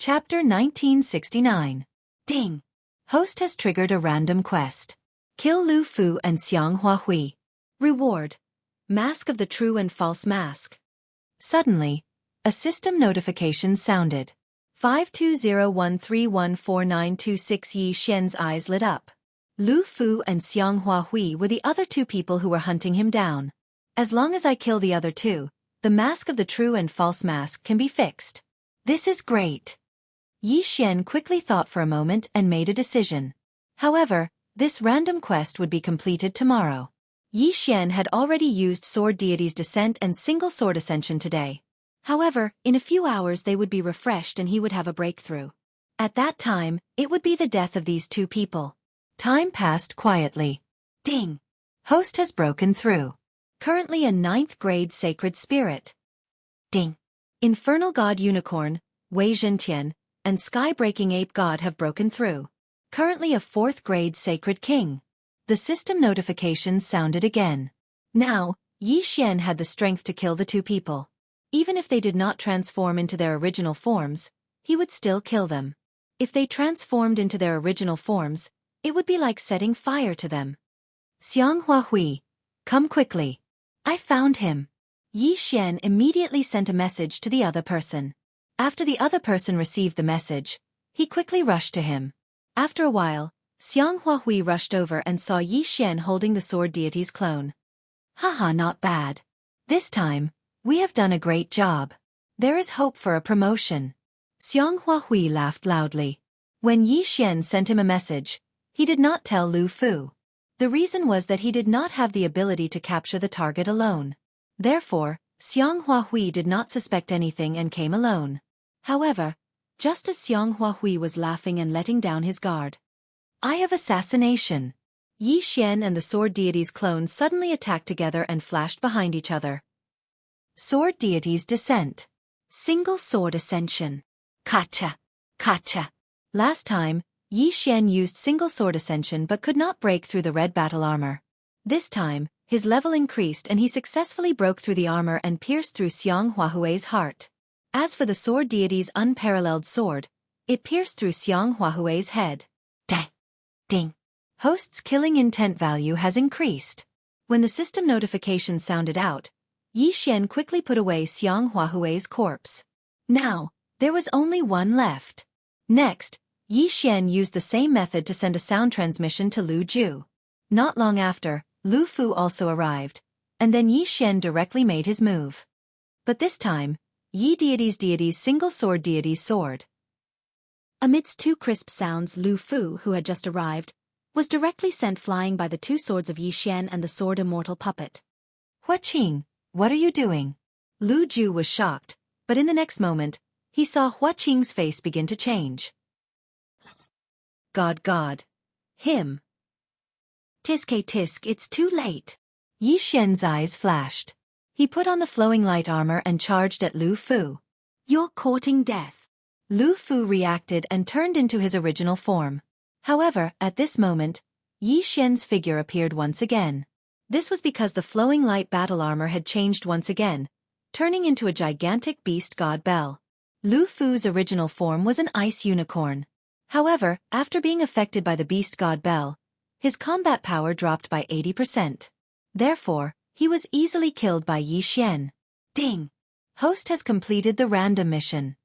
Chapter 1969. Ding! Host has triggered a random quest. Kill Lu Fu and Xianxia Hui. Reward: Mask of the True and False Mask. Suddenly, a system notification sounded. 5201314926. Yi Xian's eyes lit up. Lu Fu and Xianxia Hui were the other two people who were hunting him down. As long as I kill the other two, the mask of the true and false mask can be fixed. This is great. Yi Xian quickly thought for a moment and made a decision. However, this random quest would be completed tomorrow. Yi Xian had already used Sword Deity's Descent and Single Sword Ascension today. However, in a few hours they would be refreshed and he would have a breakthrough. At that time, it would be the death of these two people. Time passed quietly. Ding! Host has broken through. Currently a 9th grade sacred spirit. Ding! Infernal God Unicorn, Wei Zhentian, and Sky-breaking Ape God have broken through. Currently a 4th grade sacred king. The system notifications sounded again. Now, Yi Xian had the strength to kill the two people. Even if they did not transform into their original forms, he would still kill them. If they transformed into their original forms, it would be like setting fire to them. Xianxia Hui, come quickly. I found him. Yi Xian immediately sent a message to the other person. After the other person received the message, he quickly rushed to him. After a while, Xianxia Hui rushed over and saw Yi Xian holding the Sword Deity's clone. Haha, not bad. This time, we have done a great job. There is hope for a promotion. Xianxia Hui laughed loudly. When Yi Xian sent him a message, he did not tell Lu Fu. The reason was that he did not have the ability to capture the target alone. Therefore, Xianxia Hui did not suspect anything and came alone. However, just as Xianxia Hui was laughing and letting down his guard. Eye of Assassination. Yi Xian and the Sword Deity's clone suddenly attacked together and flashed behind each other. Sword Deity's Descent. Single Sword Ascension. Kacha! Kacha! Last time, Yi Xian used Single Sword Ascension but could not break through the red battle armor. This time, his level increased and he successfully broke through the armor and pierced through Xianxia Hui's heart. As for the Sword Deity's unparalleled sword, it pierced through Xianxia Hui's head. Dang! Ding! Host's killing intent value has increased. When the system notification sounded out, Yi Xian quickly put away Xianxia Hui's corpse. Now, there was only one left. Next, Yi Xian used the same method to send a sound transmission to Lu Ju. Not long after, Lu Fu also arrived, and then Yi Xian directly made his move. But this time, Yi Deity's Single Sword Deity's sword. Amidst two crisp sounds, Lu Fu, who had just arrived, was directly sent flying by the two swords of Yi Xian and the sword immortal puppet. Hua Qing, what are you doing? Lu Ju was shocked, but in the next moment, he saw Hua Qing's face begin to change. God. Him. Tisk, it's too late. Yi Xian's eyes flashed. He put on the flowing light armor and charged at Lu Fu. You're courting death. Lu Fu reacted and turned into his original form. However, at this moment, Yi Xian's figure appeared once again. This was because the flowing light battle armor had changed once again, turning into a gigantic beast god Bell. Lu Fu's original form was an ice unicorn. However, after being affected by the beast god Bell, his combat power dropped by 80%. Therefore, he was easily killed by Yi Xian. Ding! Host has completed the random mission.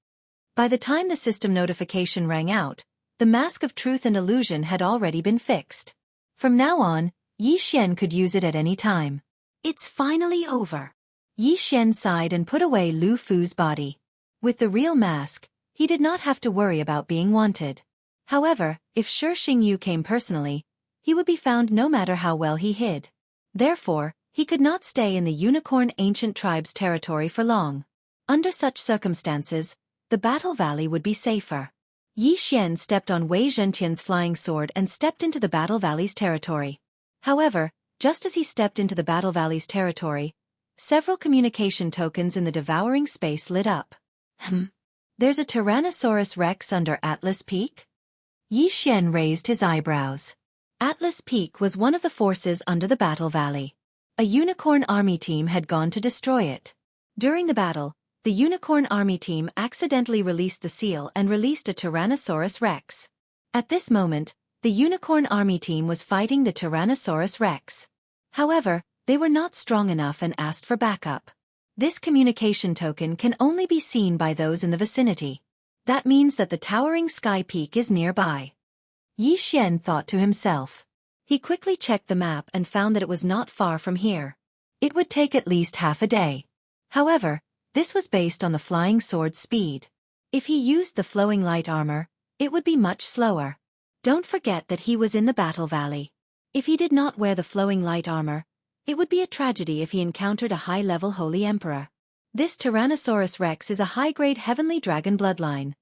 By the time the system notification rang out, the mask of truth and illusion had already been fixed. From now on, Yi Xian could use it at any time. It's finally over. Yi Xian sighed and put away Lu Fu's body. With the real mask, he did not have to worry about being wanted. However, if Xingyu came personally, he would be found no matter how well he hid. Therefore, he could not stay in the Unicorn Ancient Tribe's territory for long. Under such circumstances, the Battle Valley would be safer. Yi Xian stepped on Wei Zhentian's flying sword and stepped into the Battle Valley's territory. However, just as he stepped into the Battle Valley's territory, several communication tokens in the devouring space lit up. There's a Tyrannosaurus Rex under Atlas Peak? Yi Xian raised his eyebrows. Atlas Peak was one of the forces under the Battle Valley. A unicorn army team had gone to destroy it. During the battle, the Unicorn Army team accidentally released the seal and released a Tyrannosaurus Rex. At this moment, the Unicorn Army team was fighting the Tyrannosaurus Rex. However, they were not strong enough and asked for backup. This communication token can only be seen by those in the vicinity. That means that the towering sky peak is nearby. Yi Xian thought to himself. He quickly checked the map and found that it was not far from here. It would take at least half a day. However, this was based on the flying sword's speed. If he used the flowing light armor, it would be much slower. Don't forget that he was in the battle valley. If he did not wear the flowing light armor, it would be a tragedy if he encountered a high-level Holy Emperor. This Tyrannosaurus Rex is a high-grade heavenly dragon bloodline.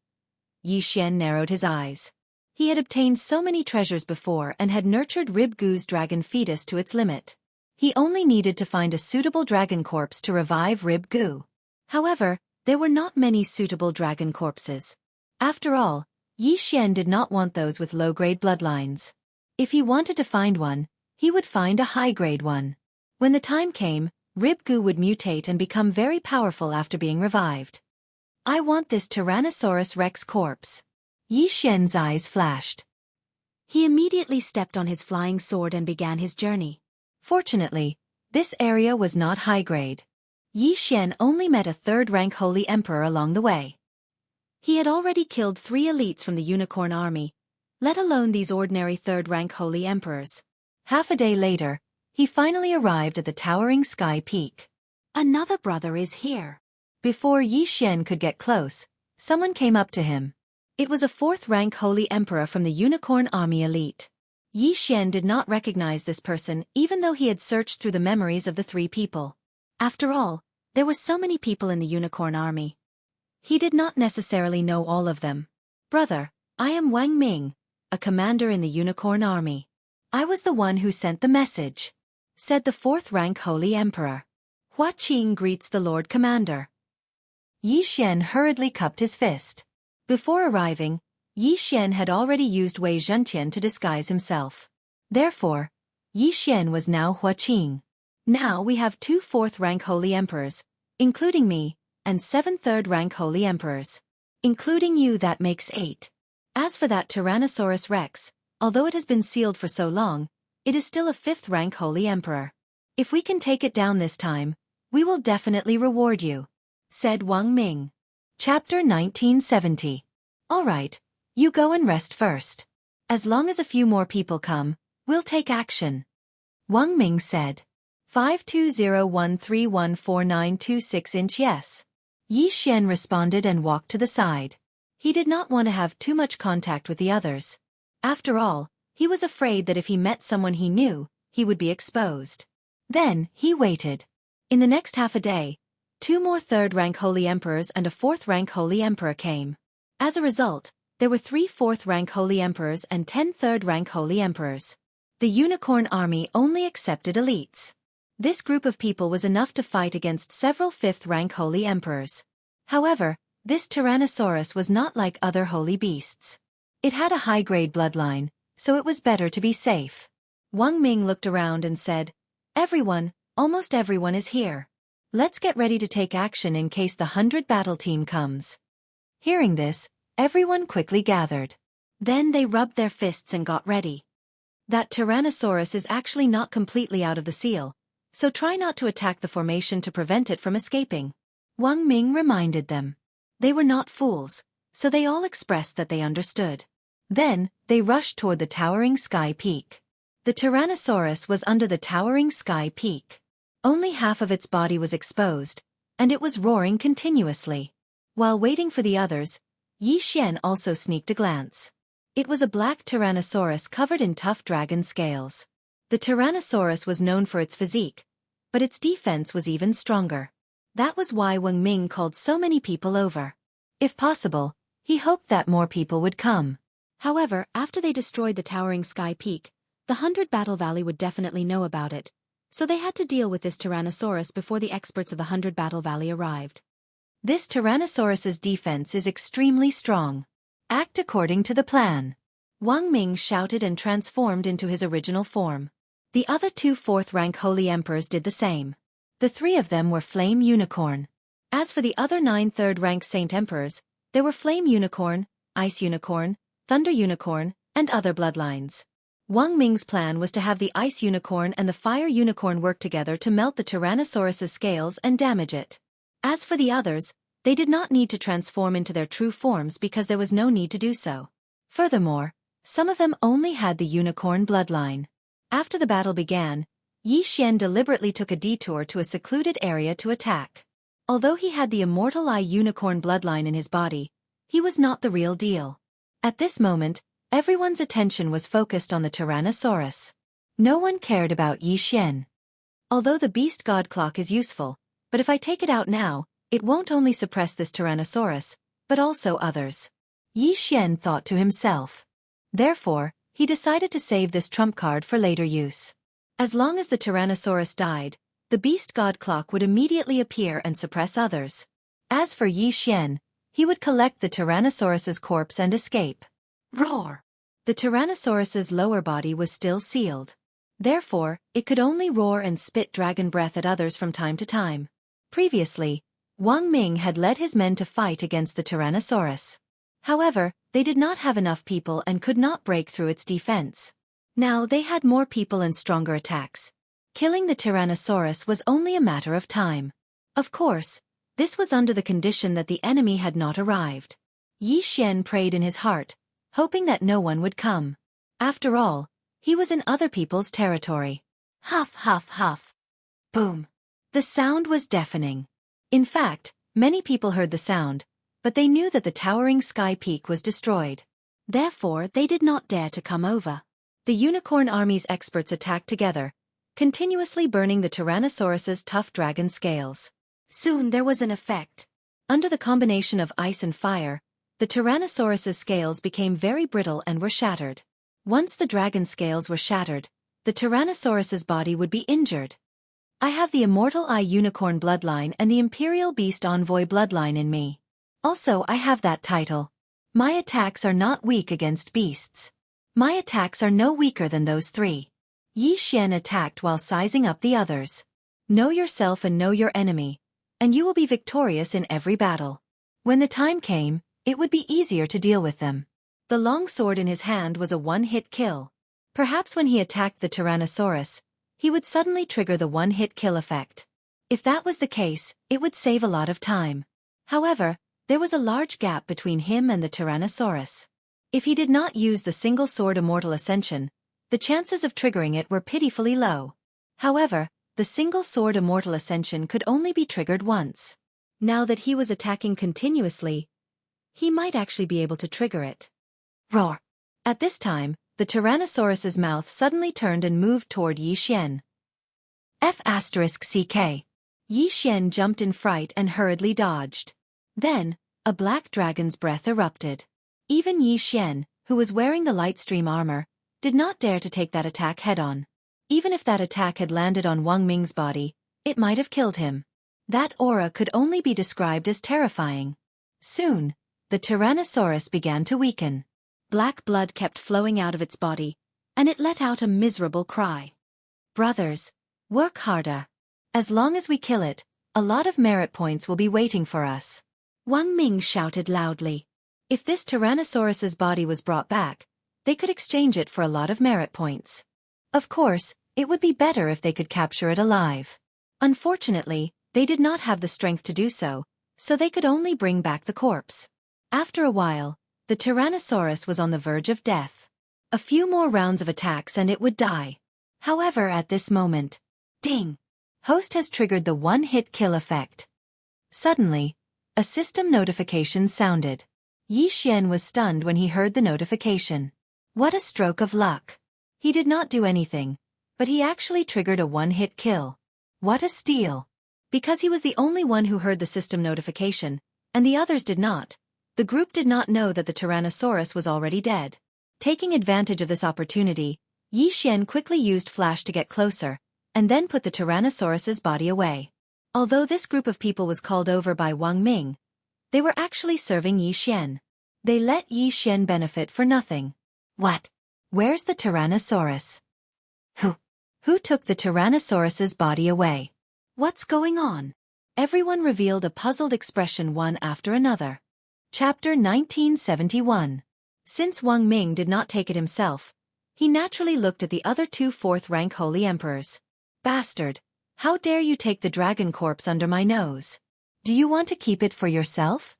Yi Xian narrowed his eyes. He had obtained so many treasures before and had nurtured Rib Gu's dragon fetus to its limit. He only needed to find a suitable dragon corpse to revive Rib Gu. However, there were not many suitable dragon corpses. After all, Yi Xian did not want those with low-grade bloodlines. If he wanted to find one, he would find a high-grade one. When the time came, Rib Gu would mutate and become very powerful after being revived. I want this Tyrannosaurus Rex corpse. Yi Xian's eyes flashed. He immediately stepped on his flying sword and began his journey. Fortunately, this area was not high-grade. Yi Xian only met a third-rank Holy Emperor along the way. He had already killed 3 elites from the Unicorn Army, let alone these ordinary third-rank Holy Emperors. Half a day later, he finally arrived at the towering sky peak. Another brother is here. Before Yi Xian could get close, someone came up to him. It was a 4th-rank Holy Emperor from the Unicorn Army elite. Yi Xian did not recognize this person even though he had searched through the memories of the 3 people. After all, there were so many people in the Unicorn Army. He did not necessarily know all of them. Brother, I am Wang Ming, a commander in the Unicorn Army. I was the one who sent the message, said the 4th-rank Holy Emperor. Hua Qing greets the Lord Commander. Yi Xian hurriedly cupped his fist. Before arriving, Yi Xian had already used Wei Zhentian to disguise himself. Therefore, Yi Xian was now Hua Qing. Now we have 2 4th-rank Holy Emperors, including me, and 7 3rd-rank Holy Emperors. Including you, that makes 8. As for that Tyrannosaurus Rex, although it has been sealed for so long, it is still a 5th-rank Holy Emperor. If we can take it down this time, we will definitely reward you, said Wang Ming. Chapter 1970. Alright, you go and rest first. As long as a few more people come, we'll take action. Wang Ming said. 520131492 inch yes. Yi Xian responded and walked to the side. He did not want to have too much contact with the others. After all, he was afraid that if he met someone he knew, he would be exposed. Then, he waited. In the next half a day, 2 more 3rd-rank Holy Emperors and a 4th-rank Holy Emperor came. As a result, there were 3 4th-rank Holy Emperors and 10 3rd-rank Holy Emperors. The Unicorn Army only accepted elites. This group of people was enough to fight against several 5th-rank Holy Emperors. However, this Tyrannosaurus was not like other holy beasts. It had a high-grade bloodline, so it was better to be safe. Wang Ming looked around and said, Everyone, almost everyone is here. Let's get ready to take action in case the 100 battle team comes. Hearing this, everyone quickly gathered. Then they rubbed their fists and got ready. That Tyrannosaurus is actually not completely out of the seal, so try not to attack the formation to prevent it from escaping. Wang Ming reminded them. They were not fools, so they all expressed that they understood. Then, they rushed toward the towering sky peak. The Tyrannosaurus was under the towering sky peak. Only half of its body was exposed, and it was roaring continuously. While waiting for the others, Yi Xian also sneaked a glance. It was a black Tyrannosaurus covered in tough dragon scales. The Tyrannosaurus was known for its physique, but its defense was even stronger. That was why Wang Ming called so many people over. If possible, he hoped that more people would come. However, after they destroyed the towering sky peak, the 100 Battle Valley would definitely know about it, so they had to deal with this Tyrannosaurus before the experts of the 100 Battle Valley arrived. This Tyrannosaurus's defense is extremely strong. Act according to the plan. Wang Ming shouted and transformed into his original form. The other 2 4th-rank Holy Emperors did the same. The 3 of them were Flame Unicorn. As for the other 9 third-rank Saint Emperors, there were Flame Unicorn, Ice Unicorn, Thunder Unicorn, and other bloodlines. Wang Ming's plan was to have the Ice Unicorn and the Fire Unicorn work together to melt the Tyrannosaurus's scales and damage it. As for the others, they did not need to transform into their true forms because there was no need to do so. Furthermore, some of them only had the unicorn bloodline. After the battle began, Yi Xian deliberately took a detour to a secluded area to attack. Although he had the Immortal Eye unicorn bloodline in his body, he was not the real deal. At this moment, everyone's attention was focused on the Tyrannosaurus. No one cared about Yi Xian. Although the Beast God Clock is useful, but if I take it out now, it won't only suppress this Tyrannosaurus, but also others. Yi Xian thought to himself. Therefore, he decided to save this trump card for later use. As long as the Tyrannosaurus died, the Beast God Clock would immediately appear and suppress others. As for Yi Xian, he would collect the Tyrannosaurus's corpse and escape. Roar! The Tyrannosaurus's lower body was still sealed. Therefore, it could only roar and spit dragon breath at others from time to time. Previously, Wang Ming had led his men to fight against the Tyrannosaurus. However, they did not have enough people and could not break through its defense. Now they had more people and stronger attacks. Killing the Tyrannosaurus was only a matter of time. Of course, this was under the condition that the enemy had not arrived. Yi Xian prayed in his heart, hoping that no one would come. After all, he was in other people's territory. Huff, huff, huff. Boom. The sound was deafening. In fact, many people heard the sound, but they knew that the towering sky peak was destroyed. Therefore, they did not dare to come over. The Unicorn Army's experts attacked together, continuously burning the Tyrannosaurus's tough dragon scales. Soon there was an effect. Under the combination of ice and fire, the Tyrannosaurus's scales became very brittle and were shattered. Once the dragon scales were shattered, the Tyrannosaurus's body would be injured. I have the Immortal Eye Unicorn bloodline and the Imperial Beast Envoy bloodline in me. Also, I have that title. My attacks are not weak against beasts. My attacks are no weaker than those 3. Yi Xian attacked while sizing up the others. Know yourself and know your enemy, and you will be victorious in every battle. When the time came, it would be easier to deal with them. The long sword in his hand was a one-hit kill. Perhaps when he attacked the Tyrannosaurus, he would suddenly trigger the one-hit kill effect. If that was the case, it would save a lot of time. However, there was a large gap between him and the Tyrannosaurus. If he did not use the single sword Immortal Ascension, the chances of triggering it were pitifully low. However, the single sword Immortal Ascension could only be triggered once. Now that he was attacking continuously, he might actually be able to trigger it. Roar! At this time, the Tyrannosaurus's mouth suddenly turned and moved toward Yi Xian. F***CK. Yi Xian jumped in fright and hurriedly dodged. Then, a black dragon's breath erupted. Even Yi Xian, who was wearing the Lightstream armor, did not dare to take that attack head-on. Even if that attack had landed on Wang Ming's body, it might have killed him. That aura could only be described as terrifying. Soon, the Tyrannosaurus began to weaken. Black blood kept flowing out of its body, and it let out a miserable cry. Brothers, work harder. As long as we kill it, a lot of merit points will be waiting for us. Wang Ming shouted loudly. If this Tyrannosaurus's body was brought back, they could exchange it for a lot of merit points. Of course, it would be better if they could capture it alive. Unfortunately, they did not have the strength to do so, so they could only bring back the corpse. After a while, the Tyrannosaurus was on the verge of death. A few more rounds of attacks and it would die. However, at this moment, ding! Host has triggered the one-hit kill effect. Suddenly, a system notification sounded. Yi Xian was stunned when he heard the notification. What a stroke of luck! He did not do anything, but he actually triggered a one-hit kill. What a steal! Because he was the only one who heard the system notification, and the others did not, the group did not know that the Tyrannosaurus was already dead. Taking advantage of this opportunity, Yi Xian quickly used Flash to get closer, and then put the Tyrannosaurus's body away. Although this group of people was called over by Wang Ming, they were actually serving Yi Xian. They let Yi Xian benefit for nothing. What? Where's the Tyrannosaurus? Who took the Tyrannosaurus's body away? What's going on? Everyone revealed a puzzled expression one after another. Chapter 1971. Since Wang Ming did not take it himself, he naturally looked at the other two fourth-rank holy emperors. Bastard! How dare you take the dragon corpse under my nose? Do you want to keep it for yourself?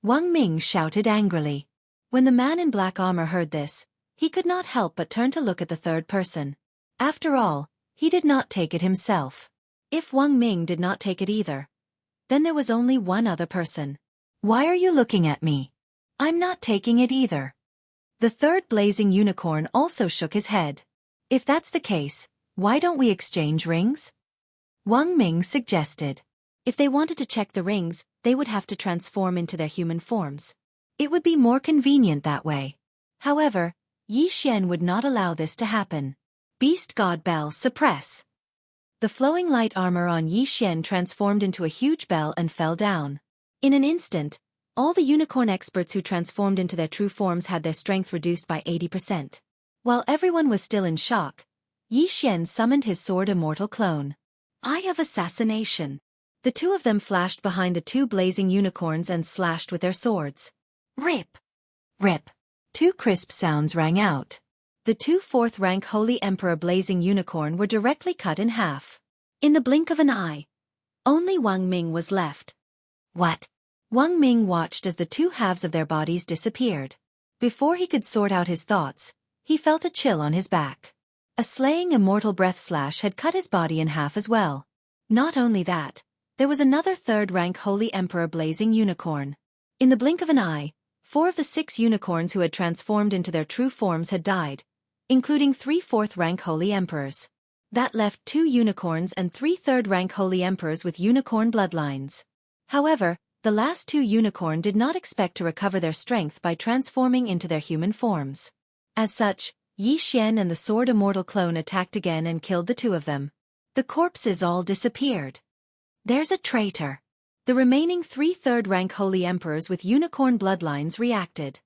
Wang Ming shouted angrily. When the man in black armor heard this, he could not help but turn to look at the third person. After all, he did not take it himself. If Wang Ming did not take it either, then there was only one other person. Why are you looking at me? I'm not taking it either. The third blazing unicorn also shook his head. If that's the case, why don't we exchange rings? Wang Ming suggested. If they wanted to check the rings, they would have to transform into their human forms. It would be more convenient that way. However, Yi Xian would not allow this to happen. Beast God Bell suppress. The flowing light armor on Yi Xian transformed into a huge bell and fell down. In an instant, all the unicorn experts who transformed into their true forms had their strength reduced by 80%. While everyone was still in shock, Yi Xian summoned his sword immortal clone. Eye of Assassination. The two of them flashed behind the two blazing unicorns and slashed with their swords. Rip! Rip! Two crisp sounds rang out. The two fourth-rank Holy Emperor blazing unicorn were directly cut in half. In the blink of an eye, only Wang Ming was left. What? Wang Ming watched as the two halves of their bodies disappeared. Before he could sort out his thoughts, he felt a chill on his back. A slaying immortal breath slash had cut his body in half as well. Not only that, there was another third-rank Holy Emperor blazing unicorn. In the blink of an eye, 4 of the 6 unicorns who had transformed into their true forms had died, including 3 fourth-rank Holy Emperors. That left 2 unicorns and 3 third-rank Holy Emperors with unicorn bloodlines. However, the last 2 unicorn did not expect to recover their strength by transforming into their human forms. As such, Yi Xian and the sword immortal clone attacked again and killed the 2 of them. The corpses all disappeared. There's a traitor. The remaining 3 third-rank Holy Emperors with unicorn bloodlines reacted.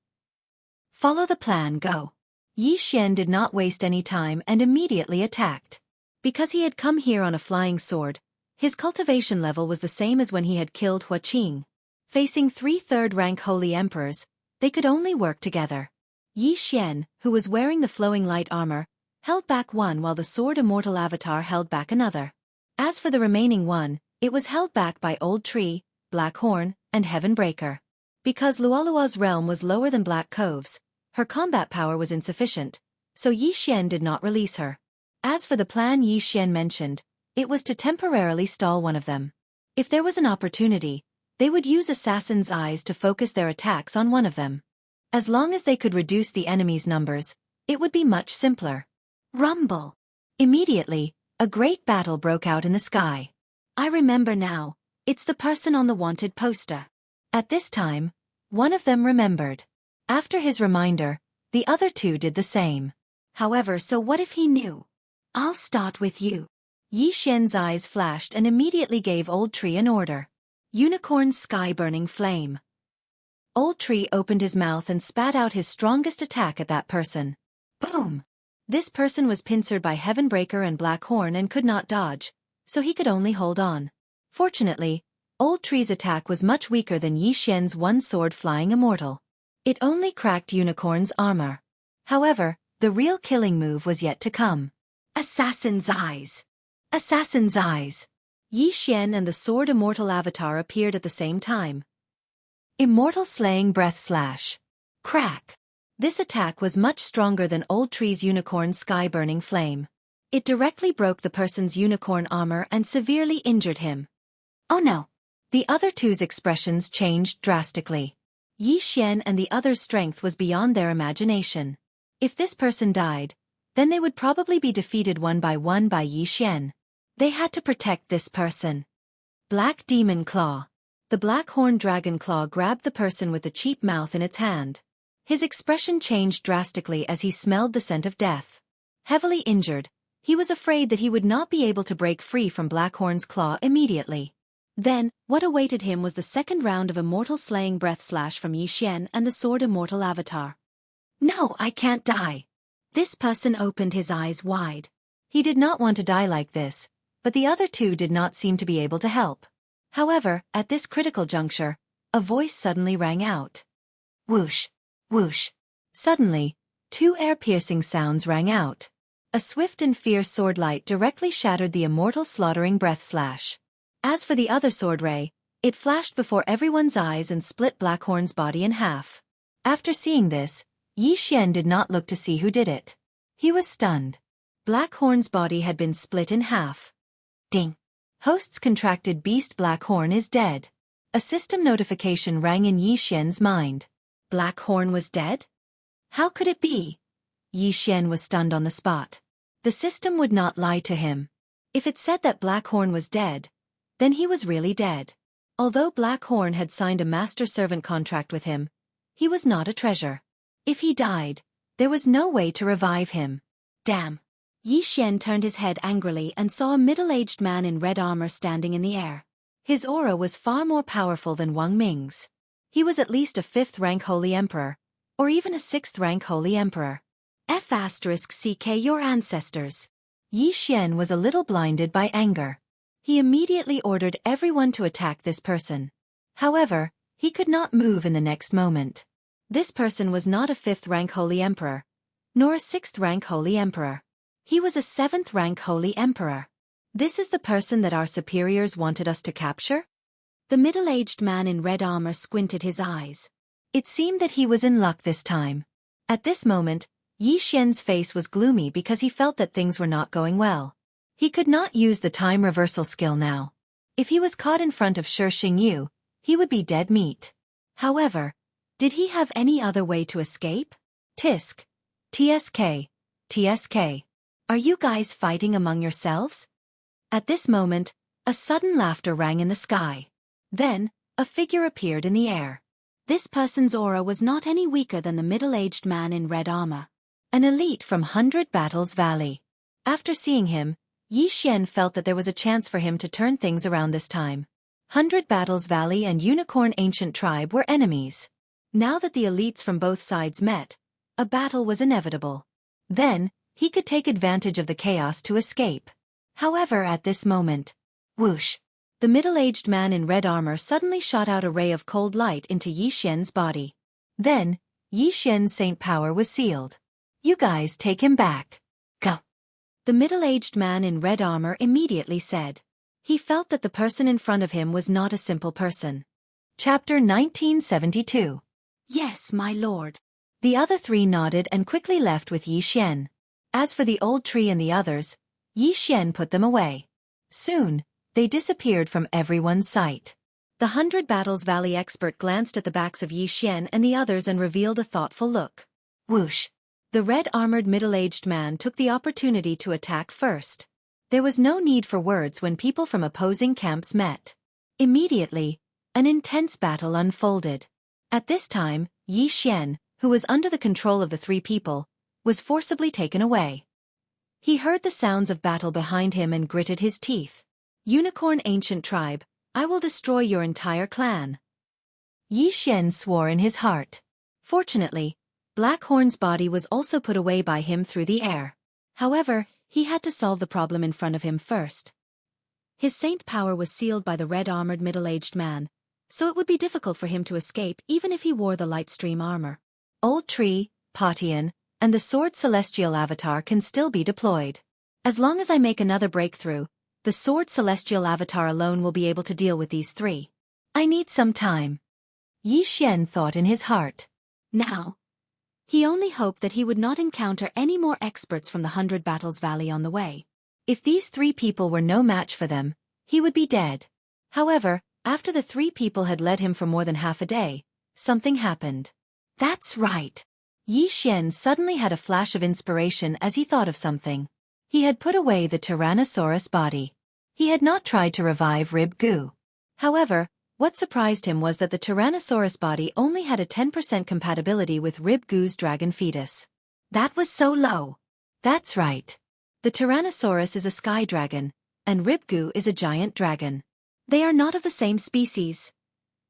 Follow the plan, go. Yi Xian did not waste any time and immediately attacked. Because he had come here on a flying sword, his cultivation level was the same as when he had killed Hua Qing. Facing 3 third-rank Holy Emperors, they could only work together. Yi Xian, who was wearing the flowing light armor, held back one while the sword immortal avatar held back another. As for the remaining one, it was held back by Old Tree, Black Horn, and Heaven Breaker. Because Lualua's realm was lower than Black Cove's, her combat power was insufficient, so Yi Xian did not release her. As for the plan Yi Xian mentioned, it was to temporarily stall one of them. If there was an opportunity, they would use Assassin's Eyes to focus their attacks on one of them. As long as they could reduce the enemy's numbers, it would be much simpler. Rumble! Immediately, a great battle broke out in the sky. I remember now, it's the person on the wanted poster. At this time, one of them remembered. After his reminder, the other 2 did the same. However, so what if he knew? I'll start with you. Yi Xian's eyes flashed and immediately gave Old Tree an order. Unicorn Sky-Burning Flame. Old Tree opened his mouth and spat out his strongest attack at that person. Boom! This person was pincered by Heaven Breaker and Black Horn and could not dodge, so he could only hold on. Fortunately, Old Tree's attack was much weaker than Yi Xian's one-sword flying immortal. It only cracked Unicorn's armor. However, the real killing move was yet to come. Assassin's Eyes! Assassin's Eyes! Yi Xian and the sword immortal avatar appeared at the same time. Immortal Slaying Breath Slash. Crack! This attack was much stronger than Old Tree's unicorn sky-burning flame. It directly broke the person's unicorn armor and severely injured him. Oh no! The other 2's expressions changed drastically. Yi Xian and the other's strength was beyond their imagination. If this person died, then they would probably be defeated one by Yi Xian. They had to protect this person. Black Demon Claw. The Black Horn Dragon Claw grabbed the person with the cheap mouth in its hand. His expression changed drastically as he smelled the scent of death. Heavily injured, he was afraid that he would not be able to break free from Blackhorn's claw immediately. Then, what awaited him was the second round of Immortal Slaying Breath Slash from Yi Xian and the Sword Immortal Avatar. No, I can't die. This person opened his eyes wide. He did not want to die like this, but the other 2 did not seem to be able to help. However, at this critical juncture, a voice suddenly rang out. Whoosh! Whoosh! Suddenly, two air-piercing sounds rang out. A swift and fierce sword light directly shattered the immortal slaughtering breath slash. As for the other sword ray, it flashed before everyone's eyes and split Blackhorn's body in half. After seeing this, Xian did not look to see who did it. He was stunned. Blackhorn's body had been split in half. Ding! Host's contracted beast Blackhorn is dead. A system notification rang in Xian's mind. Blackhorn was dead? How could it be? Xian was stunned on the spot. The system would not lie to him. If it said that Blackhorn was dead, then he was really dead. Although Blackhorn had signed a master-servant contract with him, he was not a treasure. If he died, there was no way to revive him. Damn! Xian turned his head angrily and saw a middle-aged man in red armor standing in the air. His aura was far more powerful than Wang Ming's. He was at least a 5th-rank Holy Emperor, or even a 6th-rank Holy Emperor. F***ck your ancestors. Xian was a little blinded by anger. He immediately ordered everyone to attack this person. However, he could not move in the next moment. This person was not a 5th-rank Holy Emperor, nor a 6th-rank Holy Emperor. He was a 7th-rank Holy Emperor. This is the person that our superiors wanted us to capture? The middle-aged man in red armor squinted his eyes. It seemed that he was in luck this time. At this moment, Xian's face was gloomy because he felt that things were not going well. He could not use the time reversal skill now. If he was caught in front of Xingyu, he would be dead meat. However, did he have any other way to escape? Tisk. TSK. TSK. Are you guys fighting among yourselves? At this moment, a sudden laughter rang in the sky. Then, a figure appeared in the air. This person's aura was not any weaker than the middle-aged man in red armor. An elite from 100 Battles Valley. After seeing him, Xian felt that there was a chance for him to turn things around this time. 100 Battles Valley and Unicorn Ancient Tribe were enemies. Now that the elites from both sides met, a battle was inevitable. Then, he could take advantage of the chaos to escape. However, at this moment, whoosh! The middle-aged man in red armor suddenly shot out a ray of cold light into Xian's body. Then, Xian's saint power was sealed. You guys take him back. Go. The middle-aged man in red armor immediately said. He felt that the person in front of him was not a simple person. Chapter 1972. Yes, my lord. The other three nodded and quickly left with Xian. As for the old tree and the others, Xian put them away. Soon, they disappeared from everyone's sight. The 100 Battles Valley expert glanced at the backs of Xian and the others and revealed a thoughtful look. Whoosh! The red-armored middle-aged man took the opportunity to attack first. There was no need for words when people from opposing camps met. Immediately, an intense battle unfolded. At this time, Xian, who was under the control of the three people, was forcibly taken away. He heard the sounds of battle behind him and gritted his teeth. Unicorn Ancient Tribe, I will destroy your entire clan. Xian swore in his heart. Fortunately, Blackhorn's body was also put away by him through the air. However, he had to solve the problem in front of him first. His saint power was sealed by the red-armored middle-aged man, so it would be difficult for him to escape even if he wore the Lightstream armor. Old Tree, Potian, and the Sword Celestial Avatar can still be deployed. As long as I make another breakthrough, the Sword Celestial Avatar alone will be able to deal with these three. I need some time. Xian thought in his heart. Now, he only hoped that he would not encounter any more experts from the 100 Battles Valley on the way. If these three people were no match for them, he would be dead. However, after the three people had led him for more than half a day, something happened. That's right. Xian suddenly had a flash of inspiration as he thought of something. He had put away the Tyrannosaurus body. He had not tried to revive Rib Gu. However, what surprised him was that the Tyrannosaurus body only had a 10% compatibility with Rib Gu's dragon fetus. That was so low. That's right. The Tyrannosaurus is a sky dragon, and Rib Gu is a giant dragon. They are not of the same species.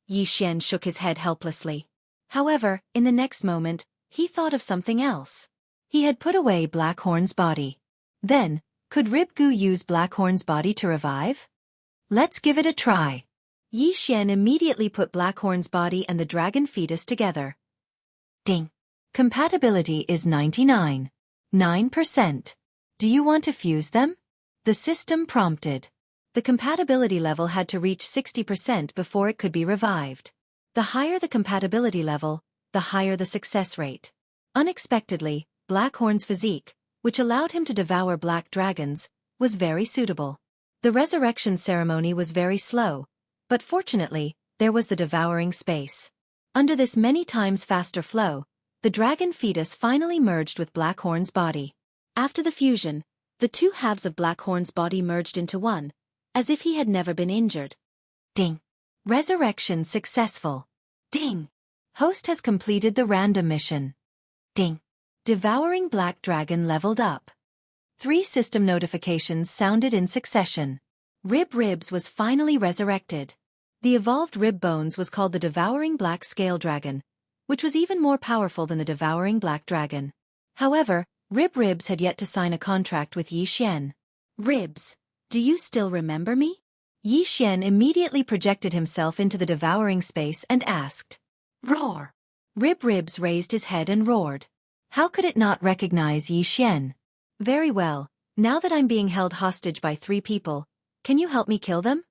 Xian shook his head helplessly. However, in the next moment, he thought of something else. He had put away Blackhorn's body. Then, could Rib Gu use Blackhorn's body to revive? Let's give it a try. Yi Xian immediately put Blackhorn's body and the dragon fetus together. Ding. Compatibility is 99.9%. Do you want to fuse them? The system prompted. The compatibility level had to reach 60% before it could be revived. The higher the compatibility level, the higher the success rate. Unexpectedly, Blackhorn's physique, which allowed him to devour black dragons, was very suitable. The resurrection ceremony was very slow, but fortunately, there was the devouring space. Under this many times faster flow, the dragon fetus finally merged with Blackhorn's body. After the fusion, the two halves of Blackhorn's body merged into one, as if he had never been injured. Ding. Resurrection successful. Ding. Host has completed the random mission. Ding. Devouring black dragon leveled up. 3 system notifications sounded in succession. Ribs was finally resurrected. The evolved rib bones was called the devouring black scale dragon, which was even more powerful than the devouring black dragon. However, Ribs had yet to sign a contract with Yi Xian. Ribs, do you still remember me? Yi Xian immediately projected himself into the devouring space and asked. Roar. Ribs raised his head and roared. How could it not recognize Yi Xian? Very well, now that I'm being held hostage by 3 people, can you help me kill them?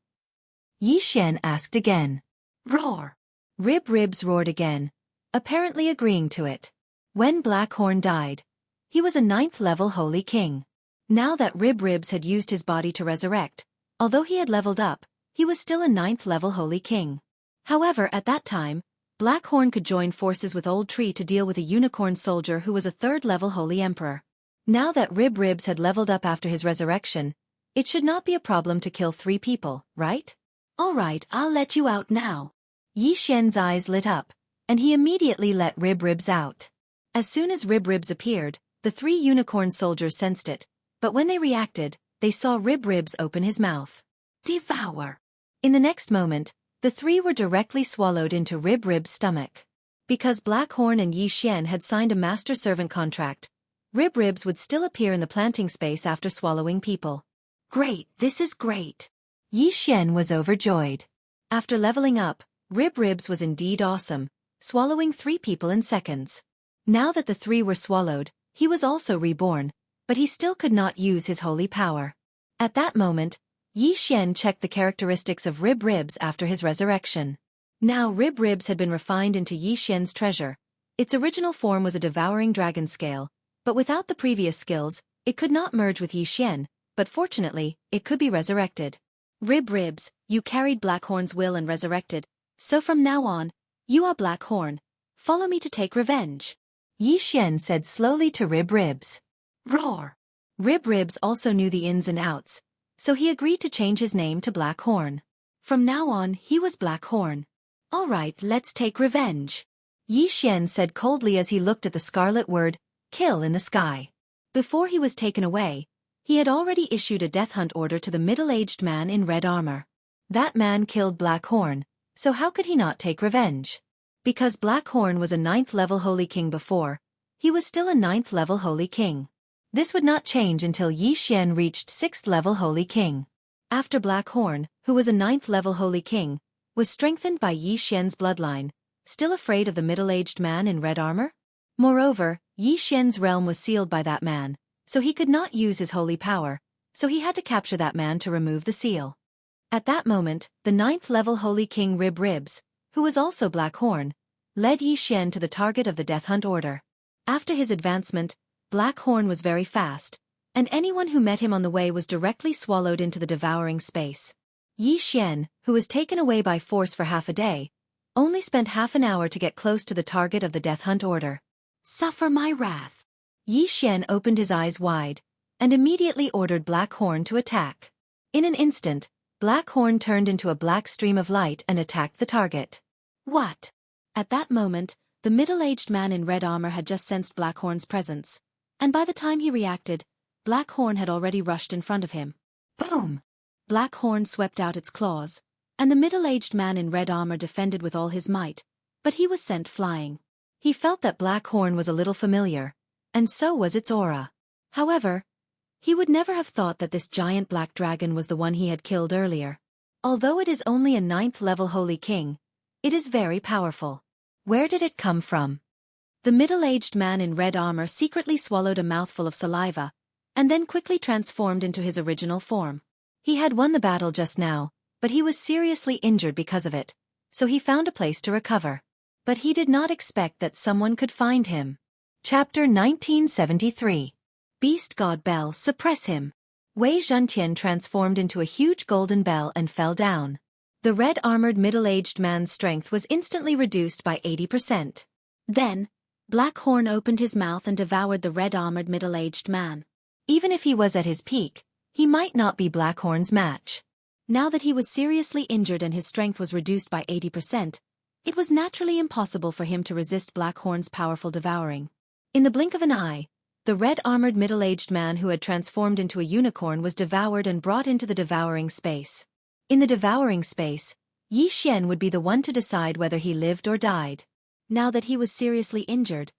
Yi Xian asked again. Roar. Ribs roared again, apparently agreeing to it. When Blackhorn died, he was a 9th level holy king. Now that Ribs had used his body to resurrect, although he had leveled up, he was still a 9th level holy king. However, at that time, Blackhorn could join forces with Old Tree to deal with a unicorn soldier who was a 3rd level holy emperor. Now that Ribs had leveled up after his resurrection, it should not be a problem to kill 3 people, right? Alright, I'll let you out now. Yi Xian's eyes lit up, and he immediately let Ribs out. As soon as Ribs appeared, the 3 unicorn soldiers sensed it, but when they reacted, they saw Ribs open his mouth. Devour! In the next moment, the 3 were directly swallowed into Ribs' stomach. Because Blackhorn and Yi Xian had signed a master-servant contract, Ribs would still appear in the planting space after swallowing people. Great, this is great! Yi Xian was overjoyed. After leveling up, Ribs was indeed awesome, swallowing 3 people in seconds. Now that the 3 were swallowed, he was also reborn, but he still could not use his holy power. At that moment, Yi Xian checked the characteristics of Ribs after his resurrection. Now Ribs had been refined into Yi Xian's treasure. Its original form was a devouring dragon scale, but without the previous skills, it could not merge with Yi Xian, but fortunately, it could be resurrected. Ribs, you carried Blackhorn's will and resurrected, so from now on, you are Blackhorn. Follow me to take revenge. Yi Xian said slowly to Ribs. Roar! Ribs also knew the ins and outs, so he agreed to change his name to Blackhorn. From now on, he was Blackhorn. Alright, let's take revenge. Yi Xian said coldly as he looked at the scarlet word, kill in the sky. Before he was taken away, he had already issued a death hunt order to the middle-aged man in red armor. That man killed Blackhorn, so how could he not take revenge? Because Blackhorn was a 9th level holy king before, he was still a 9th level holy king. This would not change until Yi Xian reached 6th level holy king. After Blackhorn, who was a 9th level holy king, was strengthened by Yi Xian's bloodline, still afraid of the middle-aged man in red armor? Moreover, Yi Xian's realm was sealed by that man, so he could not use his holy power, so he had to capture that man to remove the seal. At that moment, the 9th level holy king Ribs, who was also Blackhorn, led Yi Xian to the target of the death hunt order. After his advancement, Blackhorn was very fast, and anyone who met him on the way was directly swallowed into the devouring space. Yi Xian, who was taken away by force for half a day, only spent half an hour to get close to the target of the death hunt order. Suffer my wrath. Yi Xian opened his eyes wide, and immediately ordered Blackhorn to attack. In an instant, Blackhorn turned into a black stream of light and attacked the target. What? At that moment, the middle-aged man in red armor had just sensed Blackhorn's presence, and by the time he reacted, Blackhorn had already rushed in front of him. Boom! Blackhorn swept out its claws, and the middle-aged man in red armor defended with all his might, but he was sent flying. He felt that Blackhorn was a little familiar, and so was its aura. However, he would never have thought that this giant black dragon was the one he had killed earlier. Although it is only a 9th-level holy king, it is very powerful. Where did it come from? The middle-aged man in red armor secretly swallowed a mouthful of saliva, and then quickly transformed into his original form. He had won the battle just now, but he was seriously injured because of it, so he found a place to recover. But he did not expect that someone could find him. Chapter 1973. Beast God Bell, suppress him. Wei Zhentian transformed into a huge golden bell and fell down. The red-armored middle-aged man's strength was instantly reduced by 80%. Then, Black Horn opened his mouth and devoured the red-armored middle-aged man. Even if he was at his peak, he might not be Black Horn's match. Now that he was seriously injured and his strength was reduced by 80%, it was naturally impossible for him to resist Black Horn's powerful devouring. In the blink of an eye, the red-armored middle-aged man who had transformed into a unicorn was devoured and brought into the devouring space. In the devouring space, Yi Xian would be the one to decide whether he lived or died. Now that he was seriously injured,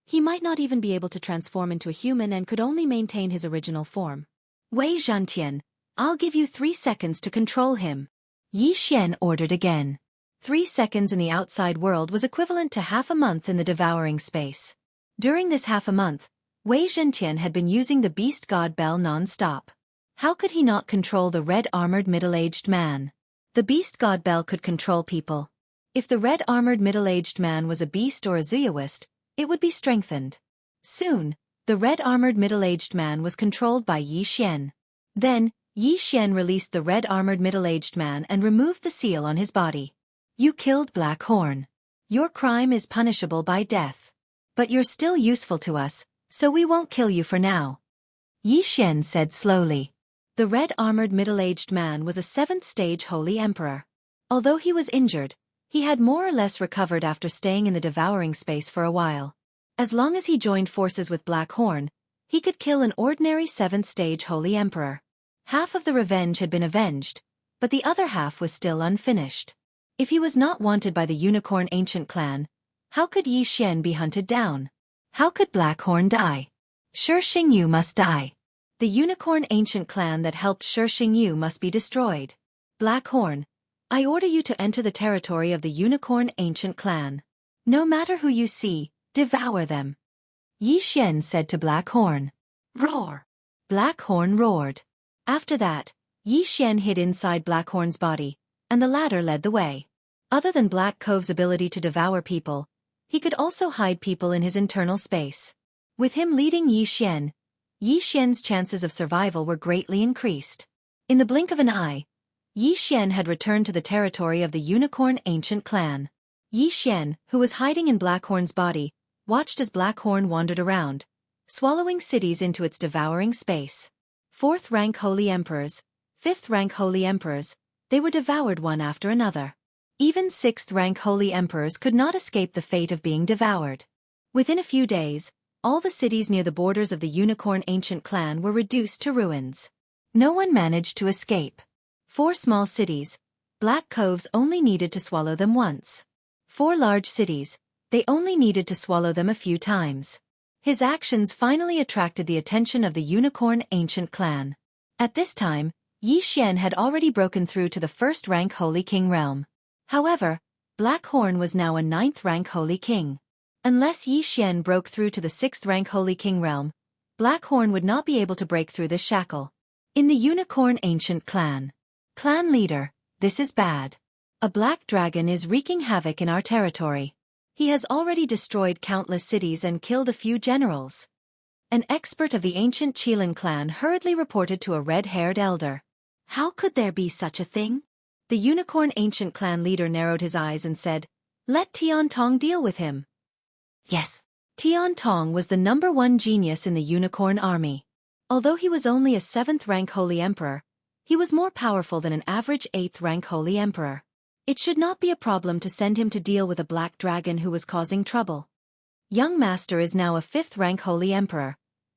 he might not even be able to transform into a human and could only maintain his original form. Wei Zhentian, I'll give you 3 seconds to control him. Yi Xian ordered again. 3 seconds in the outside world was equivalent to half a month in the devouring space. During this half a month, Wei Zhentian had been using the Beast God Bell non-stop. How could he not control the red-armored middle-aged man? The Beast God Bell could control people. If the red-armored middle-aged man was a beast or a Zuyoist, it would be strengthened. Soon, the red-armored middle-aged man was controlled by Yi Xian. Then, Yi Xian released the red-armored middle-aged man and removed the seal on his body. You killed Black Horn. Your crime is punishable by death. But you're still useful to us, so we won't kill you for now. Yi Xian said slowly. The red-armored middle-aged man was a 7th-stage holy emperor. Although he was injured, he had more or less recovered after staying in the devouring space for a while. As long as he joined forces with Black Horn, he could kill an ordinary 7th-stage holy emperor. Half of the revenge had been avenged, but the other half was still unfinished. If he was not wanted by the Unicorn Ancient Clan, how could Yi Xian be hunted down? How could Black Horn die? Xingyu must die. The Unicorn Ancient Clan that helped Xingyu must be destroyed. Black Horn, I order you to enter the territory of the Unicorn Ancient Clan. No matter who you see, devour them. Yi Xian said to Black Horn. Roar! Black Horn roared. After that, Yi Xian hid inside Black Horn's body, and the latter led the way. Other than Black Cove's ability to devour people, he could also hide people in his internal space. With him leading Yi Xian's chances of survival were greatly increased. In the blink of an eye, Yi Xian had returned to the territory of the Unicorn Ancient Clan. Yi Xian, who was hiding in Black Horn's body, watched as Black Horn wandered around, swallowing cities into its devouring space. 4th-rank holy emperors, 5th-rank holy emperors, they were devoured one after another. Even 6th-rank holy emperors could not escape the fate of being devoured. Within a few days, all the cities near the borders of the Unicorn Ancient Clan were reduced to ruins. No one managed to escape. 4 small cities, Black Coves only needed to swallow them once. 4 large cities, they only needed to swallow them a few times. His actions finally attracted the attention of the Unicorn Ancient Clan. At this time, Yi Xian had already broken through to the 1st-rank Holy King realm. However, Black Horn was now a 9th-rank Holy King. Unless Yi Xian broke through to the 6th-rank Holy King realm, Black Horn would not be able to break through this shackle. In the Unicorn Ancient Clan. Clan leader, this is bad. A black dragon is wreaking havoc in our territory. He has already destroyed countless cities and killed a few generals. An expert of the ancient Qilin clan hurriedly reported to a red-haired elder. How could there be such a thing? The Unicorn Ancient Clan leader narrowed his eyes and said, Let Tian Tong deal with him. Yes. Tian Tong was the #1 genius in the Unicorn army. Although he was only a 7th-rank Holy Emperor, he was more powerful than an average 8th-rank Holy Emperor. It should not be a problem to send him to deal with a black dragon who was causing trouble. Young Master is now a 5th-rank Holy Emperor,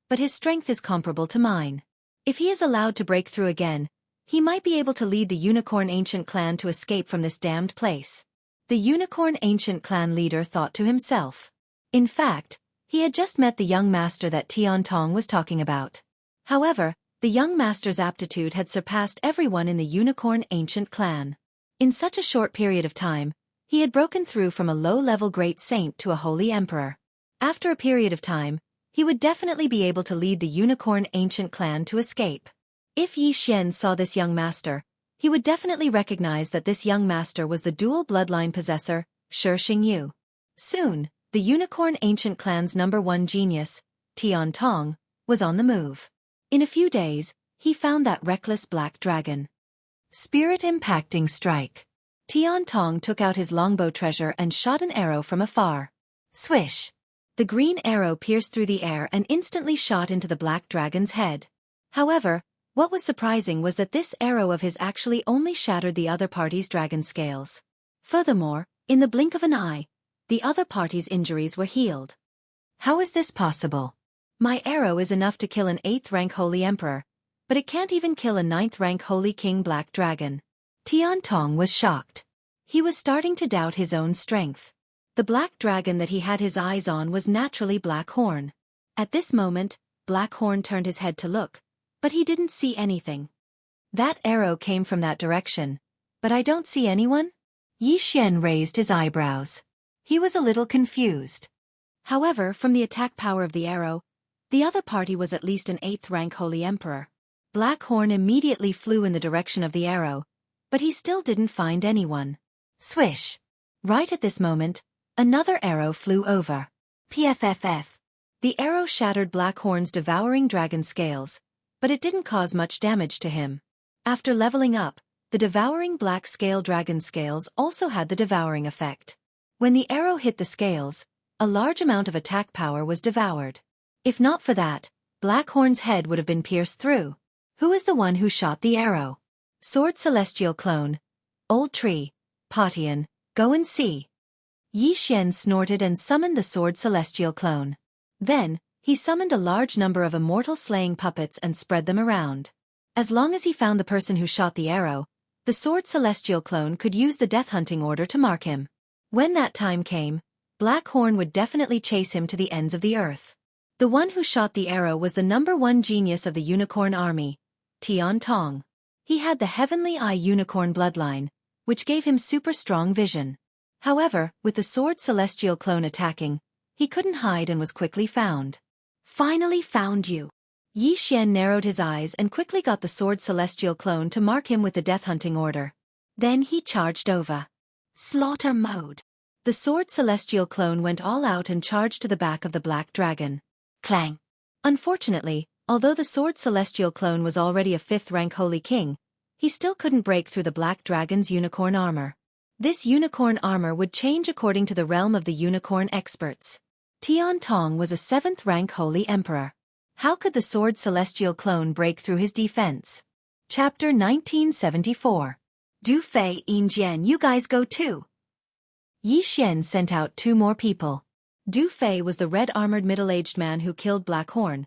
but his strength is comparable to mine. If he is allowed to break through again, he might be able to lead the Unicorn Ancient Clan to escape from this damned place. The Unicorn Ancient Clan leader thought to himself. In fact, he had just met the young master that Tian Tong was talking about. However, The young master's aptitude had surpassed everyone in the Unicorn Ancient clan. In such a short period of time, he had broken through from a low-level great saint to a holy emperor. After a period of time, he would definitely be able to lead the Unicorn Ancient clan to escape. If Yi Xian saw this young master, he would definitely recognize that this young master was the dual bloodline possessor, Shi Xingyu. Soon, the Unicorn Ancient clan's #1 genius, Tian Tong, was on the move. In a few days, he found that reckless black dragon. Spirit-impacting strike. Tian Tong took out his longbow treasure and shot an arrow from afar. Swish! The green arrow pierced through the air and instantly shot into the black dragon's head. However, what was surprising was that this arrow of his actually only shattered the other party's dragon scales. Furthermore, in the blink of an eye, the other party's injuries were healed. How is this possible? My arrow is enough to kill an 8th-rank Holy Emperor, but it can't even kill a 9th-rank Holy King Black Dragon. Tian Tong was shocked. He was starting to doubt his own strength. The black dragon that he had his eyes on was naturally Blackhorn. At this moment, Blackhorn turned his head to look, but he didn't see anything. That arrow came from that direction, but I don't see anyone? Yi Xian raised his eyebrows. He was a little confused. However, from the attack power of the arrow, the other party was at least an 8th-rank Holy Emperor. Blackhorn immediately flew in the direction of the arrow, but he still didn't find anyone. Swish! Right at this moment, another arrow flew over. Pfff. The arrow shattered Blackhorn's devouring dragon scales, but it didn't cause much damage to him. After leveling up, the devouring black scale dragon scales also had the devouring effect. When the arrow hit the scales, a large amount of attack power was devoured. If not for that, Blackhorn's head would have been pierced through. Who is the one who shot the arrow? Sword Celestial Clone. Old Tree. Potian, go and see. Yi Xian snorted and summoned the Sword Celestial Clone. Then, he summoned a large number of immortal slaying puppets and spread them around. As long as he found the person who shot the arrow, the Sword Celestial Clone could use the Death Hunting Order to mark him. When that time came, Blackhorn would definitely chase him to the ends of the earth. The one who shot the arrow was the #1 genius of the Unicorn Army, Tian Tong. He had the Heavenly Eye Unicorn bloodline, which gave him super strong vision. However, with the Sword Celestial Clone attacking, he couldn't hide and was quickly found. Finally found you. Yi Xian narrowed his eyes and quickly got the Sword Celestial Clone to mark him with the Death Hunting Order. Then he charged over. Slaughter mode. The Sword Celestial Clone went all out and charged to the back of the Black Dragon. Clang. Unfortunately, although the Sword Celestial Clone was already a 5th-rank Holy King, he still couldn't break through the Black Dragon's unicorn armor. This unicorn armor would change according to the realm of the unicorn experts. Tian Tong was a 7th-rank Holy Emperor. How could the Sword Celestial Clone break through his defense? Chapter 1974. Du Fei, Yinjian, you guys go too. Yi Xian sent out 2 more people. Du Fei was the red-armored middle-aged man who killed Blackhorn,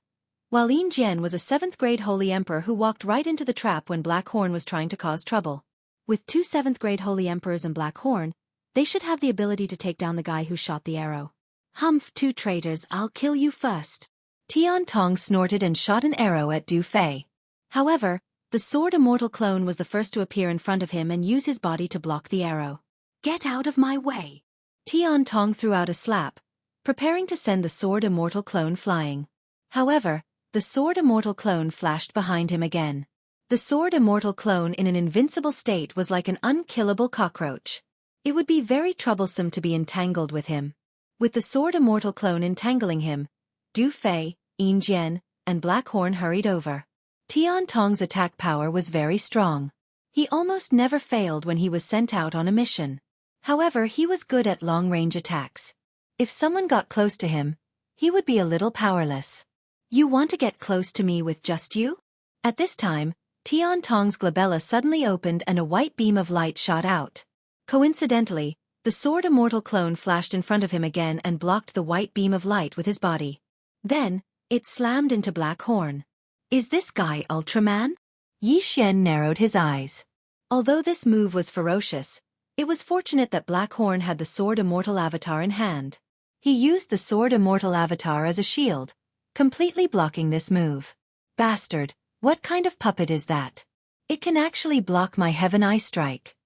while Yinjian was a 7th-grade Holy Emperor who walked right into the trap when Blackhorn was trying to cause trouble. With 2 7th-grade Holy Emperors and Blackhorn, they should have the ability to take down the guy who shot the arrow. Humph, 2 traitors, I'll kill you first. Tian Tong snorted and shot an arrow at Du Fei. However, the Sword Immortal Clone was the first to appear in front of him and use his body to block the arrow. Get out of my way. Tian Tong threw out a slap, preparing to send the Sword Immortal Clone flying. However, the Sword Immortal Clone flashed behind him again. The Sword Immortal Clone in an invincible state was like an unkillable cockroach. It would be very troublesome to be entangled with him. With the Sword Immortal Clone entangling him, Du Fei, Yinjian, and Blackhorn hurried over. Tian Tong's attack power was very strong. He almost never failed when he was sent out on a mission. However, he was good at long-range attacks. If someone got close to him, he would be a little powerless. You want to get close to me with just you? At this time, Tian Tong's glabella suddenly opened and a white beam of light shot out. Coincidentally, the Sword Immortal Clone flashed in front of him again and blocked the white beam of light with his body. Then, it slammed into Blackhorn. Is this guy Ultraman? Yi Xian narrowed his eyes. Although this move was ferocious, it was fortunate that Blackhorn had the Sword Immortal Avatar in hand. He used the Sword Immortal Avatar as a shield, completely blocking this move. Bastard, What kind of puppet is that? It can actually block my heaven eye strike.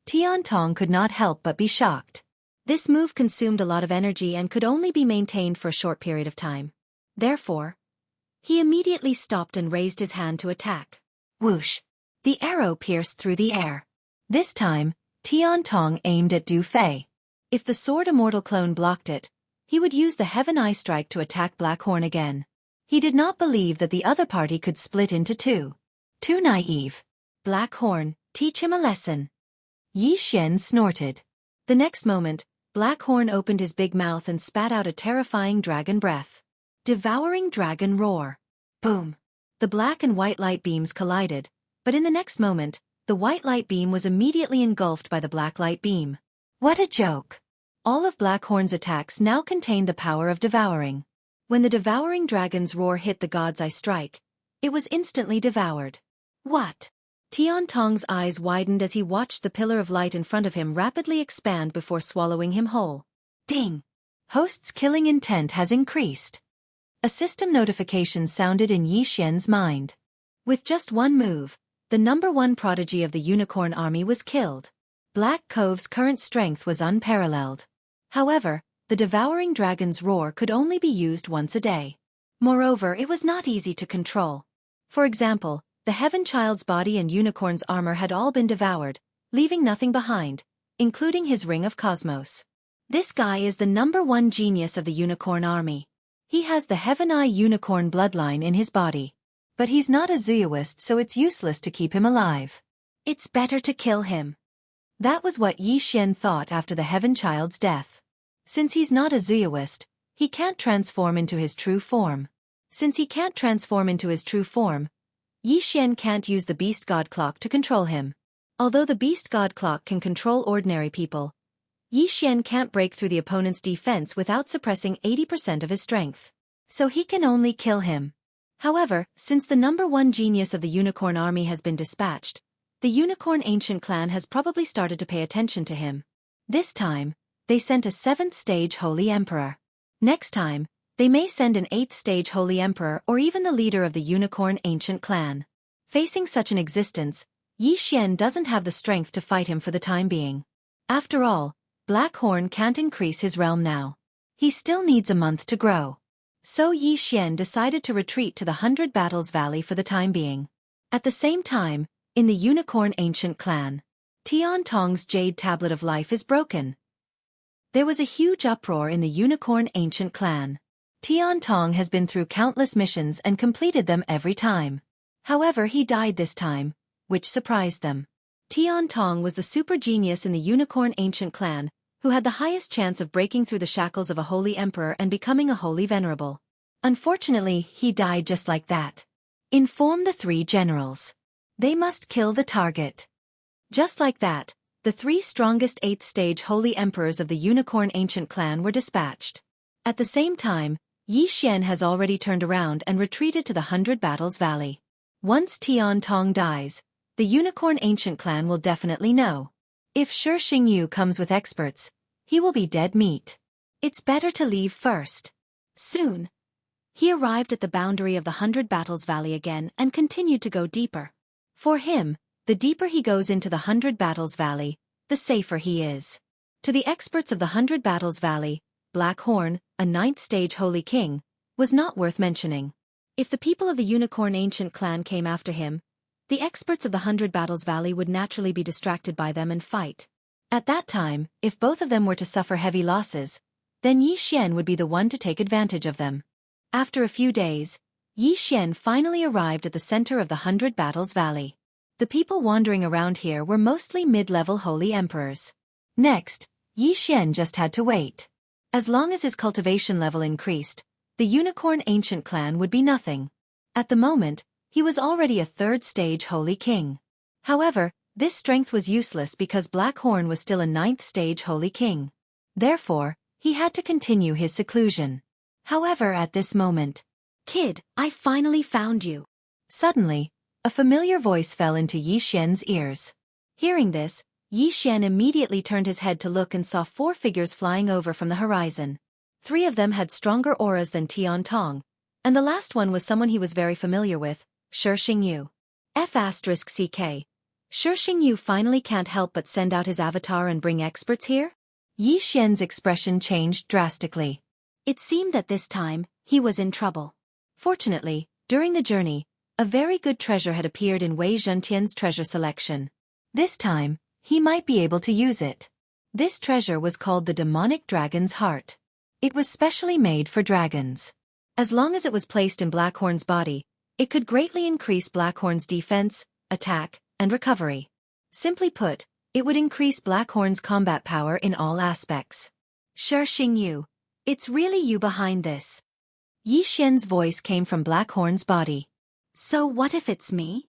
Tian Tong could not help but be shocked. This move consumed a lot of energy and could only be maintained for a short period of time. Therefore, he immediately stopped and raised his hand to attack. Whoosh! The arrow pierced through the air. This time, Tian Tong aimed at Du Fei. If the sword immortal clone blocked it, he would use the heaven eye strike to attack Blackhorn again. He did not believe that the other party could split into two. Too naive. Blackhorn, teach him a lesson. Yi Xian snorted. The next moment, Blackhorn opened his big mouth and spat out a terrifying dragon breath. Devouring dragon roar. Boom. The black and white light beams collided, but in the next moment, the white light beam was immediately engulfed by the black light beam. What a joke. All of Blackhorn's attacks now contained the power of devouring. When the devouring dragon's roar hit the god's eye strike, it was instantly devoured. What? Tian Tong's eyes widened as he watched the pillar of light in front of him rapidly expand before swallowing him whole. Ding! Host's killing intent has increased. A system notification sounded in Yi Xian's mind. With just one move, the #1 prodigy of the unicorn army was killed. Black Cove's current strength was unparalleled. However, the devouring dragon's roar could only be used once a day. Moreover, it was not easy to control. For example, the Heaven Child's body and unicorn's armor had all been devoured, leaving nothing behind, including his ring of cosmos. This guy is the #1 genius of the unicorn army. He has the Heaven Eye unicorn bloodline in his body. But he's not a Zooist, so it's useless to keep him alive. It's better to kill him. That was what Yi Xian thought after the Heaven Child's death. Since he's not a Zooist, he can't transform into his true form. Since he can't transform into his true form, Yi Xian can't use the Beast God Clock to control him. Although the Beast God Clock can control ordinary people, Yi Xian can't break through the opponent's defense without suppressing 80% of his strength. So he can only kill him. However, since the #1 genius of the unicorn army has been dispatched, the unicorn ancient clan has probably started to pay attention to him. This time, they sent a 7th stage holy emperor. Next time, they may send an 8th stage holy emperor or even the leader of the unicorn ancient clan. Facing such an existence, Yi Xian doesn't have the strength to fight him for the time being. After all, Blackhorn can't increase his realm now. He still needs a month to grow. So Yi Xian decided to retreat to the 100 Battles Valley for the time being. At the same time, in the unicorn ancient clan, Tian Tong's jade tablet of life is broken. There was a huge uproar in the unicorn ancient clan. Tian Tong has been through countless missions and completed them every time. However, he died this time, which surprised them. Tian Tong was the super genius in the unicorn ancient clan, who had the highest chance of breaking through the shackles of a holy emperor and becoming a holy venerable. Unfortunately, he died just like that. Inform the 3 generals. They must kill the target. Just like that, the 3 strongest 8th stage holy emperors of the unicorn ancient clan were dispatched. At the same time, Yi Xian has already turned around and retreated to the 100 Battles Valley. Once Tian Tong dies, the unicorn ancient clan will definitely know. If Shi Xingyu comes with experts, he will be dead meat. It's better to leave first. Soon, he arrived at the boundary of the 100 Battles Valley again and continued to go deeper. For him, the deeper he goes into the 100 Battles Valley, the safer he is. To the experts of the 100 Battles Valley, Blackhorn, a 9th stage holy king, was not worth mentioning. If the people of the unicorn ancient clan came after him, the experts of the 100 Battles Valley would naturally be distracted by them and fight. At that time, if both of them were to suffer heavy losses, then Yi Xian would be the one to take advantage of them. After a few days, Yi Xian finally arrived at the center of the 100 Battles Valley. The people wandering around here were mostly mid-level holy emperors. Next, Yi Xian just had to wait. As long as his cultivation level increased, the unicorn ancient clan would be nothing. At the moment, he was already a 3rd stage holy king. However, this strength was useless because Blackhorn was still a 9th stage holy king. Therefore, he had to continue his seclusion. However, at this moment, "Kid, I finally found you." Suddenly, a familiar voice fell into Yi Xian's ears. Hearing this, Yi Xian immediately turned his head to look and saw 4 figures flying over from the horizon. 3 of them had stronger auras than Tian Tong, and the last one was someone he was very familiar with, Xianxia. F***ck. Xianxia finally can't help but send out his avatar and bring experts here? Yi Xian's expression changed drastically. It seemed that this time, he was in trouble. Fortunately, during the journey, a very good treasure had appeared in Wei Zhentian's treasure selection. This time, he might be able to use it. This treasure was called the demonic dragon's heart. It was specially made for dragons. As long as it was placed in Blackhorn's body, it could greatly increase Blackhorn's defense, attack, and recovery. Simply put, it would increase Blackhorn's combat power in all aspects. Xianxia, it's really you behind this. Yi Xian's voice came from Blackhorn's body. So what if it's me?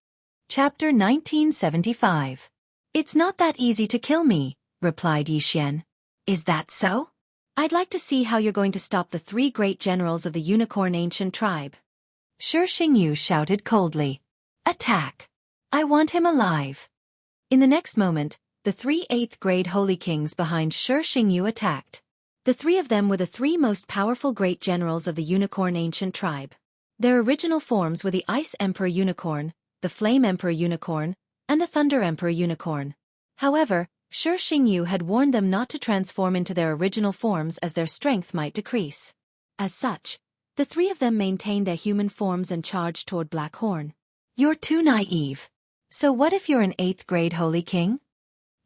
Chapter 1975. It's not that easy to kill me, replied Yi Xian. Is that so? I'd like to see how you're going to stop the 3 great generals of the Unicorn Ancient Tribe. Xianxia shouted coldly. Attack! I want him alive. In the next moment, the 3 8th-grade Holy Kings behind Xianxia attacked. The 3 of them were the 3 most powerful great generals of the Unicorn Ancient Tribe. Their original forms were the Ice Emperor Unicorn, the Flame Emperor Unicorn, and the Thunder Emperor Unicorn. However, Xianxia had warned them not to transform into their original forms as their strength might decrease. As such, the 3 of them maintained their human forms and charged toward Blackhorn. You're too naive. So what if you're an 8th-grade Holy King?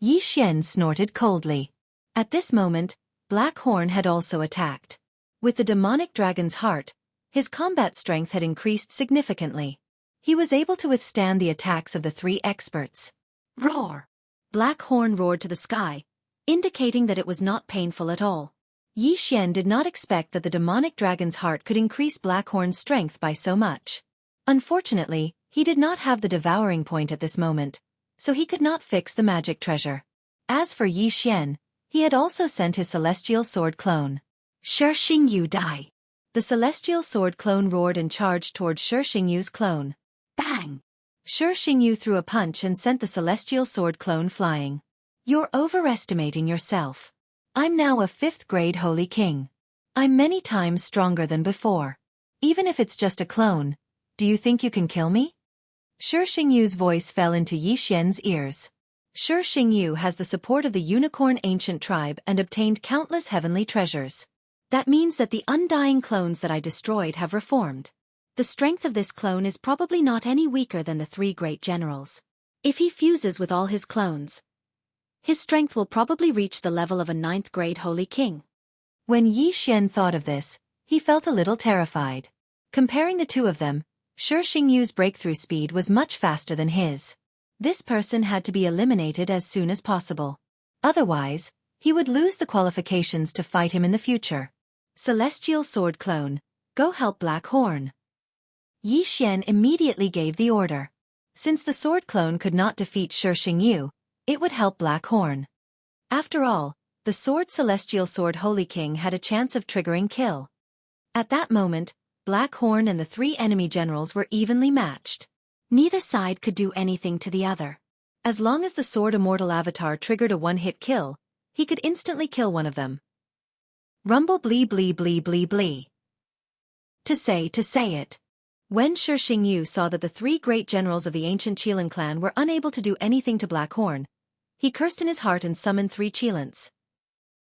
Yi Xian snorted coldly. At this moment, Blackhorn had also attacked. With the demonic dragon's heart, his combat strength had increased significantly. He was able to withstand the attacks of the 3 experts. Roar! Blackhorn roared to the sky, indicating that it was not painful at all. Yi Xian did not expect that the demonic dragon's heart could increase Blackhorn's strength by so much. Unfortunately, he did not have the devouring point at this moment, so he could not fix the magic treasure. As for Yi Xian, he had also sent his celestial sword clone. Xianxia die! The celestial sword clone roared and charged toward Xianxia's clone. Bang! Xianxia threw a punch and sent the celestial sword clone flying. You're overestimating yourself. I'm now a 5th-grade Holy King. I'm many times stronger than before. Even if it's just a clone, do you think you can kill me? Xianxia's voice fell into Yi Xian's ears. Xianxia has the support of the Unicorn Ancient Tribe and obtained countless heavenly treasures. That means that the undying clones that I destroyed have reformed. The strength of this clone is probably not any weaker than the 3 great generals. If he fuses with all his clones, his strength will probably reach the level of a 9th-grade Holy King. When Yi Xian thought of this, he felt a little terrified. Comparing the 2 of them, Xianxia's breakthrough speed was much faster than his. This person had to be eliminated as soon as possible. Otherwise, he would lose the qualifications to fight him in the future. Celestial Sword Clone, go help Blackhorn. Yi Xian immediately gave the order. Since the sword clone could not defeat Xianxia, it would help Blackhorn. After all, the Celestial Sword Holy King had a chance of triggering kill. At that moment, Blackhorn and the 3 enemy generals were evenly matched. Neither side could do anything to the other. As long as the Sword Immortal Avatar triggered a one-hit kill, he could instantly kill one of them. Rumble blee blee blee blee blee. To say it. When Xianxia saw that the 3 great generals of the ancient Qilin clan were unable to do anything to Blackhorn, he cursed in his heart and summoned 3 Qilins.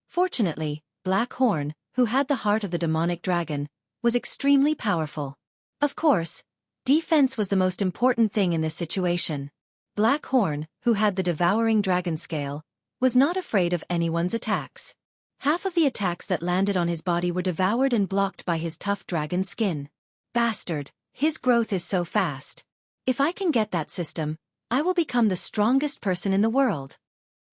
Fortunately, Blackhorn, who had the heart of the demonic dragon, was extremely powerful. Of course, defense was the most important thing in this situation. Blackhorn, who had the devouring dragon scale, was not afraid of anyone's attacks. Half of the attacks that landed on his body were devoured and blocked by his tough dragon skin. Bastard, his growth is so fast. If I can get that system, I will become the strongest person in the world.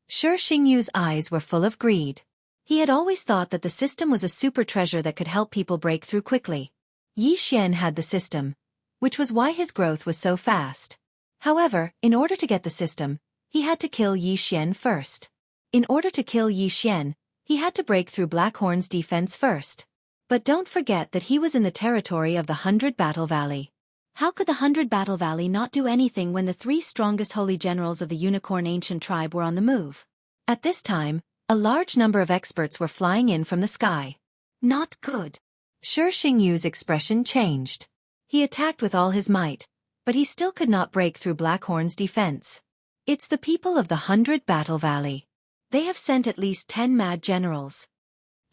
Xianxia's eyes were full of greed. He had always thought that the system was a super treasure that could help people break through quickly. Yi Xian had the system, which was why his growth was so fast. However, in order to get the system, he had to kill Yi Xian first. In order to kill Yi Xian, he had to break through Blackhorn's defense first. But don't forget that he was in the territory of the 100 Battle Valley. How could the 100 Battle Valley not do anything when the 3 strongest holy generals of the Unicorn Ancient Tribe were on the move? At this time, a large number of experts were flying in from the sky. Not good. Xianxia's expression changed. He attacked with all his might, but he still could not break through Blackhorn's defense. It's the people of the 100 Battle Valley. They have sent at least 10 mad generals.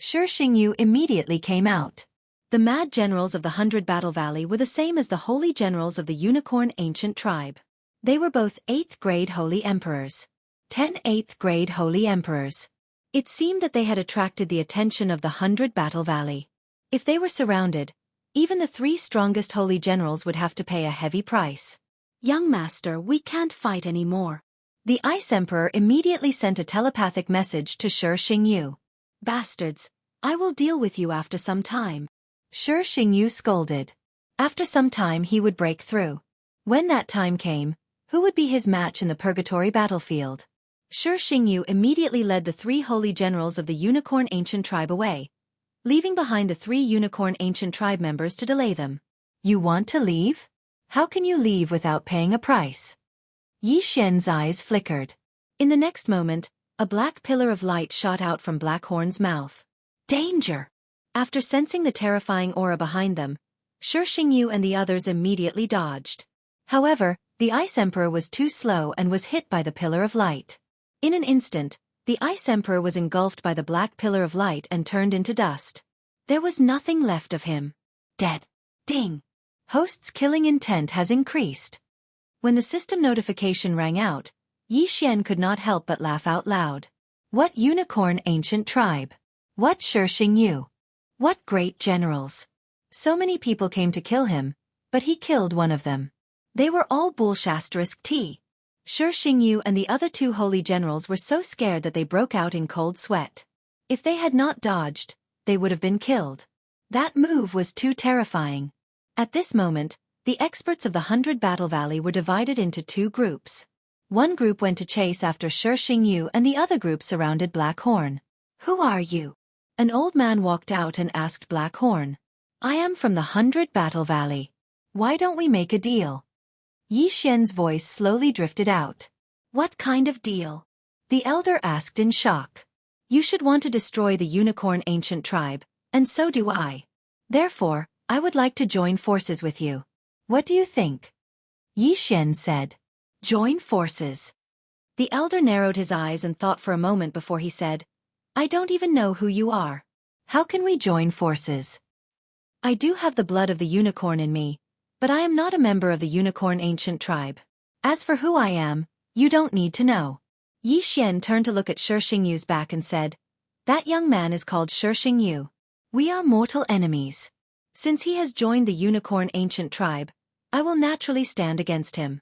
Xianxia immediately came out. The mad generals of the 100 Battle Valley were the same as the holy generals of the Unicorn Ancient Tribe. They were both 8th grade holy emperors. 10 8th grade holy emperors. It seemed that they had attracted the attention of the 100 Battle Valley. If they were surrounded, even the 3 strongest holy generals would have to pay a heavy price. Young master, we can't fight anymore. The Ice Emperor immediately sent a telepathic message to Xianxia. Bastards, I will deal with you after some time. Xianxia scolded. After some time he would break through. When that time came, who would be his match in the purgatory battlefield? Xianxia immediately led the 3 holy generals of the Unicorn Ancient Tribe away, leaving behind the 3 Unicorn Ancient Tribe members to delay them. You want to leave? How can you leave without paying a price? Yi Xian's eyes flickered. In the next moment, a black pillar of light shot out from Blackhorn's mouth. Danger! After sensing the terrifying aura behind them, Xianxia and the others immediately dodged. However, the Ice Emperor was too slow and was hit by the pillar of light. In an instant, the Ice Emperor was engulfed by the black pillar of light and turned into dust. There was nothing left of him. Dead. Ding! Host's killing intent has increased. When the system notification rang out, Yi Xian could not help but laugh out loud. What Unicorn Ancient Tribe? What Xianxia? What great generals! So many people came to kill him, but he killed one of them. They were all *T. Xianxia and the other 2 holy generals were so scared that they broke out in cold sweat. If they had not dodged, they would have been killed. That move was too terrifying. At this moment, the experts of the 100 Battle Valley were divided into 2 groups. One group went to chase after Xianxia and the other group surrounded Blackhorn. Who are you? An old man walked out and asked Blackhorn. I am from the 100 Battle Valley. Why don't we make a deal? Yi Xian's voice slowly drifted out. What kind of deal? The elder asked in shock. You should want to destroy the Unicorn Ancient Tribe, and so do I. Therefore, I would like to join forces with you. What do you think? Yi Xian said. Join forces. The elder narrowed his eyes and thought for a moment before he said, I don't even know who you are. How can we join forces? I do have the blood of the unicorn in me, but I am not a member of the Unicorn Ancient Tribe. As for who I am, you don't need to know. Yi Xian turned to look at Xianxia's back and said, That young man is called Xianxia. We are mortal enemies. Since he has joined the Unicorn Ancient Tribe, I will naturally stand against him.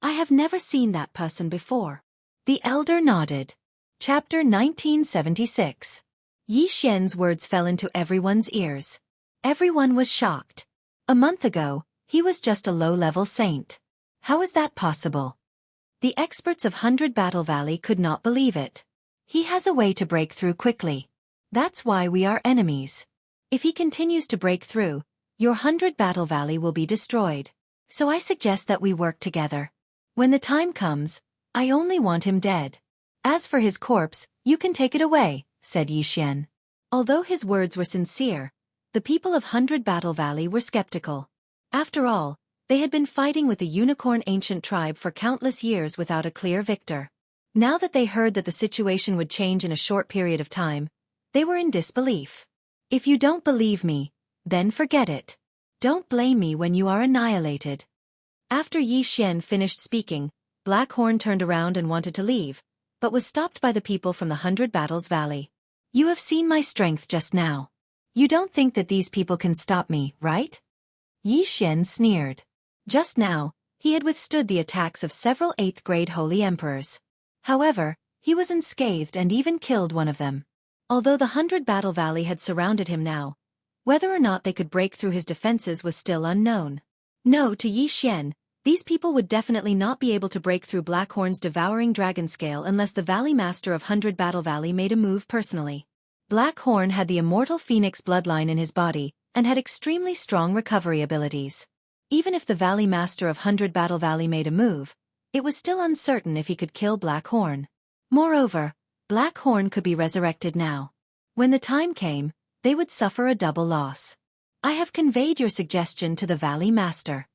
I have never seen that person before. The elder nodded. Chapter 1976. Yi Xian's words fell into everyone's ears. Everyone was shocked. A month ago, he was just a low-level saint. How is that possible? The experts of 100 Battle Valley could not believe it. He has a way to break through quickly. That's why we are enemies. If he continues to break through, your 100 Battle Valley will be destroyed. So I suggest that we work together. When the time comes, I only want him dead. As for his corpse, you can take it away, said Yi Xian. Although his words were sincere, the people of 100 Battle Valley were skeptical. After all, they had been fighting with the Unicorn Ancient Tribe for countless years without a clear victor. Now that they heard that the situation would change in a short period of time, they were in disbelief. If you don't believe me, then forget it. Don't blame me when you are annihilated. After Yi Xian finished speaking, Blackhorn turned around and wanted to leave, but was stopped by the people from the 100 Battles Valley. You have seen my strength just now. You don't think that these people can stop me, right? Yi Xian sneered. Just now, he had withstood the attacks of several 8th grade holy emperors. However, he was unscathed and even killed one of them. Although the 100 Battle Valley had surrounded him now, whether or not they could break through his defenses was still unknown. No, to Yi Xian, these people would definitely not be able to break through Blackhorn's devouring dragon scale unless the Valley Master of 100 Battle Valley made a move personally. Blackhorn had the immortal phoenix bloodline in his body, and had extremely strong recovery abilities. Even if the Valley Master of 100 Battle Valley made a move, it was still uncertain if he could kill Blackhorn. Moreover, Blackhorn could be resurrected now. When the time came, they would suffer a double loss. I have conveyed your suggestion to the Valley Master.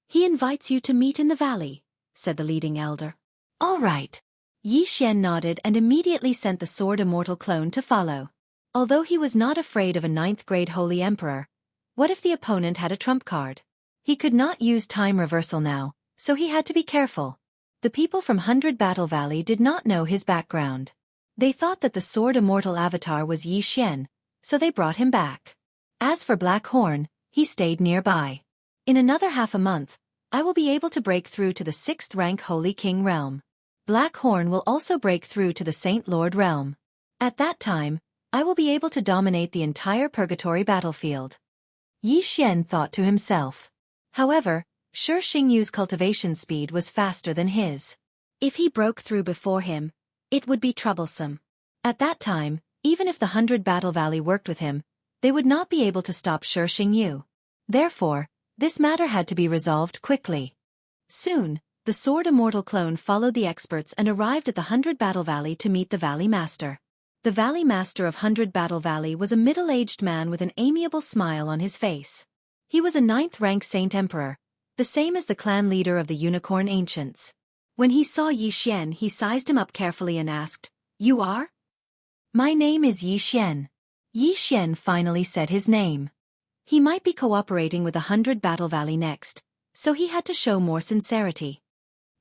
He invites you to meet in the valley, said the leading elder. All right. Yi Xian nodded and immediately sent the sword immortal clone to follow. Although he was not afraid of a 9th-grade holy emperor, what if the opponent had a trump card? He could not use time reversal now, so he had to be careful. The people from 100 Battle Valley did not know his background. They thought that the sword immortal avatar was Yi Xian, so they brought him back. As for Black Horn, he stayed nearby. In another half a month, I will be able to break through to the 6th rank Holy King realm. Black Horn will also break through to the Saint Lord realm. At that time, I will be able to dominate the entire purgatory battlefield. Yi Xian thought to himself. However, Shi Xingyu's cultivation speed was faster than his. If he broke through before him, it would be troublesome. At that time, even if the 100 Battle Valley worked with him, they would not be able to stop Shi Xingyu. Therefore, this matter had to be resolved quickly. Soon, the sword immortal clone followed the experts and arrived at the 100 Battle Valley to meet the Valley Master. The Valley Master of 100 Battle Valley was a middle-aged man with an amiable smile on his face. He was a 9th-rank Saint Emperor, the same as the clan leader of the Unicorn Ancients. When he saw Yi Xian, he sized him up carefully and asked, "You are?" "My name is Yi Xian." Yi Xian finally said his name. He might be cooperating with 100 Battle Valley next, so he had to show more sincerity.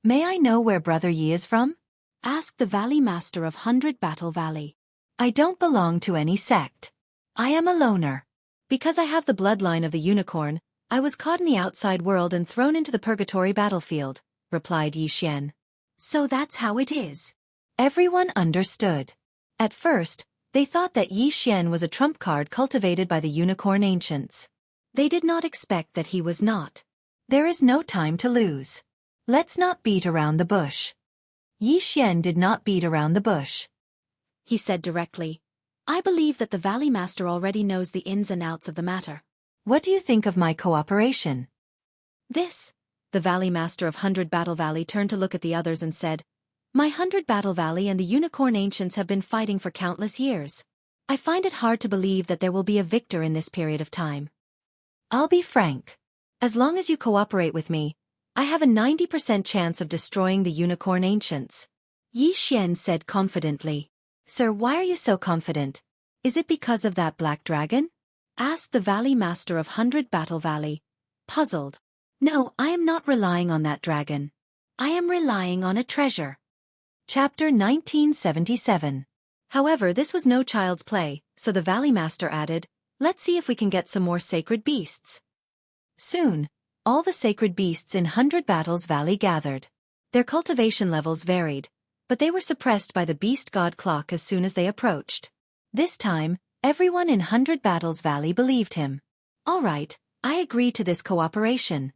"May I know where Brother Yi is from?" asked the Valley Master of 100 Battle Valley. "I don't belong to any sect. I am a loner. Because I have the bloodline of the unicorn, I was caught in the outside world and thrown into the purgatory battlefield," replied Yi Xian. "So that's how it is." Everyone understood. At first, they thought that Yi Xian was a trump card cultivated by the Unicorn Ancients. They did not expect that he was not. There is no time to lose. Let's not beat around the bush. Yi Xian did not beat around the bush. He said directly, "I believe that the Valley Master already knows the ins and outs of the matter. What do you think of my cooperation?" The Valley Master of 100 Battle Valley turned to look at the others and said, "My 100 Battle Valley and the Unicorn Ancients have been fighting for countless years. I find it hard to believe that there will be a victor in this period of time. I'll be frank. As long as you cooperate with me, I have a 90% chance of destroying the Unicorn Ancients." Yi Xian said confidently. "Sir, why are you so confident? Is it because of that black dragon?" asked the Valley Master of 100 Battle Valley, puzzled. "No, I am not relying on that dragon. I am relying on a treasure." Chapter 1977. However, this was no child's play, so the Valley Master added, "Let's see if we can get some more sacred beasts." Soon, all the sacred beasts in 100 Battles Valley gathered. Their cultivation levels varied, but they were suppressed by the Beast God Clock as soon as they approached. This time, everyone in 100 Battles Valley believed him. "All right, I agree to this cooperation."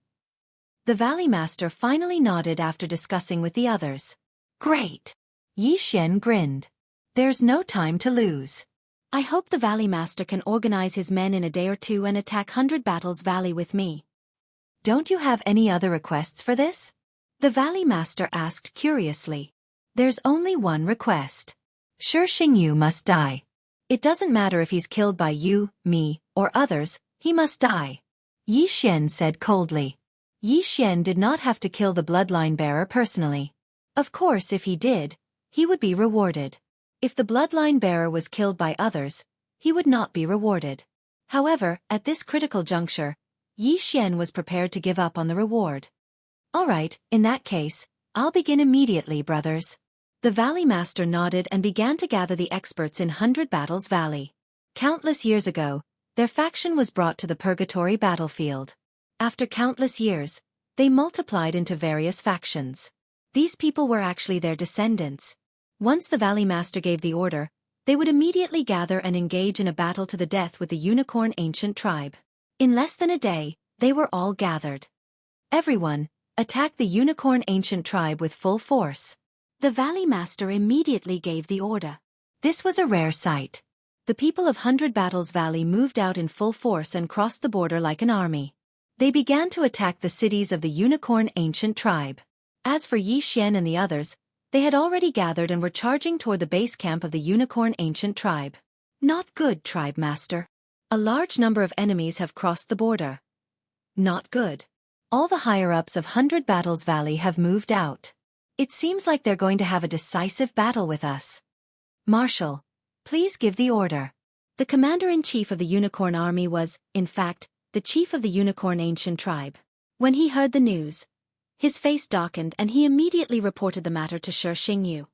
The Valley Master finally nodded after discussing with the others. "Great!" Yi Xian grinned. "There's no time to lose. I hope the Valley Master can organize his men in a day or two and attack 100 Battles Valley with me." "Don't you have any other requests for this?" the Valley Master asked curiously. "There's only one request. Shi Xingyu must die. It doesn't matter if he's killed by you, me, or others, he must die," Yi Xian said coldly. Yi Xian did not have to kill the bloodline bearer personally. Of course, if he did, he would be rewarded. If the bloodline bearer was killed by others, he would not be rewarded. However, at this critical juncture, Yi Xian was prepared to give up on the reward. "All right, in that case, I'll begin immediately, brothers." The Valley Master nodded and began to gather the experts in 100 Battles Valley. Countless years ago, their faction was brought to the purgatory battlefield. After countless years, they multiplied into various factions. These people were actually their descendants. Once the Valley Master gave the order, they would immediately gather and engage in a battle to the death with the Unicorn Ancient tribe. In less than a day, they were all gathered. Everyone attacked the Unicorn Ancient tribe with full force. The Valley Master immediately gave the order. This was a rare sight. The people of 100 Battles Valley moved out in full force and crossed the border like an army. They began to attack the cities of the Unicorn Ancient tribe. As for Yi Xian and the others, they had already gathered and were charging toward the base camp of the Unicorn Ancient tribe. "Not good, Tribe Master. A large number of enemies have crossed the border." "Not good. All the higher-ups of 100 Battles Valley have moved out. It seems like they're going to have a decisive battle with us. Marshal, please give the order. The commander-in-chief of the Unicorn Army was, in fact, the chief of the Unicorn Ancient Tribe. When he heard the news, his face darkened and he immediately reported the matter to Xianxia.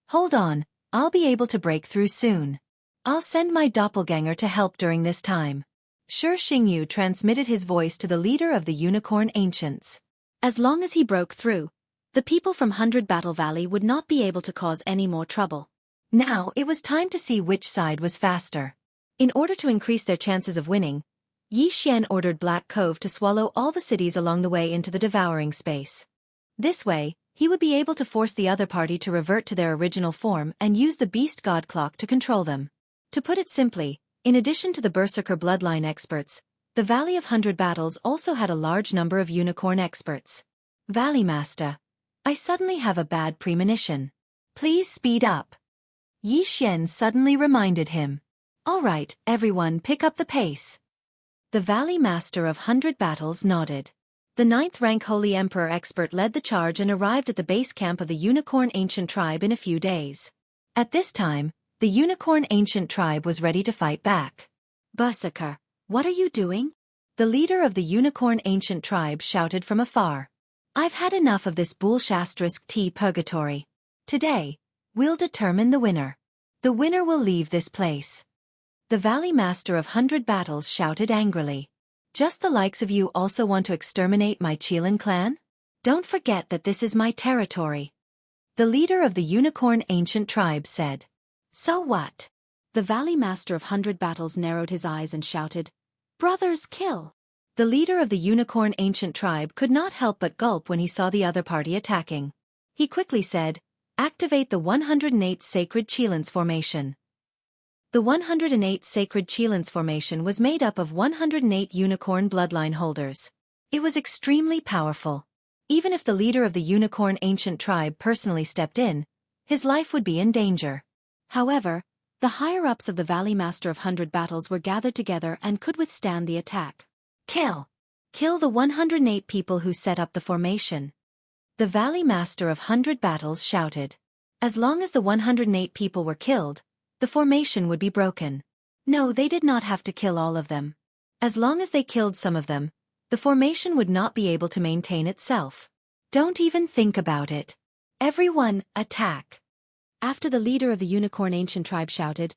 Hold on, I'll be able to break through soon. I'll send my doppelganger to help during this time. Xianxia transmitted his voice to the leader of the Unicorn Ancients. As long as he broke through, the people from 100 Battle Valley would not be able to cause any more trouble. Now it was time to see which side was faster. In order to increase their chances of winning, Xian ordered Black Cove to swallow all the cities along the way into the devouring space. This way, he would be able to force the other party to revert to their original form and use the Beast God Clock to control them. To put it simply, in addition to the Berserker bloodline experts, the Valley of 100 Battles also had a large number of unicorn experts. Valley Master, I suddenly have a bad premonition. Please speed up. Xian suddenly reminded him. All right, everyone pick up the pace. The Valley Master of 100 Battles nodded. The 9th rank Holy Emperor expert led the charge and arrived at the base camp of the Unicorn Ancient Tribe in a few days. At this time, the Unicorn Ancient Tribe was ready to fight back. Berserker, what are you doing? The leader of the Unicorn Ancient Tribe shouted from afar. I've had enough of this bullshit purgatory. Today, we'll determine the winner. The winner will leave this place. The Valley Master of 100 Battles shouted angrily. Just the likes of you also want to exterminate my Qilin clan? Don't forget that this is my territory. The leader of the Unicorn Ancient Tribe said. So what? The Valley Master of 100 Battles narrowed his eyes and shouted, Brothers, kill! The leader of the Unicorn Ancient Tribe could not help but gulp when he saw the other party attacking. He quickly said, Activate the 108 Sacred Qilins Formation. The 108 Sacred Qilins Formation was made up of 108 unicorn bloodline holders. It was extremely powerful. Even if the leader of the Unicorn Ancient Tribe personally stepped in, his life would be in danger. However, the higher-ups of the Valley Master of 100 Battles were gathered together and could withstand the attack. Kill! Kill the 108 people who set up the formation. The Valley Master of 100 Battles shouted. As long as the 108 people were killed, the formation would be broken. No, they did not have to kill all of them. As long as they killed some of them, the formation would not be able to maintain itself. Don't even think about it. Everyone, attack! After the leader of the Unicorn Ancient Tribe shouted,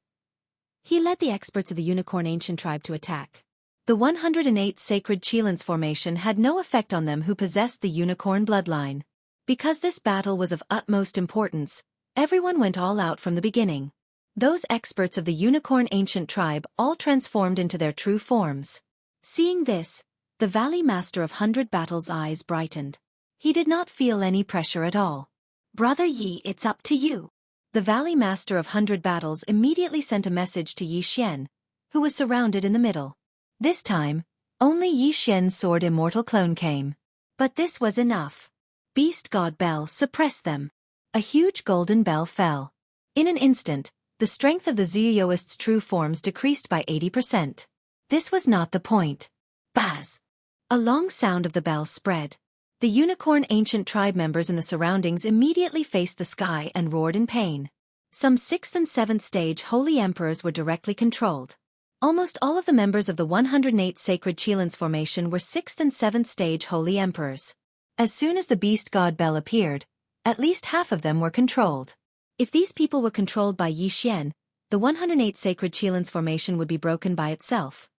he led the experts of the Unicorn Ancient Tribe to attack. The 108 Sacred Qilins Formation had no effect on them who possessed the Unicorn bloodline. Because this battle was of utmost importance, everyone went all out from the beginning. Those experts of the Unicorn Ancient Tribe all transformed into their true forms. Seeing this, the Valley Master of 100 Battles' eyes brightened. He did not feel any pressure at all. Brother Yi, it's up to you. The Valley Master of 100 Battles immediately sent a message to Xian, who was surrounded in the middle. This time, only Xian's sword immortal clone came. But this was enough. Beast God Bell suppressed them. A huge golden bell fell. In an instant, the strength of the Zuyoist's true forms decreased by 80%. This was not the point. Buzz! A long sound of the bell spread. The Unicorn Ancient Tribe members in the surroundings immediately faced the sky and roared in pain. Some 6th and 7th stage Holy Emperors were directly controlled. Almost all of the members of the 108 Sacred Qilins Formation were 6th and 7th stage Holy Emperors. As soon as the Beast God Bell appeared, at least half of them were controlled. If these people were controlled by Xian, the 108 Sacred Qilins Formation would be broken by itself.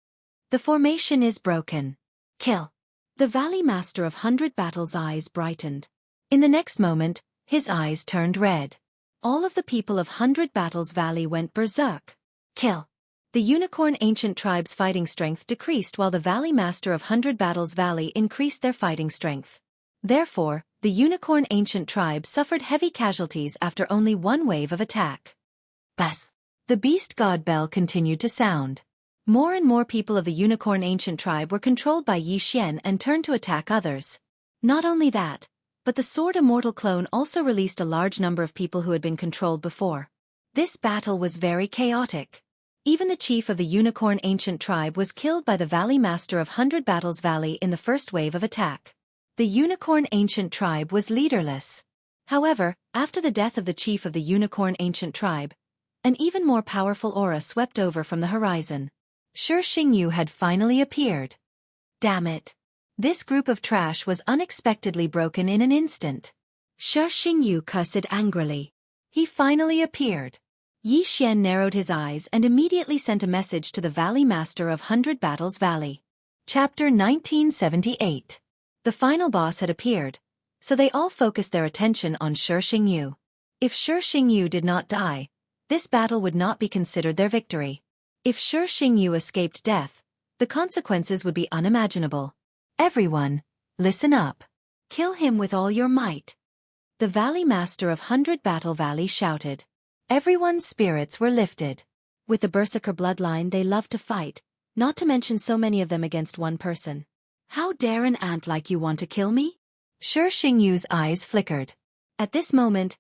The formation is broken. Kill! The Valley Master of 100 Battles' eyes brightened. In the next moment, his eyes turned red. All of the people of 100 Battles Valley went berserk. Kill! The Unicorn Ancient Tribe's fighting strength decreased while the Valley Master of 100 Battles Valley increased their fighting strength. Therefore, the Unicorn Ancient Tribe suffered heavy casualties after only one wave of attack. Buzz! The Beast God Bell continued to sound. More and more people of the Unicorn Ancient Tribe were controlled by Xian and turned to attack others. Not only that, but the Sword Immortal clone also released a large number of people who had been controlled before. This battle was very chaotic. Even the chief of the Unicorn Ancient Tribe was killed by the Valley Master of 100 Battles Valley in the first wave of attack. The Unicorn Ancient Tribe was leaderless. However, after the death of the chief of the Unicorn Ancient Tribe, an even more powerful aura swept over from the horizon. Xingyu had finally appeared. Damn it. This group of trash was unexpectedly broken in an instant. Xingyu cussed angrily. He finally appeared. Yi Xian narrowed his eyes and immediately sent a message to the Valley Master of 100 Battles Valley. Chapter 1978. The final boss had appeared, so they all focused their attention on Xingyu. If Xingyu did not die, this battle would not be considered their victory. If Xingyu escaped death, the consequences would be unimaginable. Everyone, listen up. Kill him with all your might. The Valley Master of 100 Battle Valley shouted. Everyone's spirits were lifted. With the Berserker bloodline they loved to fight, not to mention so many of them against one person. How dare an ant like you want to kill me? Xingyu's eyes flickered. At this moment,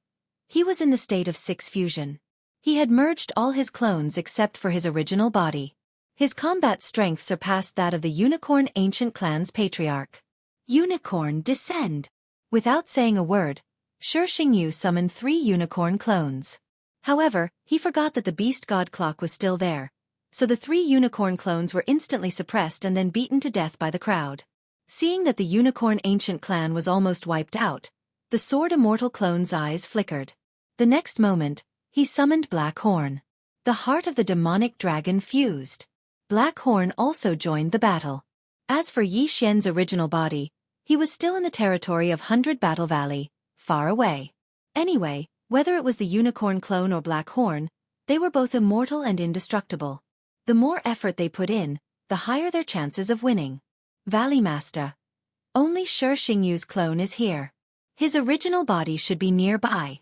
he was in the state of six fusion. He had merged all his clones except for his original body. His combat strength surpassed that of the Unicorn Ancient Clan's patriarch. Unicorn, descend! Without saying a word, Xingyu summoned 3 unicorn clones. However, he forgot that the beast god clock was still there, so the 3 unicorn clones were instantly suppressed and then beaten to death by the crowd. Seeing that the Unicorn Ancient Clan was almost wiped out, the Sword Immortal clone's eyes flickered. The next moment, he summoned Black Horn. The heart of the demonic dragon fused. Black Horn also joined the battle. As for Yi Xian's original body, he was still in the territory of 100 Battle Valley, far away. Anyway, whether it was the unicorn clone or Black Horn, they were both immortal and indestructible. The more effort they put in, the higher their chances of winning. Valley Master. Only Xingyu's clone is here. His original body should be nearby.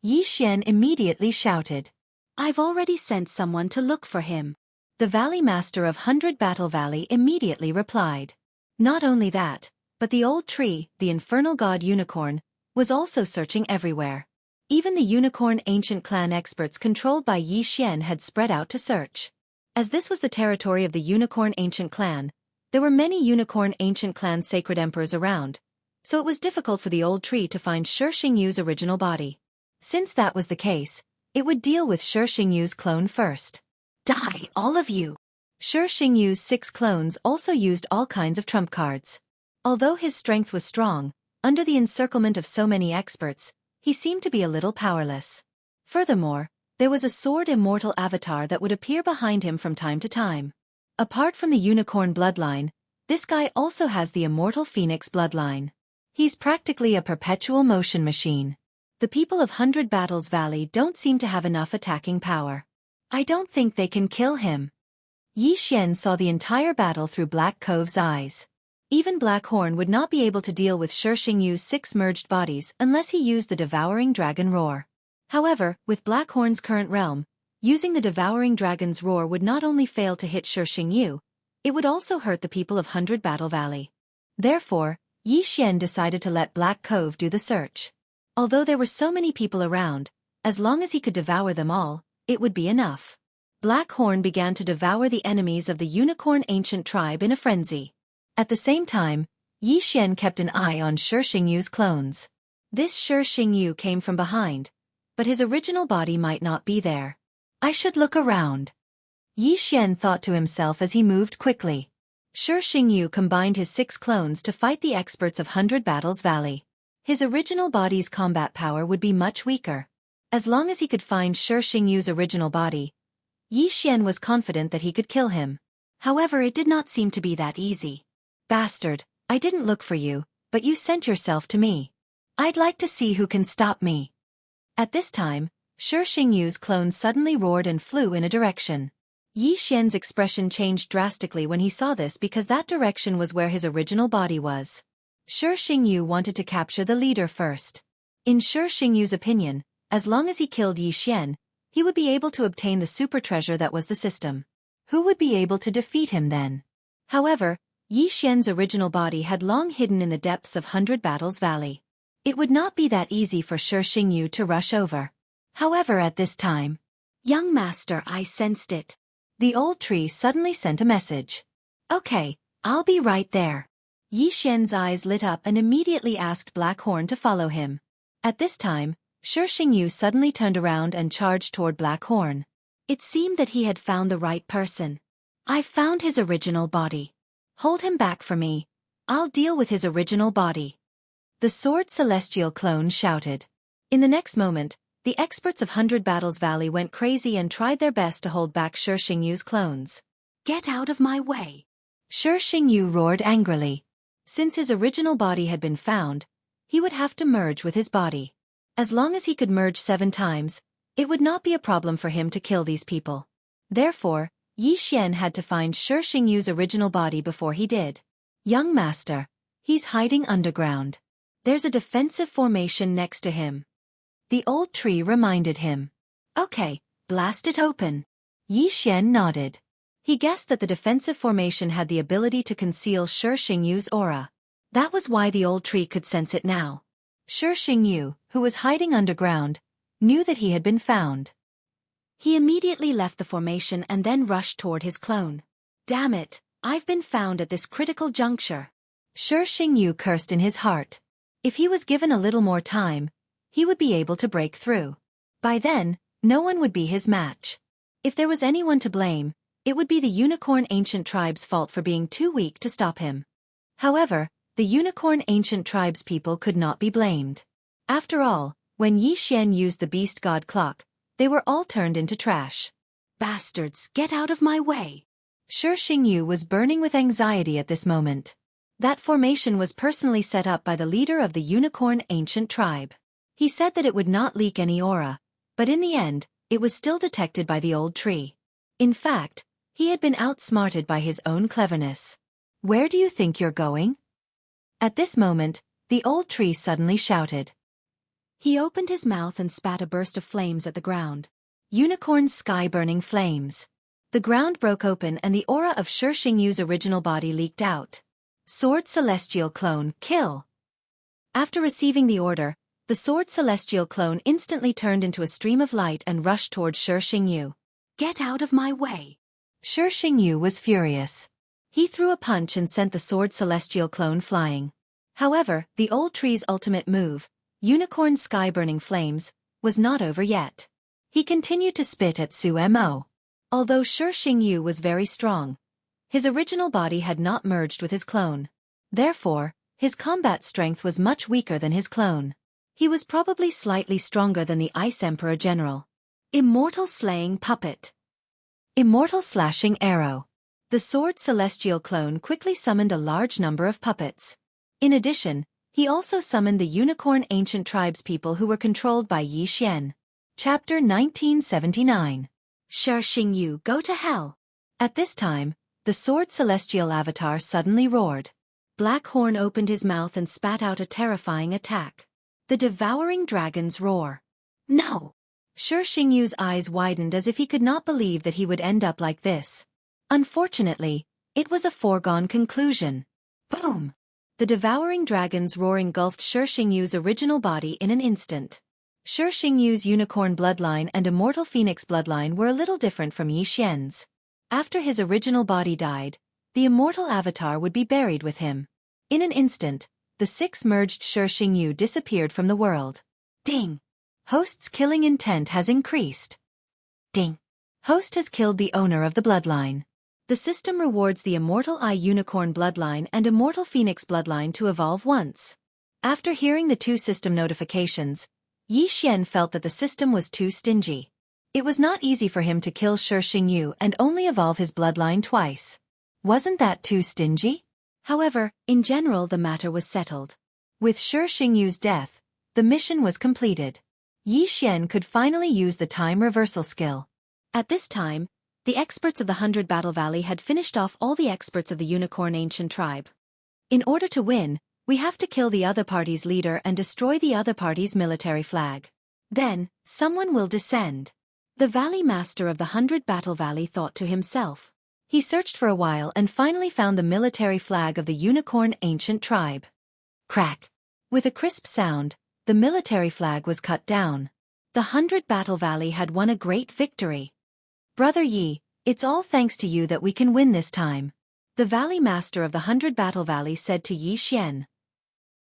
Yi Xian immediately shouted. I've already sent someone to look for him. The Valley Master of 100 Battle Valley immediately replied. Not only that, but the old tree, the infernal god unicorn, was also searching everywhere. Even the Unicorn Ancient Clan experts controlled by Yi Xian had spread out to search. As this was the territory of the Unicorn Ancient Clan, there were many Unicorn Ancient Clan sacred emperors around, so it was difficult for the old tree to find Xingyu's original body. Since that was the case, it would deal with Xingyu's clone first. Die, all of you! Xingyu's 6 clones also used all kinds of trump cards. Although his strength was strong, under the encirclement of so many experts, he seemed to be a little powerless. Furthermore, there was a Sword Immortal avatar that would appear behind him from time to time. Apart from the unicorn bloodline, this guy also has the Immortal Phoenix bloodline. He's practically a perpetual motion machine. The people of 100 Battles Valley don't seem to have enough attacking power. I don't think they can kill him. Yi Xian saw the entire battle through Black Cove's eyes. Even Black Horn would not be able to deal with Xingyu's 6 merged bodies unless he used the Devouring Dragon Roar. However, with Black Horn's current realm, using the Devouring Dragon's Roar would not only fail to hit Xingyu, it would also hurt the people of 100 Battle Valley. Therefore, Yi Xian decided to let Black Cove do the search. Although there were so many people around, as long as he could devour them all, it would be enough. Black Horn began to devour the enemies of the Unicorn Ancient Tribe in a frenzy. At the same time, Yi Xian kept an eye on Xingyu's clones. This Xingyu came from behind, but his original body might not be there. I should look around. Yi Xian thought to himself as he moved quickly. Xingyu combined his 6 clones to fight the experts of 100 Battles Valley. His original body's combat power would be much weaker. As long as he could find Xingyu's original body, Yi Xian was confident that he could kill him. However, it did not seem to be that easy. Bastard, I didn't look for you, but you sent yourself to me. I'd like to see who can stop me. At this time, Xingyu's clone suddenly roared and flew in a direction. Yi Xian's expression changed drastically when he saw this because that direction was where his original body was. Xingyu wanted to capture the leader first. In Xingyu's opinion, as long as he killed Yi Xian, he would be able to obtain the super treasure that was the system. Who would be able to defeat him then? However, Yi Xian's original body had long hidden in the depths of 100 Battles Valley. It would not be that easy for Xingyu to rush over. However, at this time, young master, I sensed it. The old tree suddenly sent a message. Okay, I'll be right there. Yi Xian's eyes lit up and immediately asked Black Horn to follow him. At this time, Xianxia suddenly turned around and charged toward Black Horn. It seemed that he had found the right person. I found his original body. Hold him back for me. I'll deal with his original body. The Sword Celestial clone shouted. In the next moment, the experts of 100 Battles Valley went crazy and tried their best to hold back Xianxia's clones. Get out of my way! Xianxia roared angrily. Since his original body had been found, he would have to merge with his body. As long as he could merge 7 times, it would not be a problem for him to kill these people. Therefore, Yi Xian had to find Xianxia's original body before he did. Young master, he's hiding underground. There's a defensive formation next to him. The old tree reminded him. Okay, blast it open. Yi Xian nodded. He guessed that the defensive formation had the ability to conceal Xianxia's aura. That was why the old tree could sense it now. Xianxia, who was hiding underground, knew that he had been found. He immediately left the formation and then rushed toward his clone. Damn it, I've been found at this critical juncture. Xianxia cursed in his heart. If he was given a little more time, he would be able to break through. By then, no one would be his match. If there was anyone to blame, it would be the Unicorn Ancient Tribe's fault for being too weak to stop him. However, the Unicorn Ancient Tribe's people could not be blamed. After all, when Yi Xian used the Beast God Clock, they were all turned into trash. Bastards, get out of my way! Xianxia was burning with anxiety at this moment. That formation was personally set up by the leader of the Unicorn Ancient Tribe. He said that it would not leak any aura, but in the end, it was still detected by the old tree. In fact, he had been outsmarted by his own cleverness. Where do you think you're going? At this moment, the old tree suddenly shouted. He opened his mouth and spat a burst of flames at the ground. Unicorn sky-burning flames. The ground broke open and the aura of Xianxia's original body leaked out. Sword Celestial Clone, kill! After receiving the order, the Sword Celestial Clone instantly turned into a stream of light and rushed toward Xianxia. Get out of my way! Xianxia was furious. He threw a punch and sent the Sword Celestial Clone flying. However, the old tree's ultimate move, Unicorn Sky-Burning Flames, was not over yet. He continued to spit at Sumo. Although Xianxia was very strong, his original body had not merged with his clone. Therefore, his combat strength was much weaker than his clone. He was probably slightly stronger than the Ice Emperor General. Immortal Slaying Puppet. Immortal Slashing Arrow. The Sword Celestial Clone quickly summoned a large number of puppets. In addition, he also summoned the Unicorn Ancient Tribes people who were controlled by Yi Xian. Chapter 1979. Xianxia, go to hell! At this time, the Sword Celestial Avatar suddenly roared. Black Horn opened his mouth and spat out a terrifying attack. The Devouring Dragon's Roar. No! Xianxia's eyes widened as if he could not believe that he would end up like this. Unfortunately, it was a foregone conclusion. Boom! The Devouring Dragon's roar engulfed Xianxia's original body in an instant. Xianxia's Unicorn bloodline and Immortal Phoenix bloodline were a little different from Yi Xian's. After his original body died, the Immortal Avatar would be buried with him. In an instant, the 6 merged Xianxia disappeared from the world. Ding! Host's killing intent has increased. Ding! Host has killed the owner of the bloodline. The system rewards the Immortal Eye Unicorn bloodline and Immortal Phoenix bloodline to evolve once. After hearing the 2 system notifications, Yi Xian felt that the system was too stingy. It was not easy for him to kill Xianxia and only evolve his bloodline twice. Wasn't that too stingy? However, in general the matter was settled. With Xianxia's death, the mission was completed. Yi Xian could finally use the time reversal skill. At this time, the experts of the 100 Battle Valley had finished off all the experts of the Unicorn Ancient Tribe. In order to win, we have to kill the other party's leader and destroy the other party's military flag. Then, someone will descend. The Valley Master of the 100 Battle Valley thought to himself. He searched for a while and finally found the military flag of the Unicorn Ancient Tribe. Crack! With a crisp sound, the military flag was cut down. The 100 Battle Valley had won a great victory. Brother Yi, it's all thanks to you that we can win this time. The Valley Master of the 100 Battle Valley said to Yi Xian.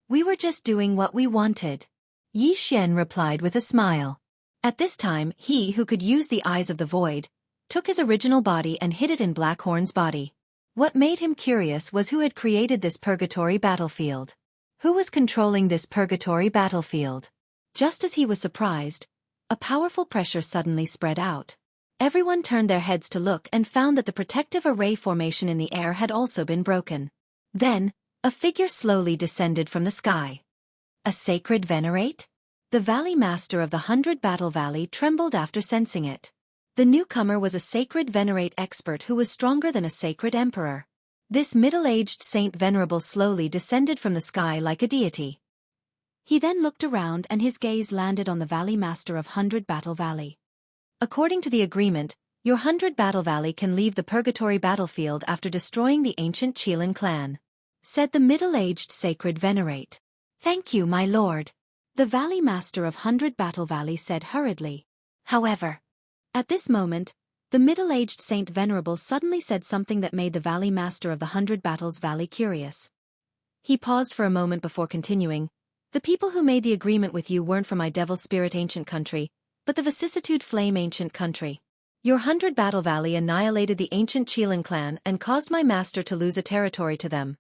We were just doing what we wanted. Yi Xian replied with a smile. At this time, he who could use the eyes of the void, took his original body and hid it in Blackhorn's body. What made him curious was who had created this purgatory battlefield. Who was controlling this purgatory battlefield? Just as he was surprised, a powerful pressure suddenly spread out. Everyone turned their heads to look and found that the protective array formation in the air had also been broken. Then, a figure slowly descended from the sky. A sacred venerate? The Valley Master of the 100 Battle Valley trembled after sensing it. The newcomer was a sacred venerate expert who was stronger than a sacred emperor. This middle-aged saint venerable slowly descended from the sky like a deity. He then looked around and his gaze landed on the Valley Master of 100 Battle Valley. According to the agreement, your 100 Battle Valley can leave the purgatory battlefield after destroying the ancient Qilin clan, said the middle-aged sacred venerate. Thank you, my lord. The Valley Master of 100 Battle Valley said hurriedly. However, at this moment, the middle-aged Saint Venerable suddenly said something that made the Valley Master of the 100 Battles Valley curious. He paused for a moment before continuing. The people who made the agreement with you weren't from my Devil Spirit ancient country, but the Vicissitude Flame ancient country. Your 100 Battle Valley annihilated the ancient Qilin clan and caused my master to lose a territory to them.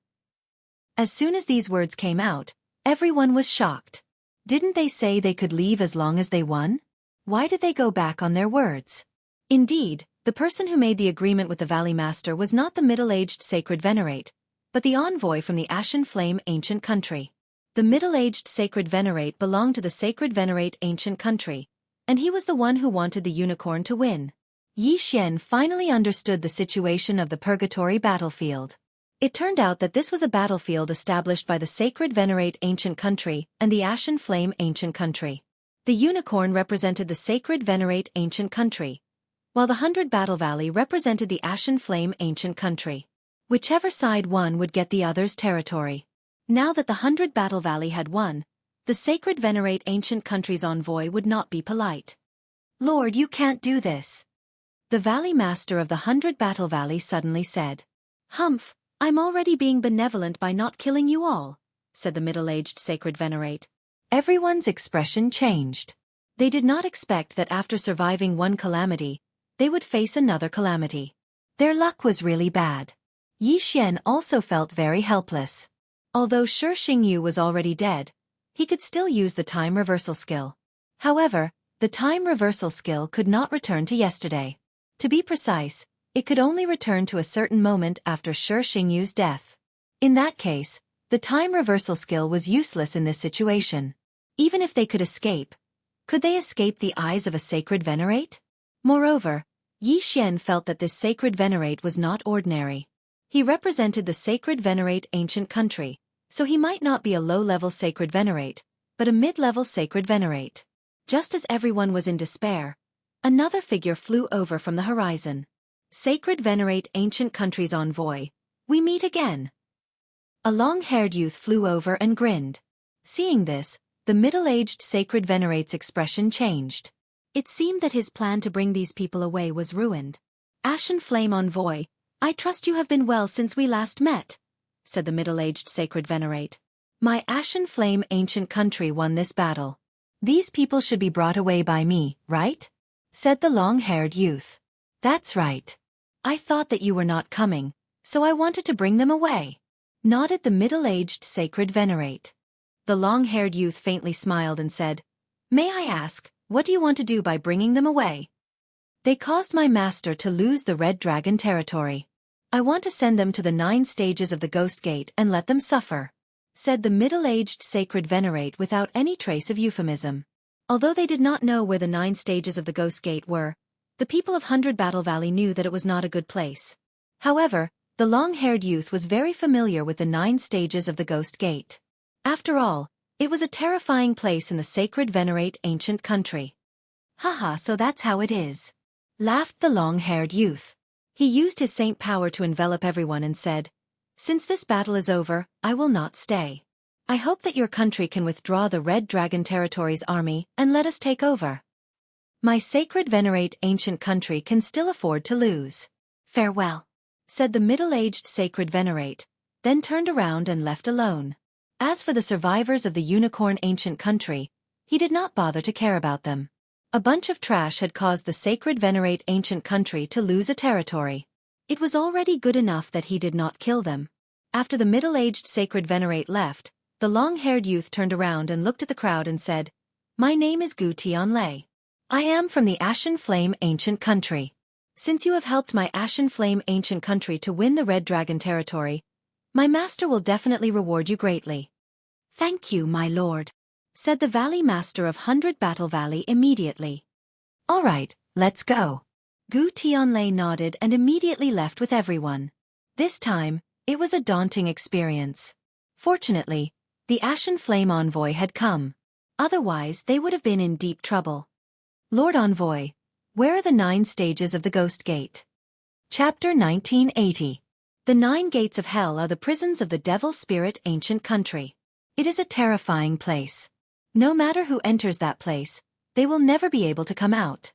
As soon as these words came out, everyone was shocked. Didn't they say they could leave as long as they won? Why did they go back on their words? Indeed, the person who made the agreement with the Valley Master was not the middle-aged sacred venerate, but the envoy from the Ashen Flame ancient country. The middle-aged sacred venerate belonged to the sacred venerate ancient country, and he was the one who wanted the unicorn to win. Yi Xian finally understood the situation of the purgatory battlefield. It turned out that this was a battlefield established by the sacred venerate ancient country and the Ashen Flame ancient country. The unicorn represented the sacred venerate ancient country, while the 100 Battle Valley represented the Ashen Flame ancient country. Whichever side won would get the other's territory. Now that the 100 Battle Valley had won, the sacred venerate ancient country's envoy would not be polite. Lord, you can't do this. The Valley Master of the 100 Battle Valley suddenly said. Humph, I'm already being benevolent by not killing you all, said the middle-aged sacred venerate. Everyone's expression changed. They did not expect that after surviving one calamity, they would face another calamity. Their luck was really bad. Yi Xian also felt very helpless. Although Xingyu was already dead, he could still use the time reversal skill. However, the time reversal skill could not return to yesterday. To be precise, it could only return to a certain moment after Xingyu's death. In that case, the time reversal skill was useless in this situation. Even if they could they escape the eyes of a sacred venerate? Moreover, Yi Xian felt that this sacred venerate was not ordinary. He represented the sacred venerate ancient country, so he might not be a low-level sacred venerate, but a mid-level sacred venerate. Just as everyone was in despair, another figure flew over from the horizon. Sacred venerate ancient country's envoy, we meet again. A long-haired youth flew over and grinned. Seeing this, the middle-aged sacred venerate's expression changed. It seemed that his plan to bring these people away was ruined. Ashen Flame envoy, I trust you have been well since we last met, said the middle-aged sacred venerate. My Ashen Flame ancient country won this battle. These people should be brought away by me, right? Said the long-haired youth. That's right. I thought that you were not coming, so I wanted to bring them away, nodded the middle-aged sacred venerate. The long-haired youth faintly smiled and said, May I ask, what do you want to do by bringing them away? They caused my master to lose the Red Dragon territory. I want to send them to the 9 stages of the Ghost Gate and let them suffer, said the middle-aged sacred venerate without any trace of euphemism. Although they did not know where the 9 stages of the Ghost Gate were, the people of 100 Battle Valley knew that it was not a good place. However, the long-haired youth was very familiar with the 9 stages of the Ghost Gate. After all, it was a terrifying place in the sacred venerate ancient country. Haha, so that's how it is, laughed the long-haired youth. He used his saint power to envelop everyone and said, Since this battle is over, I will not stay. I hope that your country can withdraw the Red Dragon territory's army and let us take over. My sacred venerate ancient country can still afford to lose. Farewell. said the middle-aged sacred venerate, then turned around and left alone. As for the survivors of the unicorn ancient country, he did not bother to care about them. A bunch of trash had caused the sacred venerate ancient country to lose a territory. It was already good enough that he did not kill them. After the middle-aged sacred venerate left, the long-haired youth turned around and looked at the crowd and said, "My name is Gu Tianlei. I am from the Ashen Flame ancient country. Since you have helped my Ashen Flame ancient country to win the Red Dragon territory, my master will definitely reward you greatly." "Thank you, my lord," said the Valley Master of 100 Battle Valley immediately. "All right, let's go." Gu Tianlei nodded and immediately left with everyone. This time, it was a daunting experience. Fortunately, the Ashen Flame envoy had come. Otherwise, they would have been in deep trouble. "Lord Envoy, where are the 9 stages of the Ghost Gate?" Chapter 1980. The 9 gates of hell are the prisons of the Devil Spirit ancient country. It is a terrifying place. No matter who enters that place, they will never be able to come out.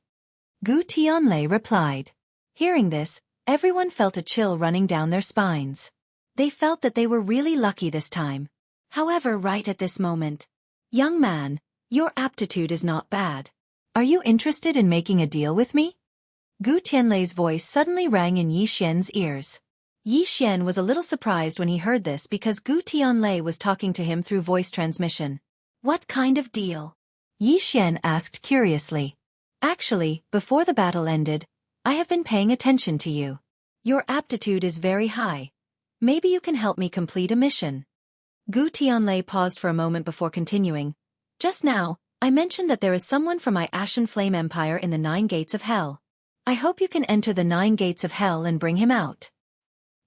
Gu Tianlei replied. Hearing this, everyone felt a chill running down their spines. They felt that they were really lucky this time. However, right at this moment, "Young man, your aptitude is not bad. Are you interested in making a deal with me?" Gu Tianlei's voice suddenly rang in Yi Xian's ears. Yi Xian was a little surprised when he heard this because Gu Tianlei was talking to him through voice transmission. "What kind of deal?" Yi Xian asked curiously. "Actually, before the battle ended, I have been paying attention to you. Your aptitude is very high. Maybe you can help me complete a mission." Gu Tianlei paused for a moment before continuing. "Just now, I mentioned that there is someone from my Ashen Flame Empire in the 9 gates of hell. I hope you can enter the 9 gates of hell and bring him out.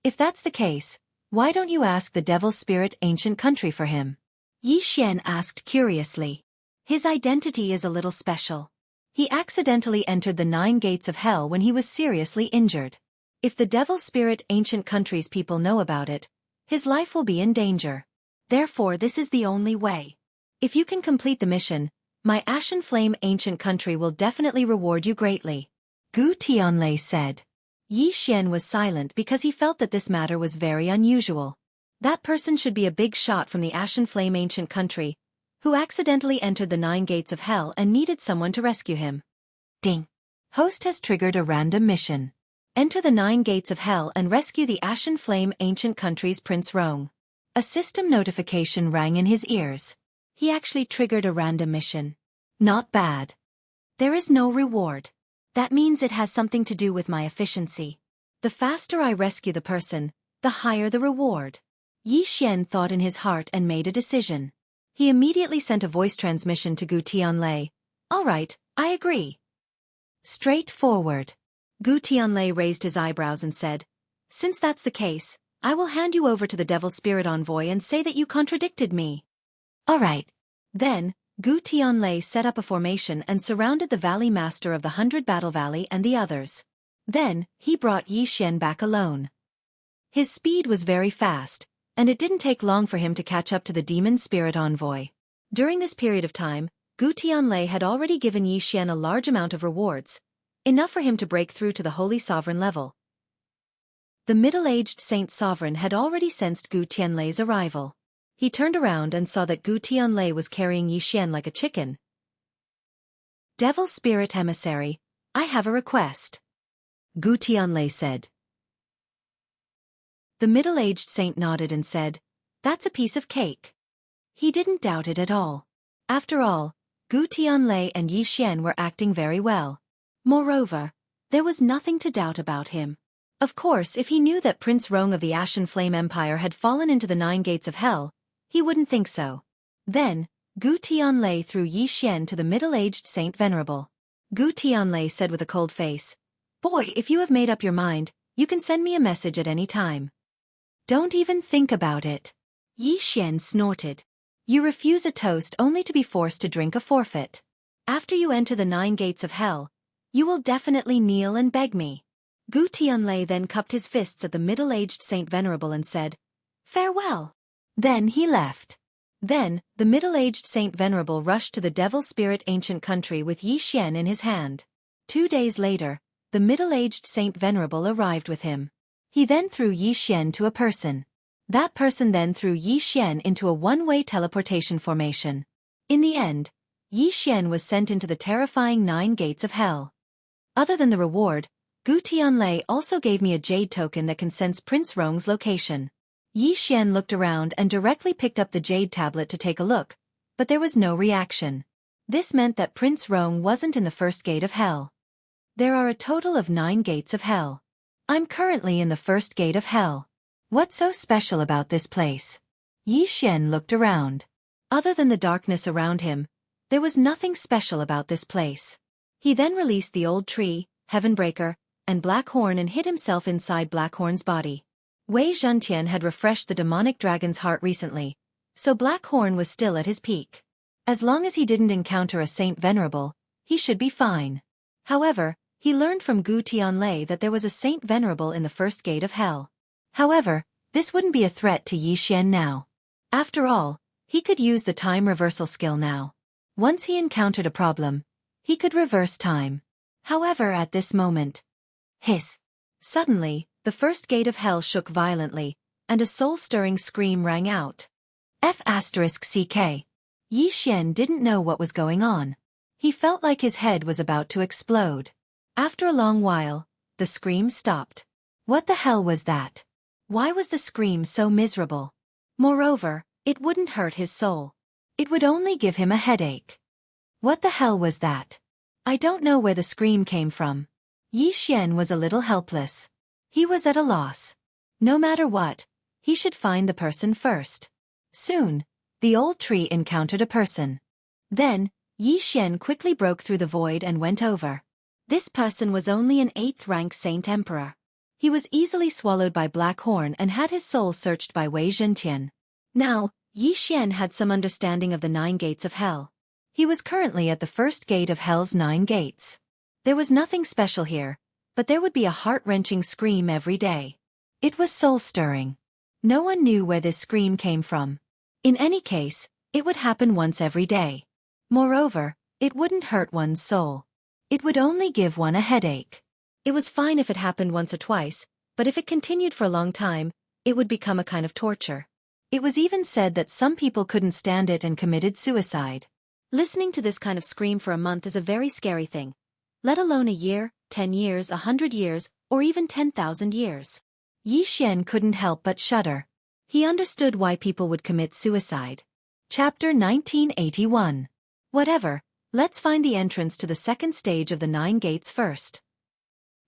If that's the case, why don't you ask the Devil Spirit ancient country for him?" Yi Xian asked curiously. His identity is a little special. He accidentally entered the 9 gates of hell when he was seriously injured. If the Devil Spirit ancient country's people know about it, his life will be in danger. Therefore, this is the only way. If you can complete the mission, my Ashen Flame ancient country will definitely reward you greatly," Gu Tianlei said. Yi Xian was silent because he felt that this matter was very unusual. That person should be a big shot from the Ashen Flame ancient country, who accidentally entered the 9 gates of hell and needed someone to rescue him. Ding! Host has triggered a random mission. Enter the 9 gates of hell and rescue the Ashen Flame ancient country's Prince Rong. A system notification rang in his ears. He actually triggered a random mission. Not bad. There is no reward. That means it has something to do with my efficiency. The faster I rescue the person, the higher the reward. Yi Xian thought in his heart and made a decision. He immediately sent a voice transmission to Gu Tianlei. "All right, I agree." Straightforward. Gu Tianlei raised his eyebrows and said, "Since that's the case, I will hand you over to the Devil Spirit Envoy and say that you contradicted me." "All right." Then, Gu Tianlei set up a formation and surrounded the Valley Master of the 100 Battle Valley and the others. Then, he brought Yi Xian back alone. His speed was very fast, and it didn't take long for him to catch up to the Demon Spirit Envoy. During this period of time, Gu Tianlei had already given Yi Xian a large amount of rewards, enough for him to break through to the Holy Sovereign level. The middle-aged Saint Sovereign had already sensed Gu Tianlei's arrival. He turned around and saw that Gu Tianlei was carrying Yi Xian like a chicken. "Devil Spirit Emissary, I have a request," Gu Tianlei said. The middle-aged saint nodded and said, "That's a piece of cake." He didn't doubt it at all. After all, Gu Tianlei and Yi Xian were acting very well. Moreover, there was nothing to doubt about him. Of course, if he knew that Prince Rong of the Ashen Flame Empire had fallen into the 9 gates of hell, he wouldn't think so. Then, Gu Tianlei threw Yi Xian to the middle-aged Saint Venerable. Gu Tianlei said with a cold face, "Boy, if you have made up your mind, you can send me a message at any time. Don't even think about it." Yi Xian snorted. "You refuse a toast only to be forced to drink a forfeit. After you enter the 9 gates of hell, you will definitely kneel and beg me." Gu Tianlei then cupped his fists at the middle-aged Saint Venerable and said, "Farewell." Then he left. Then, the middle-aged Saint Venerable rushed to the Devil Spirit ancient country with Yi Xian in his hand. 2 days later, the middle-aged Saint Venerable arrived with him. He then threw Yi Xian to a person. That person then threw Yi Xian into a one-way teleportation formation. In the end, Yi Xian was sent into the terrifying 9 gates of hell. Other than the reward, Gu Tianlei also gave me a jade token that can sense Prince Rong's location. Yi Xian looked around and directly picked up the jade tablet to take a look, but there was no reaction. This meant that Prince Rong wasn't in the first gate of hell. There are a total of 9 gates of hell. I'm currently in the first gate of hell. What's so special about this place? Yi Xian looked around. Other than the darkness around him, there was nothing special about this place. He then released the old tree, Heavenbreaker, and Blackhorn and hid himself inside Blackhorn's body. Wei Zhentian had refreshed the demonic dragon's heart recently, so Blackhorn was still at his peak. As long as he didn't encounter a Saint Venerable, he should be fine. However, he learned from Gu Tianlei that there was a Saint Venerable in the first gate of hell. However, this wouldn't be a threat to Yi Xian now. After all, he could use the time reversal skill now. Once he encountered a problem, he could reverse time. However, at this moment, hiss! Suddenly, the first gate of hell shook violently, and a soul-stirring scream rang out. F***CK. Yi Xian didn't know what was going on. He felt like his head was about to explode. After a long while, the scream stopped. What the hell was that? Why was the scream so miserable? Moreover, it wouldn't hurt his soul. It would only give him a headache. What the hell was that? I don't know where the scream came from. Yi Xian was a little helpless. He was at a loss. No matter what, he should find the person first. Soon, the old tree encountered a person. Then, Yi Xian quickly broke through the void and went over. This person was only an 8th-rank Saint Emperor. He was easily swallowed by Blackhorn and had his soul searched by Wei Zhentian. Now, Yi Xian had some understanding of the 9 gates of hell. He was currently at the first gate of hell's 9 gates. There was nothing special here, but there would be a heart-wrenching scream every day. It was soul-stirring. No one knew where this scream came from. In any case, it would happen once every day. Moreover, it wouldn't hurt one's soul. It would only give one a headache. It was fine if it happened once or twice, but if it continued for a long time, it would become a kind of torture. It was even said that some people couldn't stand it and committed suicide. Listening to this kind of scream for a month is a very scary thing. Let alone a year, 10 years, 100 years, or even 10,000 years. Yi Xian couldn't help but shudder. He understood why people would commit suicide. Chapter 1981. Whatever, let's find the entrance to the second stage of the 9 gates first.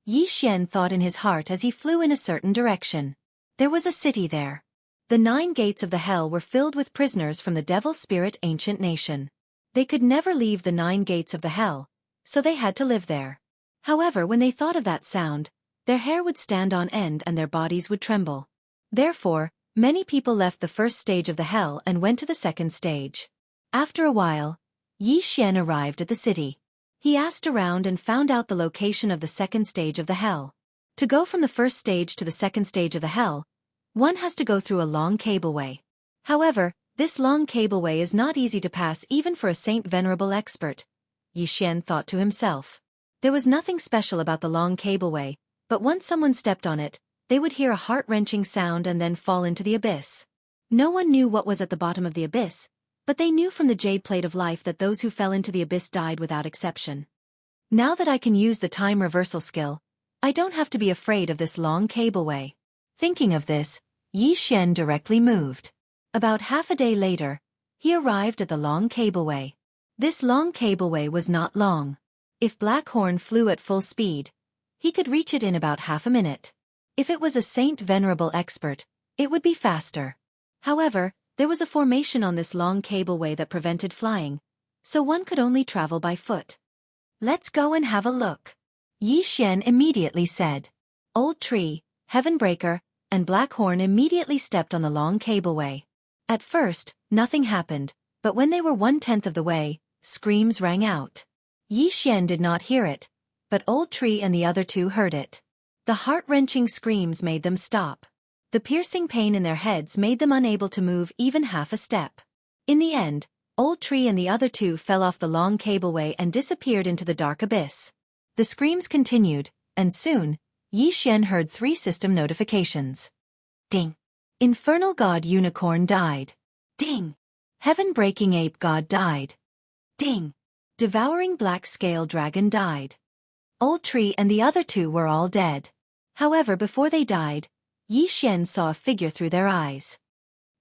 Yi Xian thought in his heart as he flew in a certain direction. There was a city there. The 9 gates of the hell were filled with prisoners from the devil spirit ancient nation. They could never leave the 9 gates of the hell, so they had to live there. However, when they thought of that sound, their hair would stand on end and their bodies would tremble. Therefore, many people left the first stage of the hell and went to the second stage. After a while, Yi Xian arrived at the city. He asked around and found out the location of the second stage of the hell. To go from the first stage to the second stage of the hell, one has to go through a long cableway. However, this long cableway is not easy to pass even for a Saint Venerable expert, Yi Xian thought to himself. There was nothing special about the long cableway, but once someone stepped on it, they would hear a heart-wrenching sound and then fall into the abyss. No one knew what was at the bottom of the abyss, but they knew from the jade plate of life that those who fell into the abyss died without exception. Now that I can use the time reversal skill, I don't have to be afraid of this long cableway. Thinking of this, Yi Xian directly moved. About half a day later, he arrived at the long cableway. This long cableway was not long. If Blackhorn flew at full speed, he could reach it in about half a minute. If it was a Saint Venerable expert, it would be faster. However, there was a formation on this long cableway that prevented flying, so one could only travel by foot. Let's go and have a look, Yi Xian immediately said. Old Tree, Heavenbreaker, and Blackhorn immediately stepped on the long cableway. At first, nothing happened, but when they were 1/10 of the way, screams rang out. Yi Xian did not hear it, but Old Tree and the other 2 heard it. The heart-wrenching screams made them stop. The piercing pain in their heads made them unable to move even half a step. In the end, Old Tree and the other 2 fell off the long cableway and disappeared into the dark abyss. The screams continued, and soon, Yi Xian heard 3 system notifications. Ding. Infernal God Unicorn died. Ding. Heaven-breaking Ape God died. Ding. Devouring Black Scale Dragon died. Old Tree and the other 2 were all dead. However, before they died, Yi Xian saw a figure through their eyes.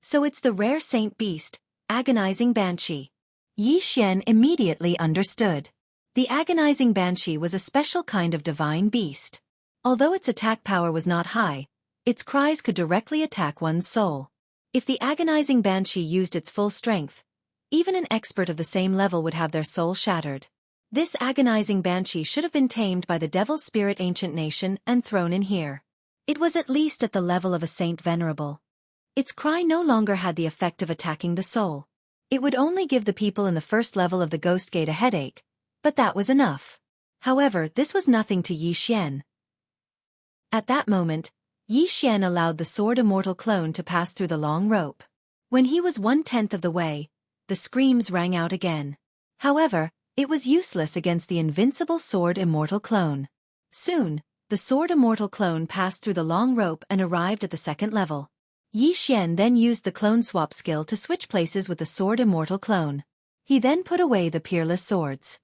So it's the rare saint beast, Agonizing Banshee. Yi Xian immediately understood. The Agonizing Banshee was a special kind of divine beast. Although its attack power was not high, its cries could directly attack one's soul. If the Agonizing Banshee used its full strength, even an expert of the same level would have their soul shattered. This Agonizing Banshee should have been tamed by the Devil's Spirit Ancient Nation and thrown in here. It was at least at the level of a saint venerable. Its cry no longer had the effect of attacking the soul. It would only give the people in the first level of the Ghost Gate a headache, but that was enough. However, this was nothing to Yi Xian. At that moment, Yi Xian allowed the sword immortal clone to pass through the long rope. When he was 1/10 of the way, the screams rang out again. However, it was useless against the invincible sword immortal clone. Soon, the sword immortal clone passed through the long rope and arrived at the second level. Yi Xian then used the clone swap skill to switch places with the sword immortal clone. He then put away the peerless swords.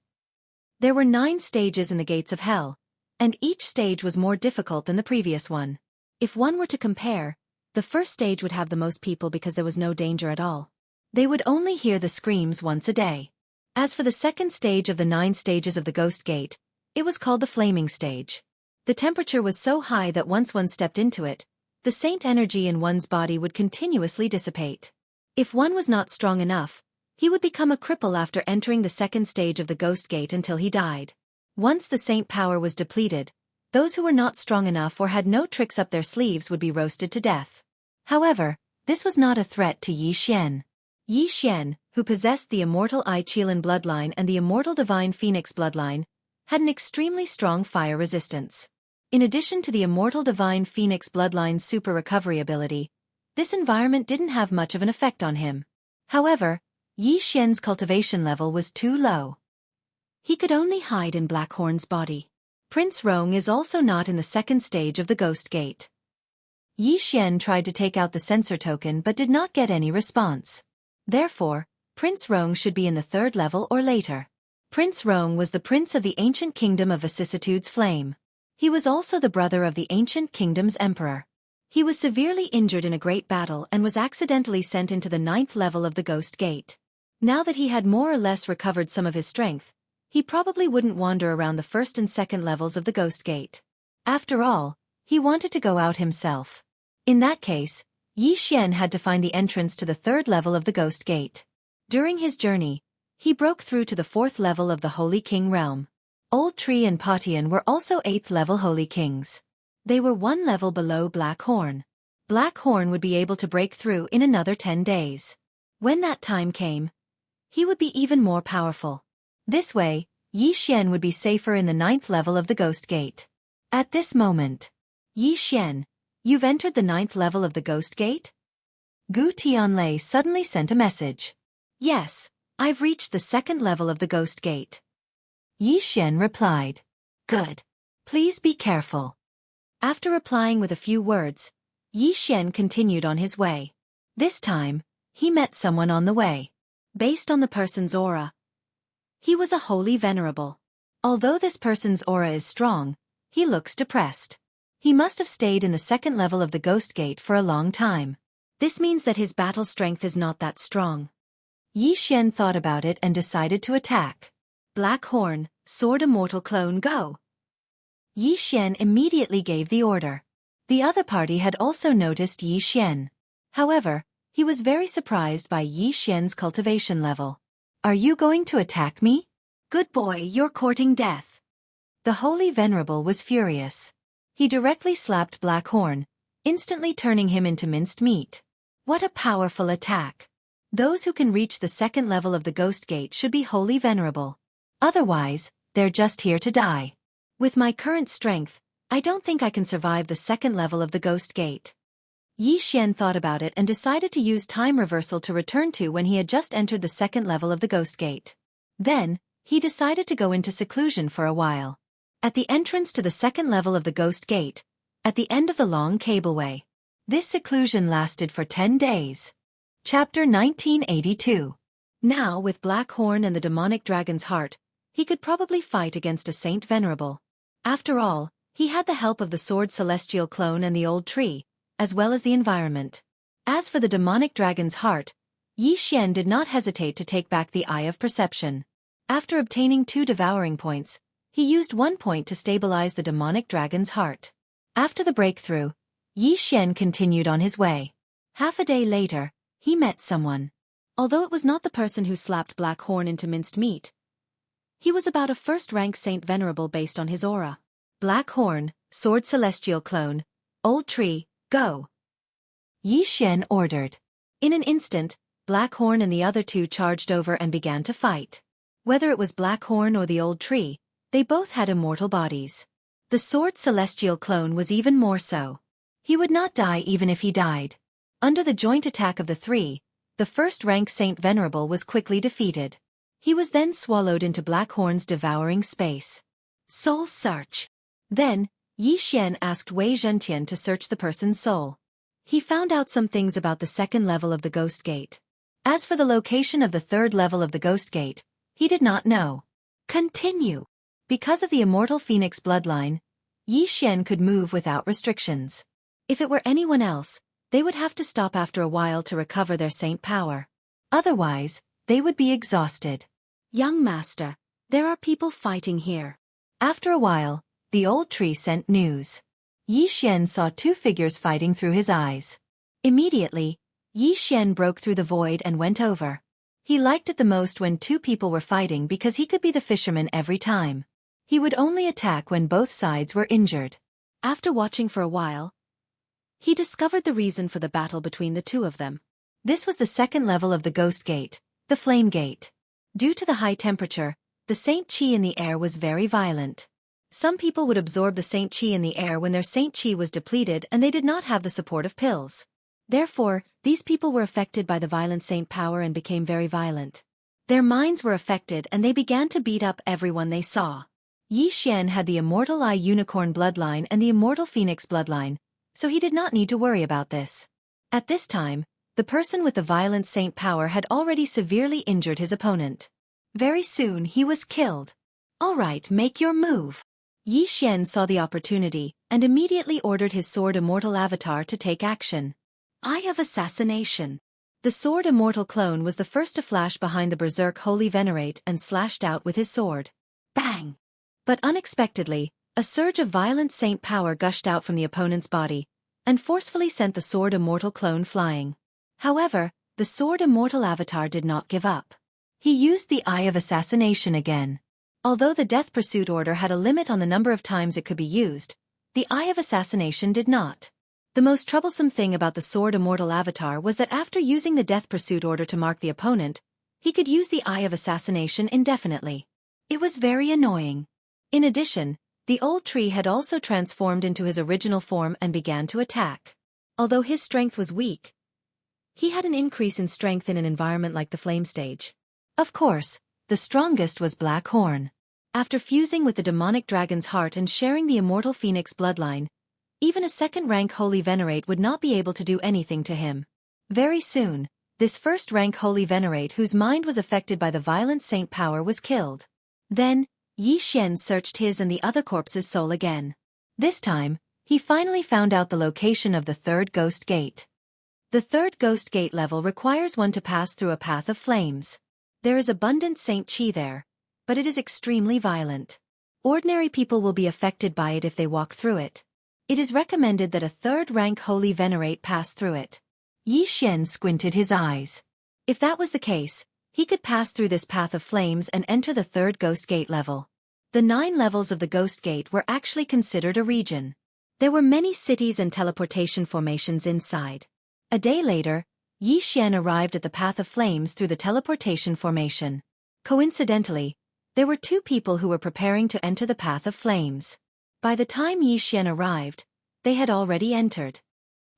There were 9 stages in the gates of hell, and each stage was more difficult than the previous one. If one were to compare, the first stage would have the most people because there was no danger at all. They would only hear the screams once a day. As for the second stage of the 9 stages of the Ghost Gate, it was called the Flaming Stage. The temperature was so high that once one stepped into it, the saint energy in one's body would continuously dissipate. If one was not strong enough, he would become a cripple after entering the second stage of the Ghost Gate until he died. Once the saint power was depleted, those who were not strong enough or had no tricks up their sleeves would be roasted to death. However, this was not a threat to Yi Xian. Yi Xian, who possessed the immortal I Qilin bloodline and the immortal divine Phoenix bloodline, had an extremely strong fire resistance. In addition to the immortal divine Phoenix bloodline's super recovery ability, this environment didn't have much of an effect on him. However, Yi Xian's cultivation level was too low. He could only hide in Blackhorn's body. Prince Rong is also not in the second stage of the Ghost Gate. Yi Xian tried to take out the sensor token but did not get any response. Therefore, Prince Rong should be in the 3rd level or later. Prince Rong was the prince of the ancient kingdom of Vicissitude's Flame. He was also the brother of the ancient kingdom's emperor. He was severely injured in a great battle and was accidentally sent into the 9th level of the Ghost Gate. Now that he had more or less recovered some of his strength, he probably wouldn't wander around the 1st and 2nd levels of the Ghost Gate. After all, he wanted to go out himself. In that case, Yi Xian had to find the entrance to the 3rd level of the Ghost Gate. During his journey, he broke through to the 4th level of the Holy King realm. Old Tree and Potian were also 8th level Holy Kings. They were 1 level below Black Horn. Black Horn would be able to break through in another 10 days. When that time came, he would be even more powerful. This way, Yi Xian would be safer in the 9th level of the Ghost Gate. At this moment, Yi Xian, you've entered the 9th level of the Ghost Gate? Gu Tianlei suddenly sent a message. Yes, I've reached the 2nd level of the Ghost Gate. Yi Xian replied. Good. Please be careful. After replying with a few words, Yi Xian continued on his way. This time, he met someone on the way. Based on the person's aura, he was a holy venerable. Although this person's aura is strong, he looks depressed. He must have stayed in the 2nd level of the Ghost Gate for a long time. This means that his battle strength is not that strong. Yi Xian thought about it and decided to attack. Black Horn, Sword Immortal Clone, go! Yi Xian immediately gave the order. The other party had also noticed Yi Xian. However, he was very surprised by Yi Xian's cultivation level. Are you going to attack me? Good boy, you're courting death. The Holy Venerable was furious. He directly slapped Black Horn, instantly turning him into minced meat. What a powerful attack. Those who can reach the 2nd level of the Ghost Gate should be Holy Venerable. Otherwise, they're just here to die. With my current strength, I don't think I can survive the 2nd level of the Ghost Gate. Yi Xian thought about it and decided to use time reversal to return to when he had just entered the 2nd level of the Ghost Gate. Then, he decided to go into seclusion for a while. at the entrance to the second level of the Ghost Gate, at the end of the long cableway. This seclusion lasted for 10 days. Chapter 1982. Now, with Black Horn and the demonic dragon's heart, he could probably fight against a Saint Venerable. After all, he had the help of the sword celestial clone and the old tree, as well as the environment. As for the demonic dragon's heart, Yi Xian did not hesitate to take back the Eye of Perception. After obtaining 2 devouring points, he used 1 point to stabilize the demonic dragon's heart. After the breakthrough, Yi Xian continued on his way. Half a day later, he met someone. Although it was not the person who slapped Black Horn into minced meat, he was about a first-rank Saint Venerable based on his aura. Black Horn, sword celestial clone, old tree, go! Yi Xian ordered. In an instant, Black Horn and the other 2 charged over and began to fight. Whether it was Black Horn or the old tree, they both had immortal bodies. The sword celestial clone was even more so. He would not die even if he died. Under the joint attack of the 3, the first-rank Saint Venerable was quickly defeated. He was then swallowed into Black Horn's devouring space. Soul search. Then, Yi Xian asked Wei Zhentian to search the person's soul. He found out some things about the second level of the Ghost Gate. As for the location of the third level of the Ghost Gate, he did not know. Continue. Because of the immortal Phoenix bloodline, Yi Xian could move without restrictions. If it were anyone else, they would have to stop after a while to recover their saint power. Otherwise, they would be exhausted. Young master, there are people fighting here. After a while, the old tree sent news. Yi Xian saw 2 figures fighting through his eyes. Immediately, Yi Xian broke through the void and went over. He liked it the most when 2 people were fighting because he could be the fisherman every time. He would only attack when both sides were injured. After watching for a while, he discovered the reason for the battle between the 2 of them. This was the second level of the Ghost Gate, the Flame Gate. Due to the high temperature, the Saint Qi in the air was very violent. Some people would absorb the Saint Qi in the air when their Saint Qi was depleted and they did not have the support of pills. Therefore, these people were affected by the violent Saint power and became very violent. Their minds were affected and they began to beat up everyone they saw. Yi Xian had the Immortal Eye Unicorn bloodline and the Immortal Phoenix bloodline, so he did not need to worry about this. At this time, the person with the violent Saint power had already severely injured his opponent. Very soon he was killed. All right, make your move. Yi Xian saw the opportunity and immediately ordered his sword Immortal Avatar to take action. Eye of Assassination. The sword Immortal clone was the first to flash behind the Berserk Holy Venerate and slashed out with his sword. Bang! But unexpectedly, a surge of violent Saint power gushed out from the opponent's body and forcefully sent the sword Immortal clone flying. However, the sword Immortal Avatar did not give up. He used the Eye of Assassination again. Although the Death Pursuit Order had a limit on the number of times it could be used, the Eye of Assassination did not. The most troublesome thing about the sword Immortal Avatar was that after using the Death Pursuit Order to mark the opponent, he could use the Eye of Assassination indefinitely. It was very annoying. In addition, the old tree had also transformed into his original form and began to attack. Although his strength was weak, he had an increase in strength in an environment like the Flame Stage. Of course, the strongest was Black Horn. After fusing with the demonic dragon's heart and sharing the Immortal Phoenix bloodline, even a second-rank Holy Venerate would not be able to do anything to him. Very soon, this first-rank Holy Venerate whose mind was affected by the violent Saint power was killed. Then, Yi Xian searched his and the other corpse's soul again. This time, he finally found out the location of the third Ghost Gate. The third Ghost Gate level requires one to pass through a path of flames. There is abundant Saint Qi there, but it is extremely violent. Ordinary people will be affected by it if they walk through it. It is recommended that a third-rank Holy Venerate pass through it. Yi Xian squinted his eyes. If that was the case, he could pass through this path of flames and enter the third Ghost Gate level. The 9 levels of the Ghost Gate were actually considered a region. There were many cities and teleportation formations inside. A day later, Yi Xian arrived at the path of flames through the teleportation formation. Coincidentally, there were 2 people who were preparing to enter the path of flames. By the time Yi Xian arrived, they had already entered.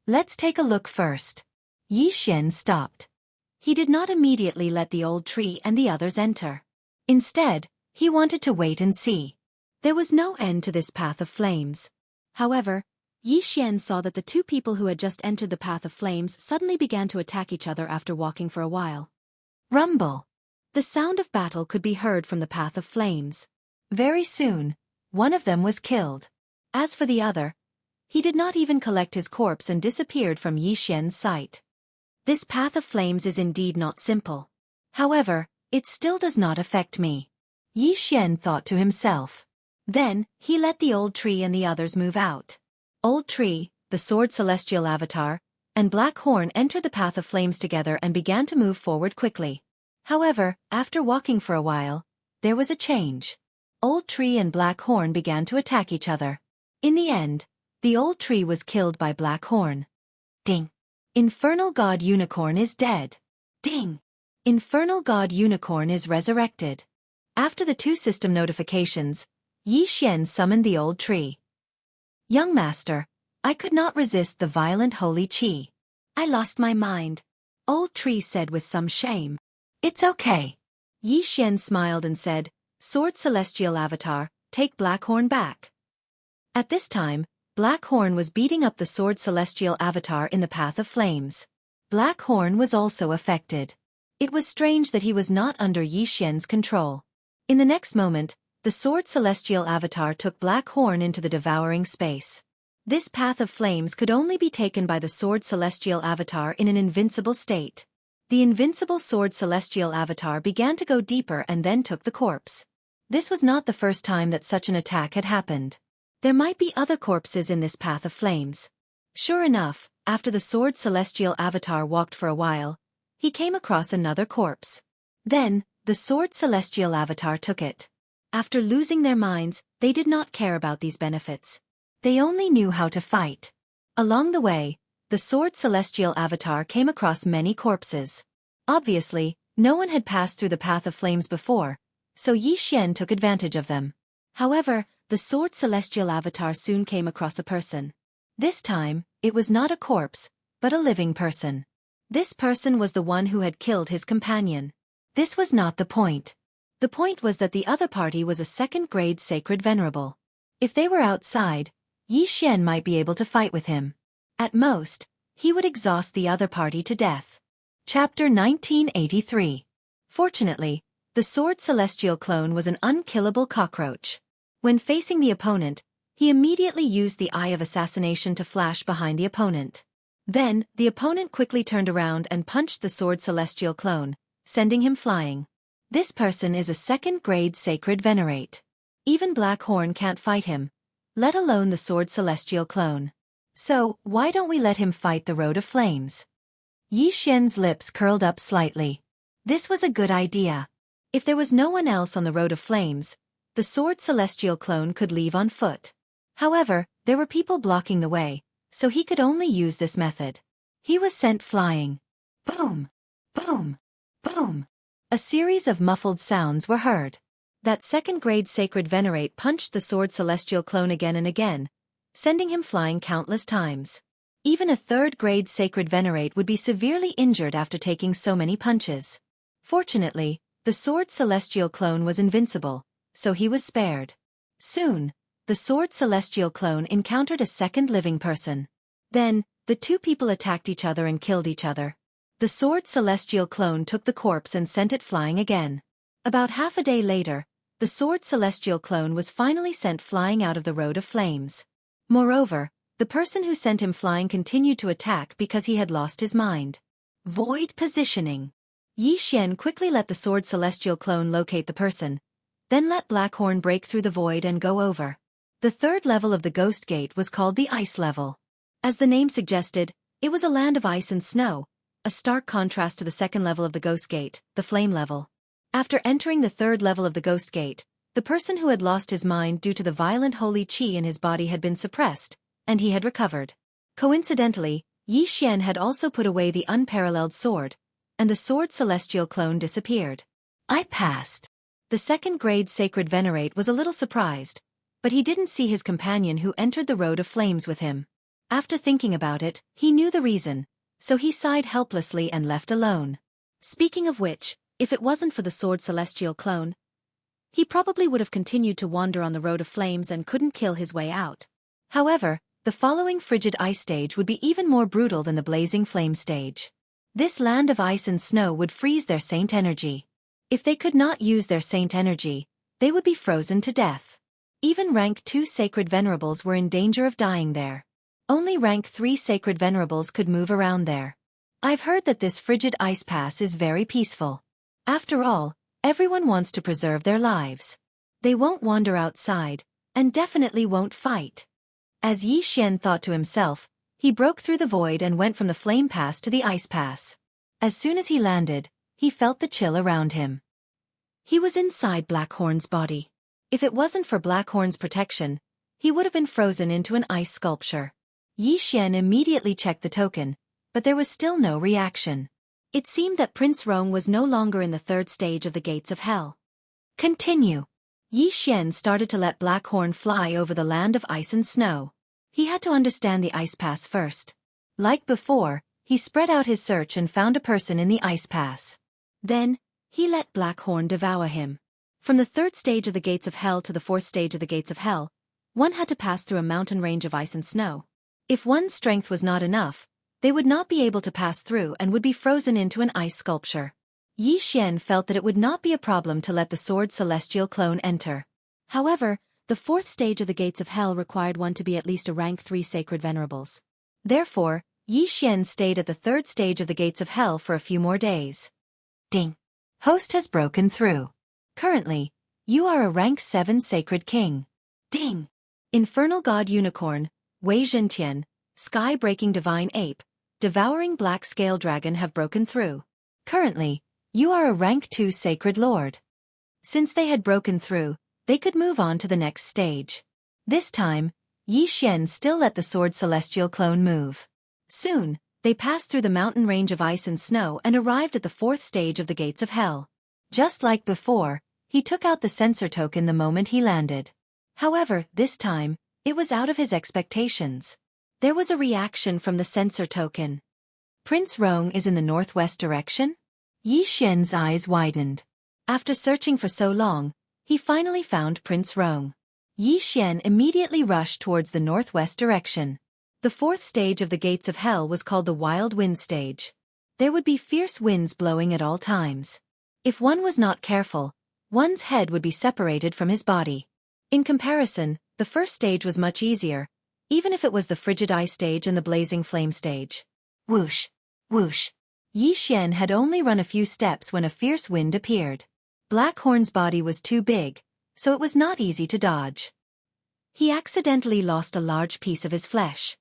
Let's take a look first. Yi Xian stopped. He did not immediately let the old tree and the others enter. Instead, he wanted to wait and see. There was no end to this path of flames. However, Xian saw that the two people who had just entered the path of flames suddenly began to attack each other after walking for a while. Rumble! The sound of battle could be heard from the path of flames. Very soon, one of them was killed. As for the other, he did not even collect his corpse and disappeared from Xian's sight. This path of flames is indeed not simple. However, it still does not affect me. Xian thought to himself. Then, he let the old tree and the others move out. Old Tree, the Sword Celestial Avatar, and Black Horn entered the path of flames together and began to move forward quickly. However, after walking for a while, there was a change. Old Tree and Black Horn began to attack each other. In the end, the Old Tree was killed by Black Horn. Ding! Infernal God Unicorn is dead. Ding! Infernal God Unicorn is resurrected. After the two system notifications, Xian summoned the Old Tree. Young Master, I could not resist the violent holy qi. I lost my mind. Old Tree said with some shame. It's okay. Xian smiled and said, Sword Celestial Avatar, take Blackhorn back. At this time, Blackhorn was beating up the Sword Celestial Avatar in the path of flames. Blackhorn was also affected. It was strange that he was not under Xian's control. In the next moment, the Sword Celestial Avatar took Blackhorn into the devouring space. This path of flames could only be taken by the Sword Celestial Avatar in an invincible state. The invincible Sword Celestial Avatar began to go deeper and then took the corpse. This was not the first time that such an attack had happened. There might be other corpses in this path of flames. Sure enough, after the Sword Celestial Avatar walked for a while, he came across another corpse. Then, the Sword Celestial Avatar took it. After losing their minds, they did not care about these benefits. They only knew how to fight. Along the way, the Sword Celestial Avatar came across many corpses. Obviously, no one had passed through the path of flames before, so Xian took advantage of them. However, the Sword Celestial Avatar soon came across a person. This time, it was not a corpse, but a living person. This person was the one who had killed his companion. This was not the point. The point was that the other party was a second-grade sacred venerable. If they were outside, Xian might be able to fight with him. At most, he would exhaust the other party to death. Chapter 1983. Fortunately, the Sword Celestial clone was an unkillable cockroach. When facing the opponent, he immediately used the Eye of Assassination to flash behind the opponent. Then, the opponent quickly turned around and punched the Sword Celestial clone, sending him flying. This person is a second-grade sacred venerate. Even Blackhorn can't fight him, let alone the Sword Celestial clone. So, why don't we let him fight the Road of Flames? Xian's lips curled up slightly. This was a good idea. If there was no one else on the Road of Flames, the Sword Celestial clone could leave on foot. However, there were people blocking the way, so he could only use this method. He was sent flying. Boom! Boom! Boom! A series of muffled sounds were heard. That second-grade sacred venerate punched the Sword Celestial clone again and again, sending him flying countless times. Even a third-grade sacred venerate would be severely injured after taking so many punches. Fortunately, the Sword Celestial clone was invincible, so he was spared. Soon, the Sword Celestial clone encountered a second living person. Then, the two people attacked each other and killed each other. The Sword Celestial clone took the corpse and sent it flying again. About half a day later, the Sword Celestial clone was finally sent flying out of the Road of Flames. Moreover, the person who sent him flying continued to attack because he had lost his mind. Void positioning. Xian quickly let the Sword Celestial clone locate the person, then let Blackhorn break through the void and go over. The third level of the Ghost Gate was called the Ice Level. As the name suggested, it was a land of ice and snow, a stark contrast to the second level of the Ghost Gate, the Flame Level. After entering the third level of the Ghost Gate, the person who had lost his mind due to the violent holy qi in his body had been suppressed, and he had recovered. Coincidentally, Xian had also put away the unparalleled sword, and the Sword Celestial clone disappeared. I passed. The second-grade sacred venerate was a little surprised, but he didn't see his companion who entered the Road of Flames with him. After thinking about it, he knew the reason, so he sighed helplessly and left alone. Speaking of which, if it wasn't for the Sword Celestial clone, he probably would have continued to wander on the road of flames and couldn't kill his way out. However, the following frigid ice stage would be even more brutal than the blazing flame stage. This land of ice and snow would freeze their saint energy. If they could not use their saint energy, they would be frozen to death. Even rank 2 sacred venerables were in danger of dying there. Only rank 3 sacred venerables could move around there. I've heard that this frigid ice pass is very peaceful. After all, everyone wants to preserve their lives. They won't wander outside, and definitely won't fight. As Yi Xian thought to himself, he broke through the void and went from the flame pass to the ice pass. As soon as he landed, he felt the chill around him. He was inside Blackhorn's body. If it wasn't for Blackhorn's protection, he would have been frozen into an ice sculpture. Yi Xian immediately checked the token, but there was still no reaction. It seemed that Prince Rong was no longer in the 3rd stage of the gates of hell. Continue. Yi Xian started to let Blackhorn fly over the land of ice and snow. He had to understand the ice pass first. Like before, he spread out his search and found a person in the ice pass. Then, he let Blackhorn devour him. From the 3rd stage of the gates of hell to the 4th stage of the gates of hell, one had to pass through a mountain range of ice and snow. If one's strength was not enough, they would not be able to pass through and would be frozen into an ice sculpture. Yi Xian felt that it would not be a problem to let the sword celestial clone enter. However, the 4th stage of the gates of hell required one to be at least a rank 3 sacred venerables. Therefore, Yi Xian stayed at the 3rd stage of the gates of hell for a few more days. Ding! Host has broken through. Currently, you are a rank 7 sacred king. Ding! Infernal god unicorn, Wei Zhentian, sky-breaking divine ape, devouring black scale dragon have broken through. Currently, you are a rank 2 sacred lord. Since they had broken through, they could move on to the next stage. This time, Yi Xian still let the sword celestial clone move. Soon, they passed through the mountain range of ice and snow and arrived at the 4th stage of the gates of hell. Just like before, he took out the sensor token the moment he landed. However, this time, it was out of his expectations. There was a reaction from the sensor token. Prince Rong is in the northwest direction? Yi Xian's eyes widened. After searching for so long, he finally found Prince Rong. Yi Xian immediately rushed towards the northwest direction. The 4th stage of the gates of hell was called the wild wind stage. There would be fierce winds blowing at all times. If one was not careful, one's head would be separated from his body. In comparison, the 1st stage was much easier, even if it was the frigid ice stage and the blazing flame stage. Whoosh! Whoosh! Yi Xian had only run a few steps when a fierce wind appeared. Blackhorn's body was too big, so it was not easy to dodge. He accidentally lost a large piece of his flesh.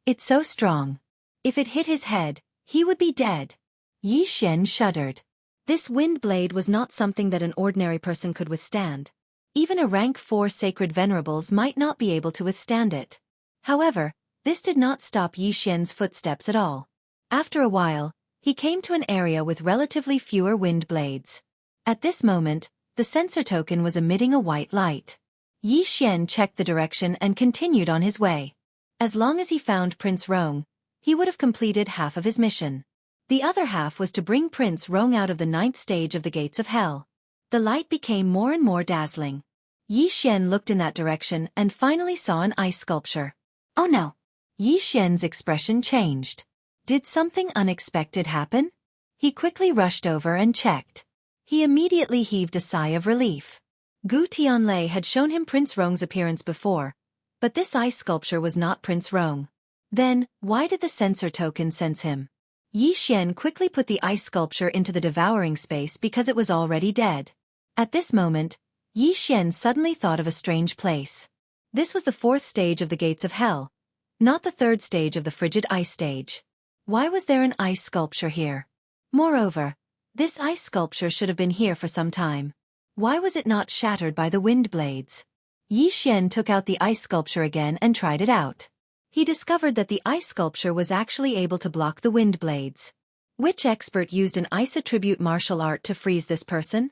It's so strong. If it hit his head, he would be dead. Yi Xian shuddered. This wind blade was not something that an ordinary person could withstand. Even a rank 4 sacred venerables might not be able to withstand it. However, this did not stop Yi Xian's footsteps at all. After a while, he came to an area with relatively fewer wind blades. At this moment, the sensor token was emitting a white light. Yi Xian checked the direction and continued on his way. As long as he found Prince Rong, he would have completed half of his mission. The other half was to bring Prince Rong out of the 9th stage of the gates of hell. The light became more and more dazzling. Yi Xian looked in that direction and finally saw an ice sculpture. Oh no! Yi Xian's expression changed. Did something unexpected happen? He quickly rushed over and checked. He immediately heaved a sigh of relief. Gu Tianlei had shown him Prince Rong's appearance before, but this ice sculpture was not Prince Rong. Then, why did the sensor token sense him? Yi Xian quickly put the ice sculpture into the devouring space because it was already dead. At this moment, Yi Xian suddenly thought of a strange place. This was the 4th stage of the gates of hell, not the 3rd stage of the frigid ice stage. Why was there an ice sculpture here? Moreover, this ice sculpture should have been here for some time. Why was it not shattered by the wind blades? Yi Xian took out the ice sculpture again and tried it out. He discovered that the ice sculpture was actually able to block the wind blades. Which expert used an ice attribute martial art to freeze this person?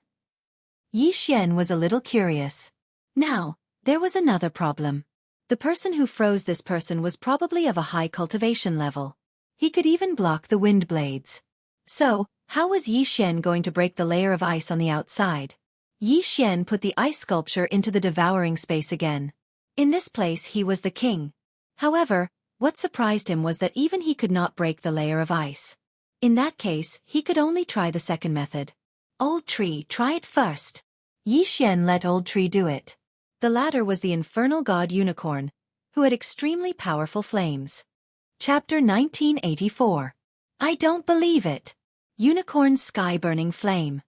Yi Xian was a little curious. Now, there was another problem. The person who froze this person was probably of a high cultivation level. He could even block the wind blades. So, how was Yi Xian going to break the layer of ice on the outside? Yi Xian put the ice sculpture into the devouring space again. In this place he was the king. However, what surprised him was that even he could not break the layer of ice. In that case, he could only try the second method. Old Tree, try it first. Yi Xian let Old Tree do it. The latter was the infernal god Unicorn, who had extremely powerful flames. Chapter 1984. I don't believe it. Unicorn's sky-burning flame.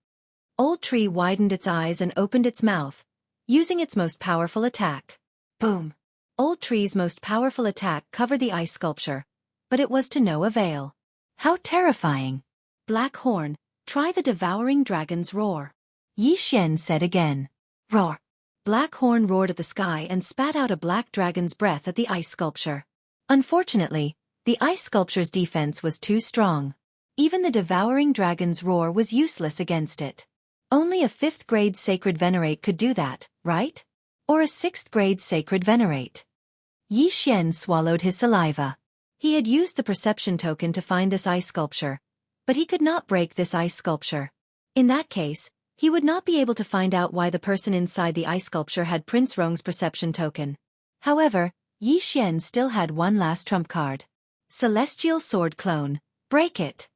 Old Tree widened its eyes and opened its mouth, using its most powerful attack. Boom! Old Tree's most powerful attack covered the ice sculpture, but it was to no avail. How terrifying! Black Horn, try the devouring dragon's roar. Yi Xian said again. Roar! Black Horn roared at the sky and spat out a black dragon's breath at the ice sculpture. Unfortunately, the ice sculpture's defense was too strong. Even the devouring dragon's roar was useless against it. Only a 5th grade sacred venerate could do that, right? Or a 6th grade sacred venerate. Yi Xian swallowed his saliva. He had used the perception token to find this ice sculpture, but he could not break this ice sculpture. In that case, he would not be able to find out why the person inside the ice sculpture had Prince Rong's perception token. However, Yi Xian still had one last trump card. Celestial Sword Clone, break it.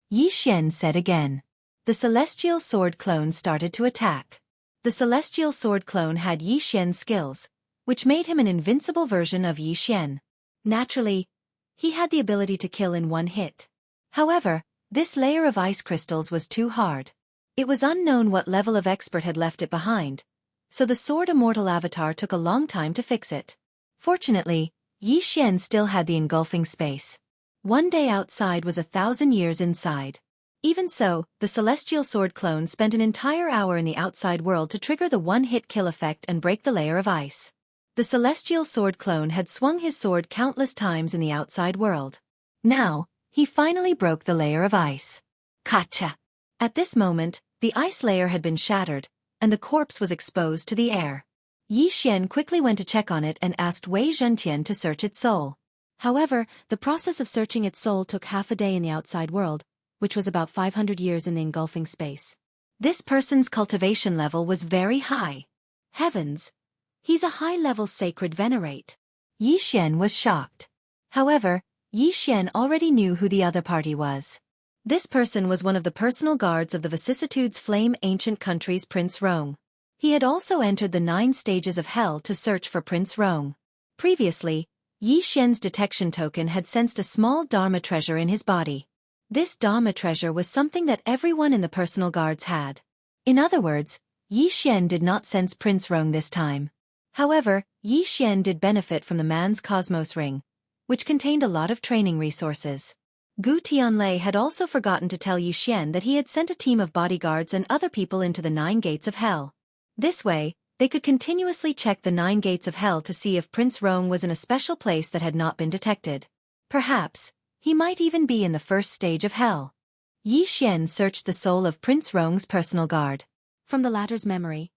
Yi Xian said again. The Celestial Sword Clone started to attack. The Celestial Sword Clone had Yi Xian's skills, which made him an invincible version of Yi Xian. Naturally, he had the ability to kill in one hit. However, this layer of ice crystals was too hard. It was unknown what level of expert had left it behind, so the Sword Immortal Avatar took a long time to fix it. Fortunately, Yi Xian still had the engulfing space. One day outside was 1,000 years inside. Even so, the Celestial Sword Clone spent an entire hour in the outside world to trigger the one-hit kill effect and break the layer of ice. The Celestial Sword Clone had swung his sword countless times in the outside world. Now, he finally broke the layer of ice. Gotcha! At this moment, the ice layer had been shattered, and the corpse was exposed to the air. Yi Xian quickly went to check on it and asked Wei Zhentian to search its soul. However, the process of searching its soul took half a day in the outside world, which was about 500 years in the engulfing space. This person's cultivation level was very high. Heavens! He's a high-level sacred venerate. Yi Xian was shocked. However, Yi Xian already knew who the other party was. This person was one of the personal guards of the Vicissitudes Flame ancient country's Prince Rong. He had also entered the 9 stages of hell to search for Prince Rong. Previously, Yi Xian's detection token had sensed a small Dharma treasure in his body. This Dharma treasure was something that everyone in the personal guards had. In other words, Yi Xian did not sense Prince Rong this time. However, Yi Xian did benefit from the man's Cosmos Ring, which contained a lot of training resources. Gu Tianlei had also forgotten to tell Yi Xian that he had sent a team of bodyguards and other people into the 9 gates of hell. This way, they could continuously check the 9 gates of hell to see if Prince Rong was in a special place that had not been detected. Perhaps, he might even be in the 1st stage of hell. Yi Xian searched the soul of Prince Rong's personal guard. From the latter's memory,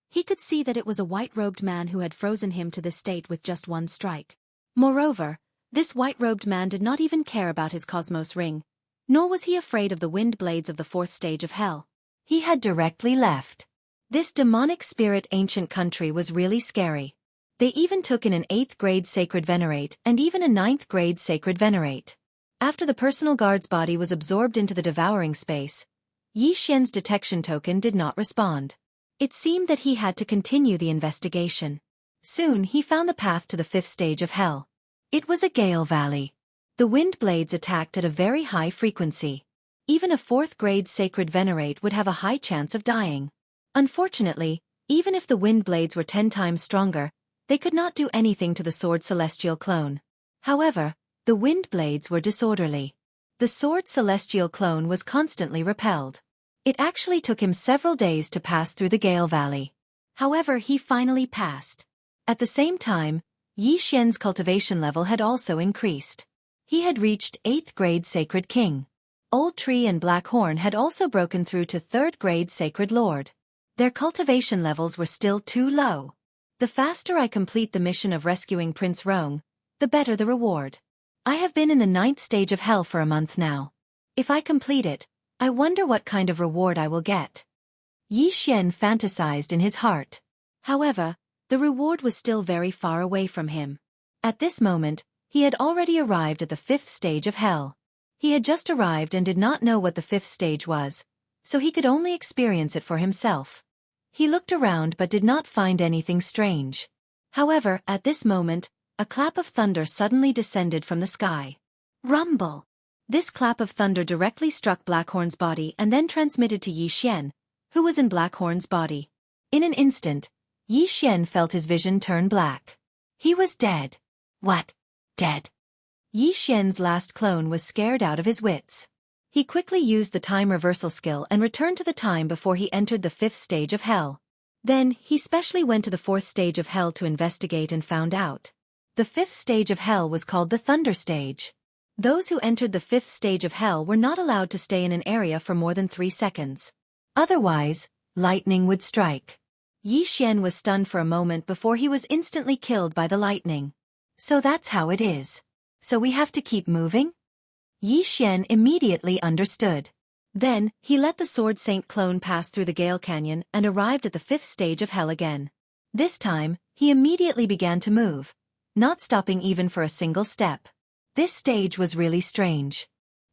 he could see that it was a white-robed man who had frozen him to this state with just one strike. Moreover, this white-robed man did not even care about his Cosmos Ring, nor was he afraid of the wind blades of the 4th stage of hell. He had directly left. This demonic spirit ancient country was really scary. They even took in an 8th grade sacred venerate and even a 9th grade sacred venerate. After the personal guard's body was absorbed into the devouring space, Yi Xian's detection token did not respond. It seemed that he had to continue the investigation. Soon he found the path to the 5th stage of hell. It was a gale valley. The wind blades attacked at a very high frequency. Even a 4th grade sacred venerate would have a high chance of dying. Unfortunately, even if the wind blades were 10 times stronger, they could not do anything to the sword Celestial Clone. However, the wind blades were disorderly. The sword Celestial Clone was constantly repelled. It actually took him several days to pass through the Gale Valley. However, he finally passed. At the same time, Yi Xian's cultivation level had also increased. He had reached 8th grade Sacred King. Old Tree and Black Horn had also broken through to 3rd grade Sacred Lord. Their cultivation levels were still too low. The faster I complete the mission of rescuing Prince Rong, the better the reward. I have been in the 9th stage of hell for a month now. If I complete it, I wonder what kind of reward I will get. Yi Xian fantasized in his heart. However, the reward was still very far away from him. At this moment, he had already arrived at the 5th stage of hell. He had just arrived and did not know what the 5th stage was, so he could only experience it for himself. He looked around but did not find anything strange. However, at this moment, a clap of thunder suddenly descended from the sky. Rumble! This clap of thunder directly struck Blackhorn's body and then transmitted to Yi Xian, who was in Blackhorn's body. In an instant, Yi Xian felt his vision turn black. He was dead. What? Dead? Yi Xian's last clone was scared out of his wits. He quickly used the time reversal skill and returned to the time before he entered the 5th stage of hell. Then, he specially went to the 4th stage of hell to investigate and found out. The 5th stage of hell was called the Thunder Stage. Those who entered the 5th stage of hell were not allowed to stay in an area for more than 3 seconds. Otherwise, lightning would strike. Yi Xian was stunned for a moment before he was instantly killed by the lightning. So that's how it is. So we have to keep moving? Yi Xian immediately understood. Then, he let the Sword Saint clone pass through the Gale Canyon and arrived at the 5th stage of hell again. This time, he immediately began to move, not stopping even for a single step. This stage was really strange.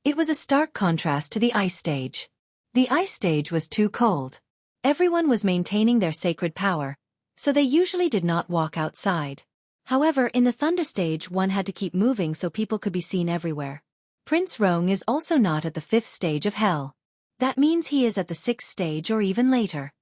It was a stark contrast to the Ice Stage. The Ice Stage was too cold. Everyone was maintaining their sacred power, so they usually did not walk outside. However, in the Thunder Stage one had to keep moving so people could be seen everywhere. Prince Rong is also not at the 5th stage of hell. That means he is at the 6th stage or even later.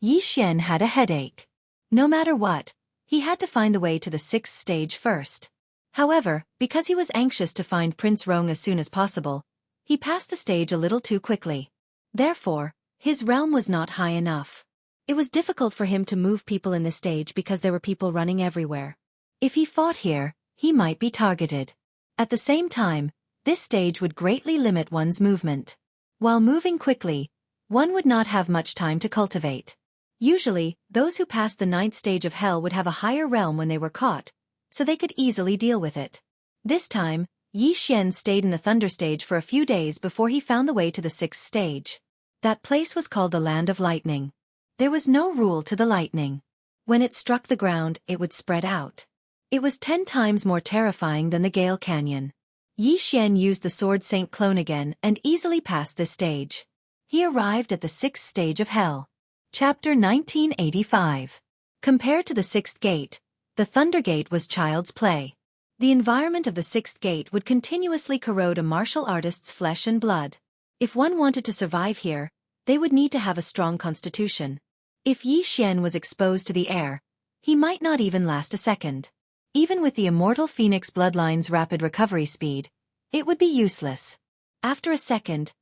Yi Xian had a headache. No matter what, he had to find the way to the 6th stage first. However, because he was anxious to find Prince Rong as soon as possible, he passed the stage a little too quickly. Therefore, his realm was not high enough. It was difficult for him to move people in this stage because there were people running everywhere. If he fought here, he might be targeted. At the same time, this stage would greatly limit one's movement. While moving quickly, one would not have much time to cultivate. Usually, those who passed the 9th stage of hell would have a higher realm when they were caught, so they could easily deal with it. This time, Yi Xian stayed in the Thunder Stage for a few days before he found the way to the 6th stage. That place was called the Land of Lightning. There was no rule to the lightning. When it struck the ground, it would spread out. It was 10 times more terrifying than the Gale Canyon. Yi Xian used the Sword Saint clone again and easily passed this stage. He arrived at the 6th stage of hell. Chapter 1985. Compared to the 6th gate, the Thunder Gate was child's play. The environment of the 6th gate would continuously corrode a martial artist's flesh and blood. If one wanted to survive here, they would need to have a strong constitution. If Yi Xian was exposed to the air, he might not even last a second. Even with the immortal Phoenix bloodline's rapid recovery speed, it would be useless. After a second,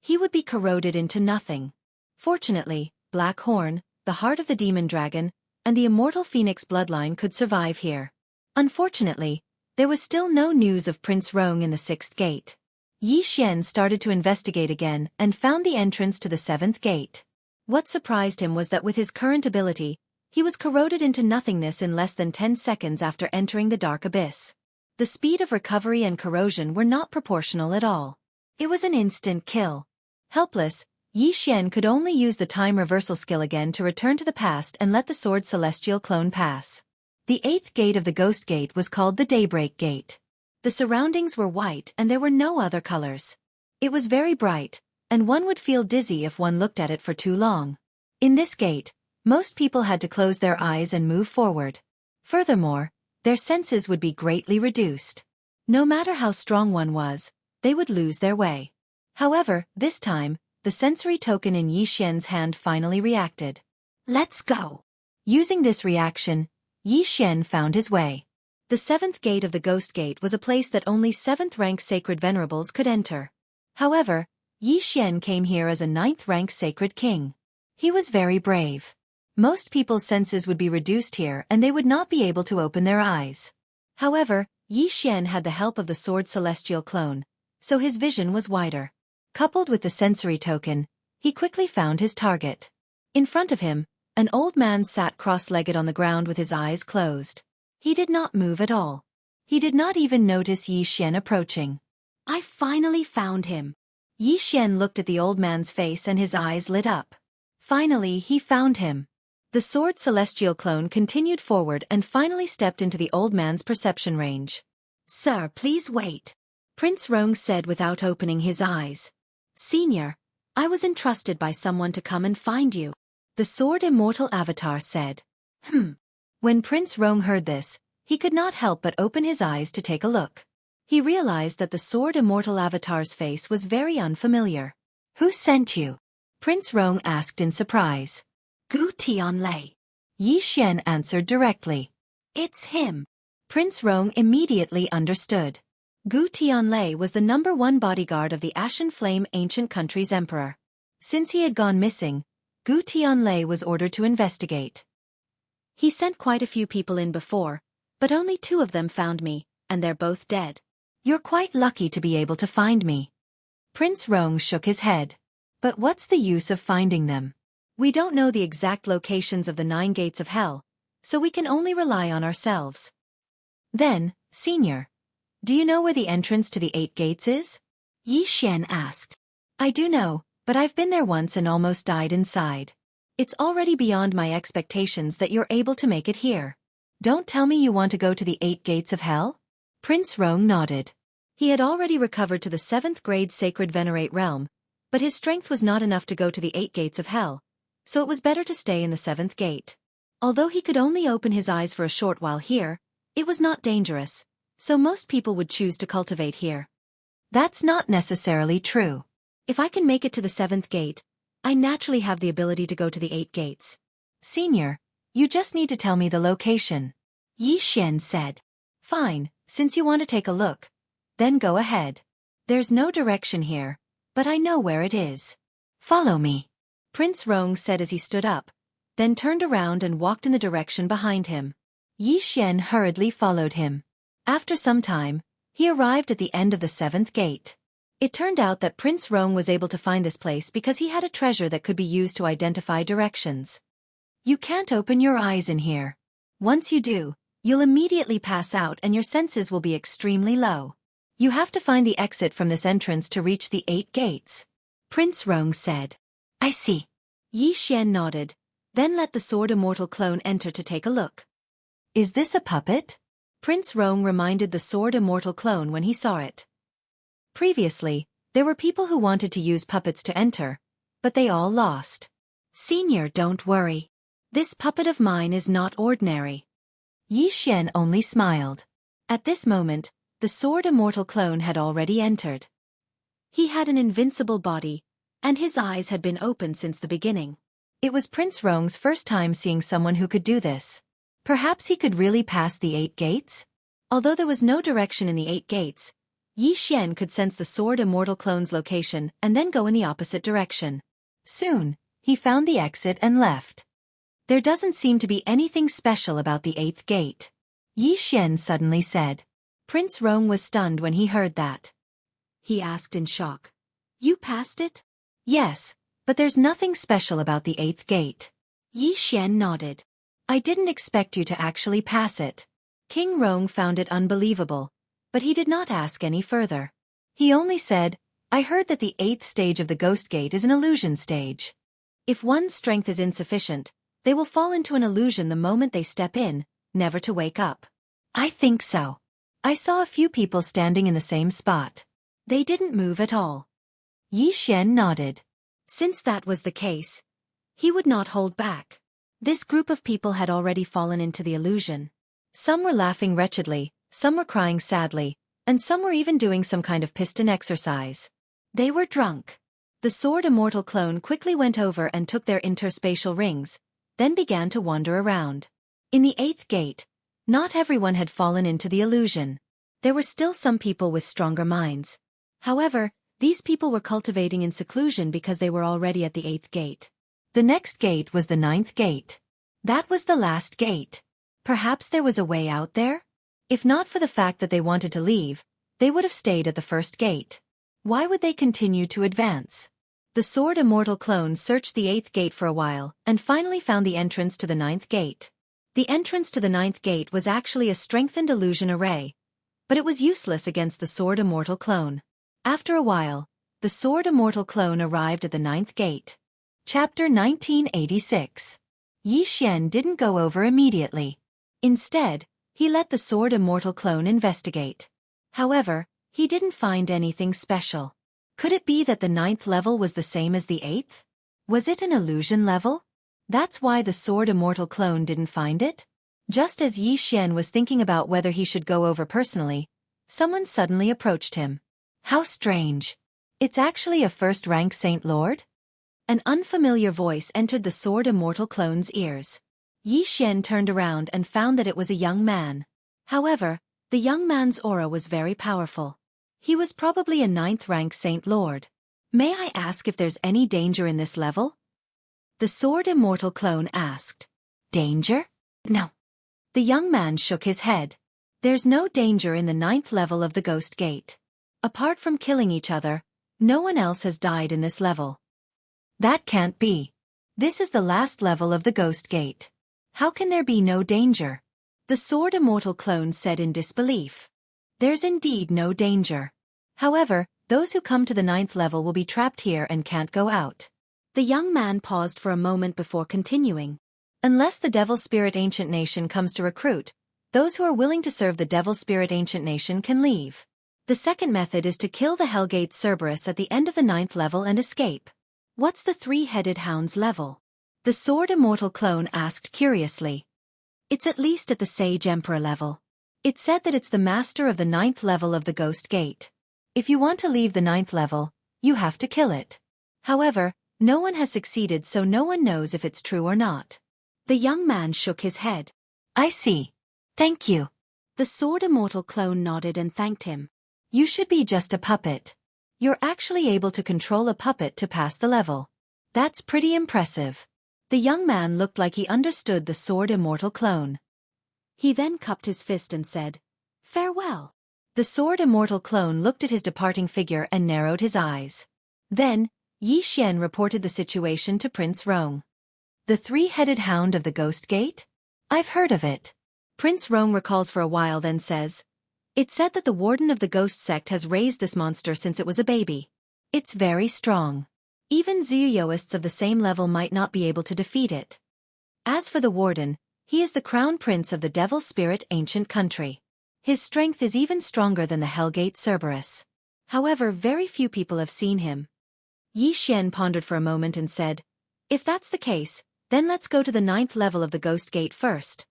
he would be corroded into nothing. Fortunately, Black Horn, the heart of the demon dragon, and the immortal Phoenix bloodline could survive here. Unfortunately, there was still no news of Prince Rong in the 6th gate. Yi Xian started to investigate again and found the entrance to the 7th gate. What surprised him was that with his current ability, he was corroded into nothingness in less than 10 seconds after entering the dark abyss. The speed of recovery and corrosion were not proportional at all. It was an instant kill. Helpless, Yi Xian could only use the time reversal skill again to return to the past and let the Sword Celestial clone pass. The 8th gate of the Ghost Gate was called the Daybreak Gate. The surroundings were white and there were no other colors. It was very bright, and one would feel dizzy if one looked at it for too long. In this gate, most people had to close their eyes and move forward. Furthermore, their senses would be greatly reduced. No matter how strong one was, they would lose their way. However, this time, the sensory token in Yi Xian's hand finally reacted. Let's go! Using this reaction, Yi Xian found his way. The 7th gate of the Ghost Gate was a place that only 7th-rank sacred venerables could enter. However, Yi Xian came here as a 9th-rank sacred king. He was very brave. Most people's senses would be reduced here and they would not be able to open their eyes. However, Yi Xian had the help of the Sword Celestial clone, so his vision was wider. Coupled with the sensory token, he quickly found his target. In front of him, an old man sat cross-legged on the ground with his eyes closed. He did not move at all. He did not even notice Yi Xian approaching. I finally found him. Yi Xian looked at the old man's face and his eyes lit up. Finally, he found him. The sword celestial clone continued forward and finally stepped into the old man's perception range. "Sir, please wait," Prince Rong said without opening his eyes. "Senior, I was entrusted by someone to come and find you," the sword immortal avatar said. When Prince Rong heard this, he could not help but open his eyes to take a look. He realized that the sword immortal avatar's face was very unfamiliar. "Who sent you?" Prince Rong asked in surprise. "Gu Tianlei," Yi Xian answered directly. "It's him." Prince Rong immediately understood. Gu Tianlei was the #1 bodyguard of the Ashen Flame ancient country's emperor. Since he had gone missing, Gu Tianlei was ordered to investigate. "He sent quite a few people in before, but only 2 of them found me, and they're both dead. You're quite lucky to be able to find me." Prince Rong shook his head. "But what's the use of finding them? We don't know the exact locations of the 9 gates of hell, so we can only rely on ourselves." "Then, Senior, do you know where the entrance to the 8 gates is?" Yi Xian asked. "I do know, but I've been there once and almost died inside. It's already beyond my expectations that you're able to make it here. Don't tell me you want to go to the 8 gates of hell?" Prince Rong nodded. He had already recovered to the 7th grade Sacred Venerate realm, but his strength was not enough to go to the 8 gates of hell, so it was better to stay in the 7th gate. Although he could only open his eyes for a short while here, it was not dangerous, so most people would choose to cultivate here. "That's not necessarily true. If I can make it to the 7th gate, I naturally have the ability to go to the 8 gates. Senior, you just need to tell me the location," Yi Xian said. "Fine, since you want to take a look. Then go ahead. There's no direction here, but I know where it is. Follow me," Prince Rong said as he stood up, then turned around and walked in the direction behind him. Yi Xian hurriedly followed him. After some time, he arrived at the end of the 7th gate. It turned out that Prince Rong was able to find this place because he had a treasure that could be used to identify directions. "You can't open your eyes in here. Once you do, you'll immediately pass out and your senses will be extremely low. You have to find the exit from this entrance to reach the 8 gates," Prince Rong said. "I see." Yi Xian nodded, then let the sword immortal clone enter to take a look. "Is this a puppet?" Prince Rong reminded the sword immortal clone when he saw it. Previously, there were people who wanted to use puppets to enter, but they all lost. "Senior, don't worry. This puppet of mine is not ordinary." Yi Xian only smiled. At this moment, the sword immortal clone had already entered. He had an invincible body, and his eyes had been open since the beginning. It was Prince Rong's first time seeing someone who could do this. Perhaps he could really pass the 8 gates? Although there was no direction in the 8 gates, Yi Xian could sense the sword immortal clone's location and then go in the opposite direction. Soon, he found the exit and left. "There doesn't seem to be anything special about the 8th gate," Yi Xian suddenly said. Prince Rong was stunned when he heard that. He asked in shock, "You passed it?" "Yes, but there's nothing special about the 8th gate." Yi Xian nodded. "I didn't expect you to actually pass it." King Rong found it unbelievable, but he did not ask any further. He only said, "I heard that the 8th stage of the Ghost Gate is an illusion stage. If one's strength is insufficient, they will fall into an illusion the moment they step in, never to wake up." "I think so. I saw a few people standing in the same spot. They didn't move at all." Yi Xian nodded. Since that was the case, he would not hold back. This group of people had already fallen into the illusion. Some were laughing wretchedly, some were crying sadly, and some were even doing some kind of piston exercise. They were drunk. The sword immortal clone quickly went over and took their interspatial rings, then began to wander around. In the 8th gate, not everyone had fallen into the illusion. There were still some people with stronger minds. However, these people were cultivating in seclusion because they were already at the 8th gate. The next gate was the 9th gate. That was the last gate. Perhaps there was a way out there? If not for the fact that they wanted to leave, they would have stayed at the 1st gate. Why would they continue to advance? The sword immortal clone searched the 8th gate for a while and finally found the entrance to the 9th gate. The entrance to the 9th gate was actually a strengthened illusion array, but it was useless against the sword immortal clone. After a while, the sword immortal clone arrived at the 9th gate. Chapter 1986. Yi Xian didn't go over immediately. Instead, he let the sword immortal clone investigate. However, he didn't find anything special. Could it be that the 9th level was the same as the 8th? Was it an illusion level? That's why the sword immortal clone didn't find it? Just as Yi Xian was thinking about whether he should go over personally, someone suddenly approached him. How strange. It's actually a first-rank Saint Lord? An unfamiliar voice entered the sword immortal clone's ears. Yi Xian turned around and found that it was a young man. However, the young man's aura was very powerful. He was probably a 9th-rank Saint Lord. May I ask if there's any danger in this level? The sword immortal clone asked. Danger? No. The young man shook his head. There's no danger in the 9th level of the Ghost Gate. Apart from killing each other, no one else has died in this level. That can't be. This is the last level of the Ghost Gate. How can there be no danger? The sword immortal clone said in disbelief. There's indeed no danger. However, those who come to the 9th level will be trapped here and can't go out. The young man paused for a moment before continuing. Unless the Devil Spirit Ancient Nation comes to recruit, those who are willing to serve the Devil Spirit Ancient Nation can leave. The second method is to kill the Hellgate Cerberus at the end of the 9th level and escape. What's the three-headed hound's level? The sword immortal clone asked curiously. It's at least at the Sage Emperor level. It said that it's the master of the 9th level of the Ghost Gate. If you want to leave the 9th level, you have to kill it. However, no one has succeeded, so no one knows if it's true or not. The young man shook his head. I see. Thank you. The sword immortal clone nodded and thanked him. You should be just a puppet. You're actually able to control a puppet to pass the level. That's pretty impressive. The young man looked like he understood the sword immortal clone. He then cupped his fist and said, Farewell. The sword immortal clone looked at his departing figure and narrowed his eyes. Then, Yi Xian reported the situation to Prince Rong. The three-headed hound of the Ghost Gate? I've heard of it. Prince Rong recalls for a while, then says, It said that the warden of the ghost sect has raised this monster since it was a baby. It's very strong. Even Zuyuists of the same level might not be able to defeat it. As for the warden, he is the crown prince of the Devil Spirit Ancient Country. His strength is even stronger than the Hellgate Cerberus. However, very few people have seen him. Yi Xian pondered for a moment and said, If that's the case, then let's go to the 9th level of the Ghost Gate first.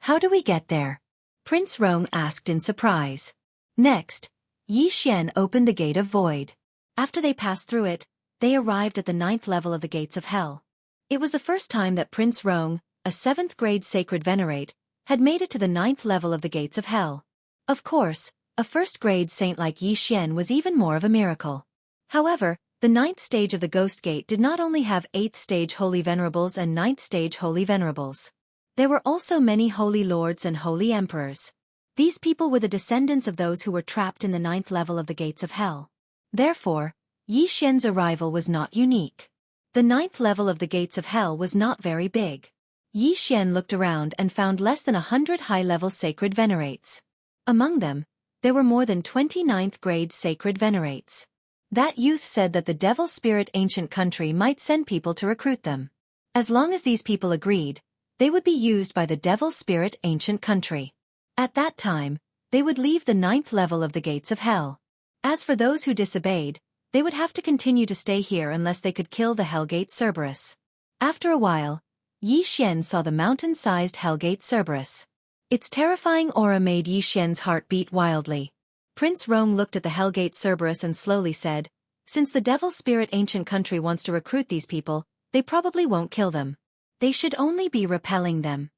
How do we get there? Prince Rong asked in surprise. Next, Yi Xian opened the Gate of Void. After they passed through it, they arrived at the 9th level of the Gates of Hell. It was the first time that Prince Rong, a 7th-grade sacred venerate, had made it to the 9th level of the Gates of Hell. Of course, a 1st-grade saint like Yi Xian was even more of a miracle. However, the 9th stage of the Ghost Gate did not only have 8th stage Holy Venerables and 9th stage Holy Venerables. There were also many Holy Lords and Holy Emperors. These people were the descendants of those who were trapped in the 9th level of the Gates of Hell. Therefore, Yi Xian's arrival was not unique. The 9th level of the Gates of Hell was not very big. Yi Xian looked around and found less than 100 high-level sacred venerates. Among them, there were more than 20 9th-grade sacred venerates. That youth said that the Devil Spirit Ancient Country might send people to recruit them. As long as these people agreed, they would be used by the Devil Spirit Ancient Country. At that time, they would leave the 9th level of the Gates of Hell. As for those who disobeyed, they would have to continue to stay here unless they could kill the Hellgate Cerberus. After a while, Yi Xian saw the mountain-sized Hellgate Cerberus. Its terrifying aura made Yi Xian's heart beat wildly. Prince Rong looked at the Hellgate Cerberus and slowly said, Since the Devil Spirit Ancient Country wants to recruit these people, they probably won't kill them. They should only be repelling them.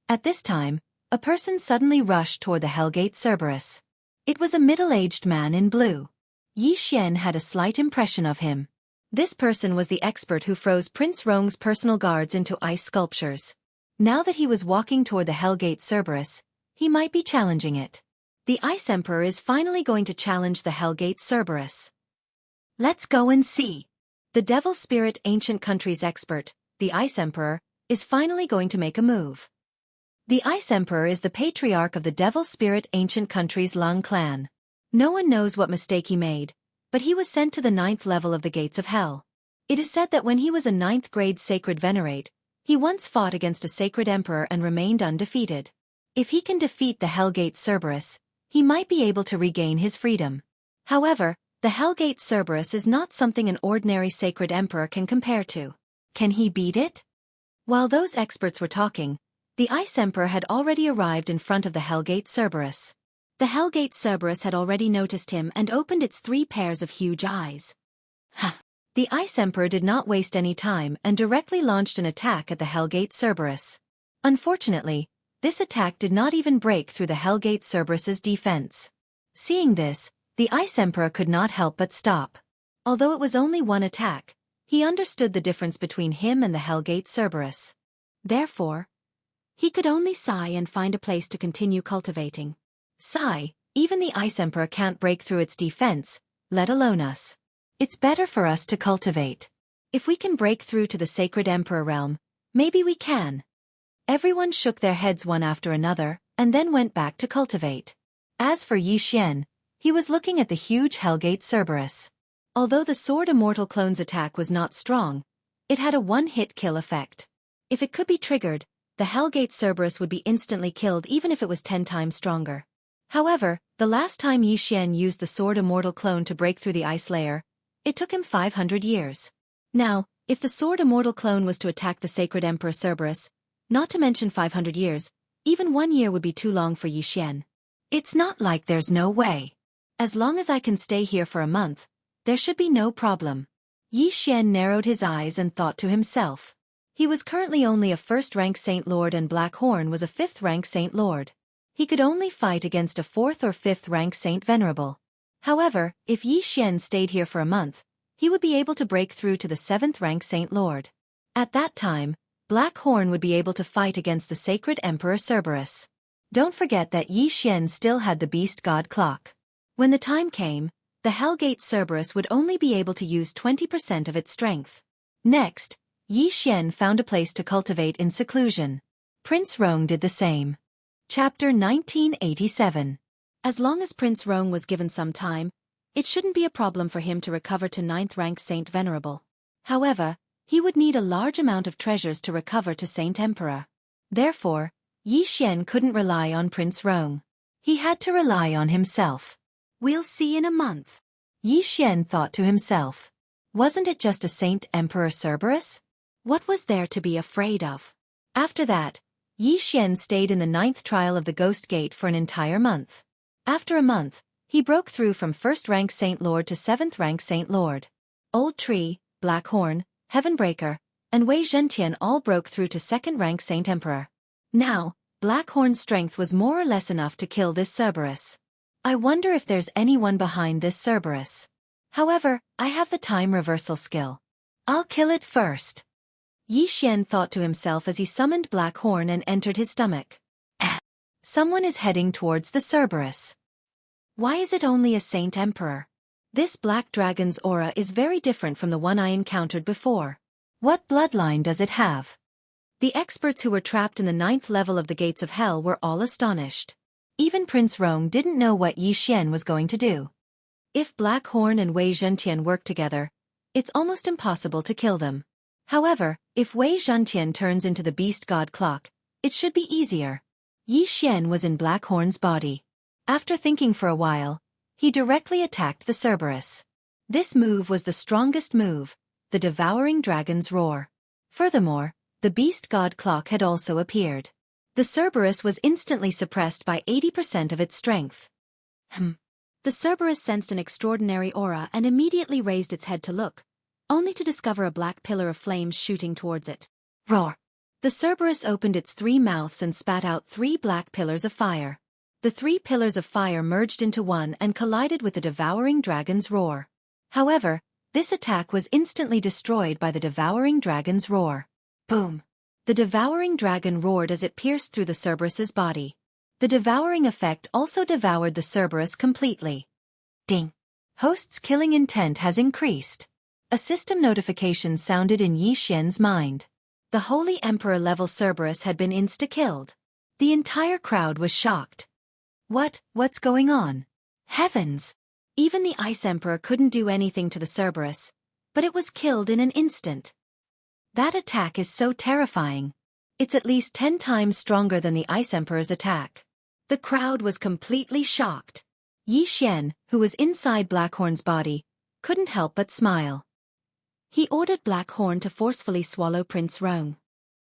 At this time, a person suddenly rushed toward the Hellgate Cerberus. It was a middle-aged man in blue. Yi Xian had a slight impression of him. This person was the expert who froze Prince Rong's personal guards into ice sculptures. Now that he was walking toward the Hellgate Cerberus, he might be challenging it. The Ice Emperor is finally going to challenge the Hellgate Cerberus. Let's go and see. The Devil Spirit Ancient Country's expert, the Ice Emperor, is finally going to make a move. The Ice Emperor is the patriarch of the Devil Spirit Ancient Country's Lang clan. No one knows what mistake he made, but he was sent to the 9th level of the Gates of Hell. It is said that when he was a 9th-grade sacred venerate, he once fought against a sacred emperor and remained undefeated. If he can defeat the Hellgate Cerberus, he might be able to regain his freedom. However, the Hellgate Cerberus is not something an ordinary sacred emperor can compare to. Can he beat it? While those experts were talking, the Ice Emperor had already arrived in front of the Hellgate Cerberus. The Hellgate Cerberus had already noticed him and opened its 3 pairs of huge eyes. The Ice Emperor did not waste any time and directly launched an attack at the Hellgate Cerberus. Unfortunately, this attack did not even break through the Hellgate Cerberus's defense. Seeing this, the Ice Emperor could not help but stop. Although it was only one attack, he understood the difference between him and the Hellgate Cerberus. Therefore, he could only sigh and find a place to continue cultivating. Sigh, even the Ice Emperor can't break through its defense, let alone us. It's better for us to cultivate. If we can break through to the Sacred Emperor realm, maybe we can. Everyone shook their heads one after another, and then went back to cultivate. As for Yi Xian, he was looking at the huge Hellgate Cerberus. Although the Sword Immortal Clone's attack was not strong, it had a one-hit kill effect. If it could be triggered, the Hellgate Cerberus would be instantly killed even if it was 10 times stronger. However, the last time Yi Xian used the Sword Immortal Clone to break through the ice layer, it took him 500 years. Now, if the Sword Immortal Clone was to attack the Sacred Emperor Cerberus, not to mention 500 years, even 1 year would be too long for Yi Xian. It's not like there's no way. As long as I can stay here for a month, there should be no problem. Yi Xian narrowed his eyes and thought to himself. He was currently only a 1st-rank Saint Lord and Black Horn was a 5th-rank Saint Lord. He could only fight against a 4th or 5th-rank Saint Venerable. However, if Yi Xian stayed here for a month, he would be able to break through to the 7th-rank Saint Lord. At that time, Black Horn would be able to fight against the Sacred Emperor Cerberus. Don't forget that Yi Xian still had the Beast God Clock. When the time came, the Hellgate Cerberus would only be able to use 20% of its strength. Next, Yi Xian found a place to cultivate in seclusion. Prince Rong did the same. Chapter 1987. As long as Prince Rong was given some time, it shouldn't be a problem for him to recover to 9th-rank Saint Venerable. However, he would need a large amount of treasures to recover to Saint Emperor. Therefore, Yi Xian couldn't rely on Prince Rong. He had to rely on himself. We'll see in a month. Yi Xian thought to himself. Wasn't it just a Saint Emperor Cerberus? What was there to be afraid of? After that, Yi Xian stayed in the 9th trial of the Ghost Gate for an entire month. After a month, he broke through from 1st-rank Saint Lord to 7th-rank Saint Lord. Old Tree, Black Horn, Heavenbreaker, and Wei Zhentian all broke through to 2nd-rank Saint Emperor. Now, Black Horn's strength was more or less enough to kill this Cerberus. I wonder if there's anyone behind this Cerberus. However, I have the time reversal skill. I'll kill it first. Yi Xian thought to himself as he summoned Black Horn and entered his stomach. Someone is heading towards the Cerberus. Why is it only a Saint Emperor? This black dragon's aura is very different from the one I encountered before. What bloodline does it have? The experts who were trapped in the 9th level of the Gates of Hell were all astonished. Even Prince Rong didn't know what Yi Xian was going to do. If Black Horn and Wei Zhentian work together, it's almost impossible to kill them. However, if Wei Zhentian turns into the Beast God Clock, it should be easier. Yi Xian was in Black Horn's body. After thinking for a while, he directly attacked the Cerberus. This move was the strongest move, the Devouring Dragon's Roar. Furthermore, the Beast God Clock had also appeared. The Cerberus was instantly suppressed by 80% of its strength. The Cerberus sensed an extraordinary aura and immediately raised its head to look, only to discover a black pillar of flames shooting towards it. Roar! The Cerberus opened its 3 mouths and spat out 3 black pillars of fire. The 3 pillars of fire merged into one and collided with the Devouring Dragon's Roar. However, this attack was instantly destroyed by the Devouring Dragon's Roar. Boom! The Devouring Dragon roared as it pierced through the Cerberus's body. The devouring effect also devoured the Cerberus completely. Ding! Host's killing intent has increased. A system notification sounded in Yi Xian's mind. The Holy Emperor-level Cerberus had been insta-killed. The entire crowd was shocked. What's going on? Heavens! Even the Ice Emperor couldn't do anything to the Cerberus. but it was killed in an instant. That attack is so terrifying. It's at least 10 times stronger than the Ice Emperor's attack. The crowd was completely shocked. Yi Xian, who was inside Blackhorn's body, couldn't help but smile. He ordered Blackhorn to forcefully swallow Prince Rong.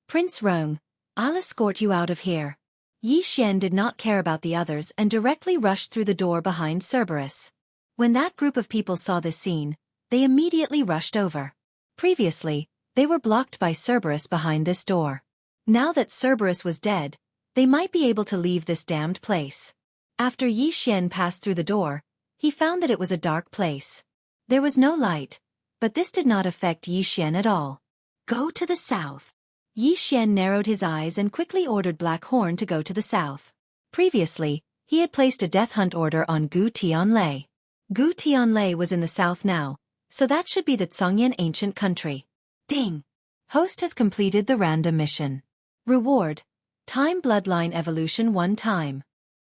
Prince Rong, I'll escort you out of here. Yi Xian did not care about the others and directly rushed through the door behind Cerberus. When that group of people saw this scene, they immediately rushed over. Previously, they were blocked by Cerberus behind this door. Now that Cerberus was dead, they might be able to leave this damned place. After Yi Xian passed through the door, he found that it was a dark place. There was no light, but this did not affect Yi Xian at all. Go to the south. Yi Xian narrowed his eyes and quickly ordered Blackhorn to go to the south. Previously, he had placed a death hunt order on Gu Tianlei. Gu Tianlei was in the south now, so that should be the Zhongyan ancient country. Ding! Host has completed the random mission. Reward: Time Bloodline Evolution 1 time.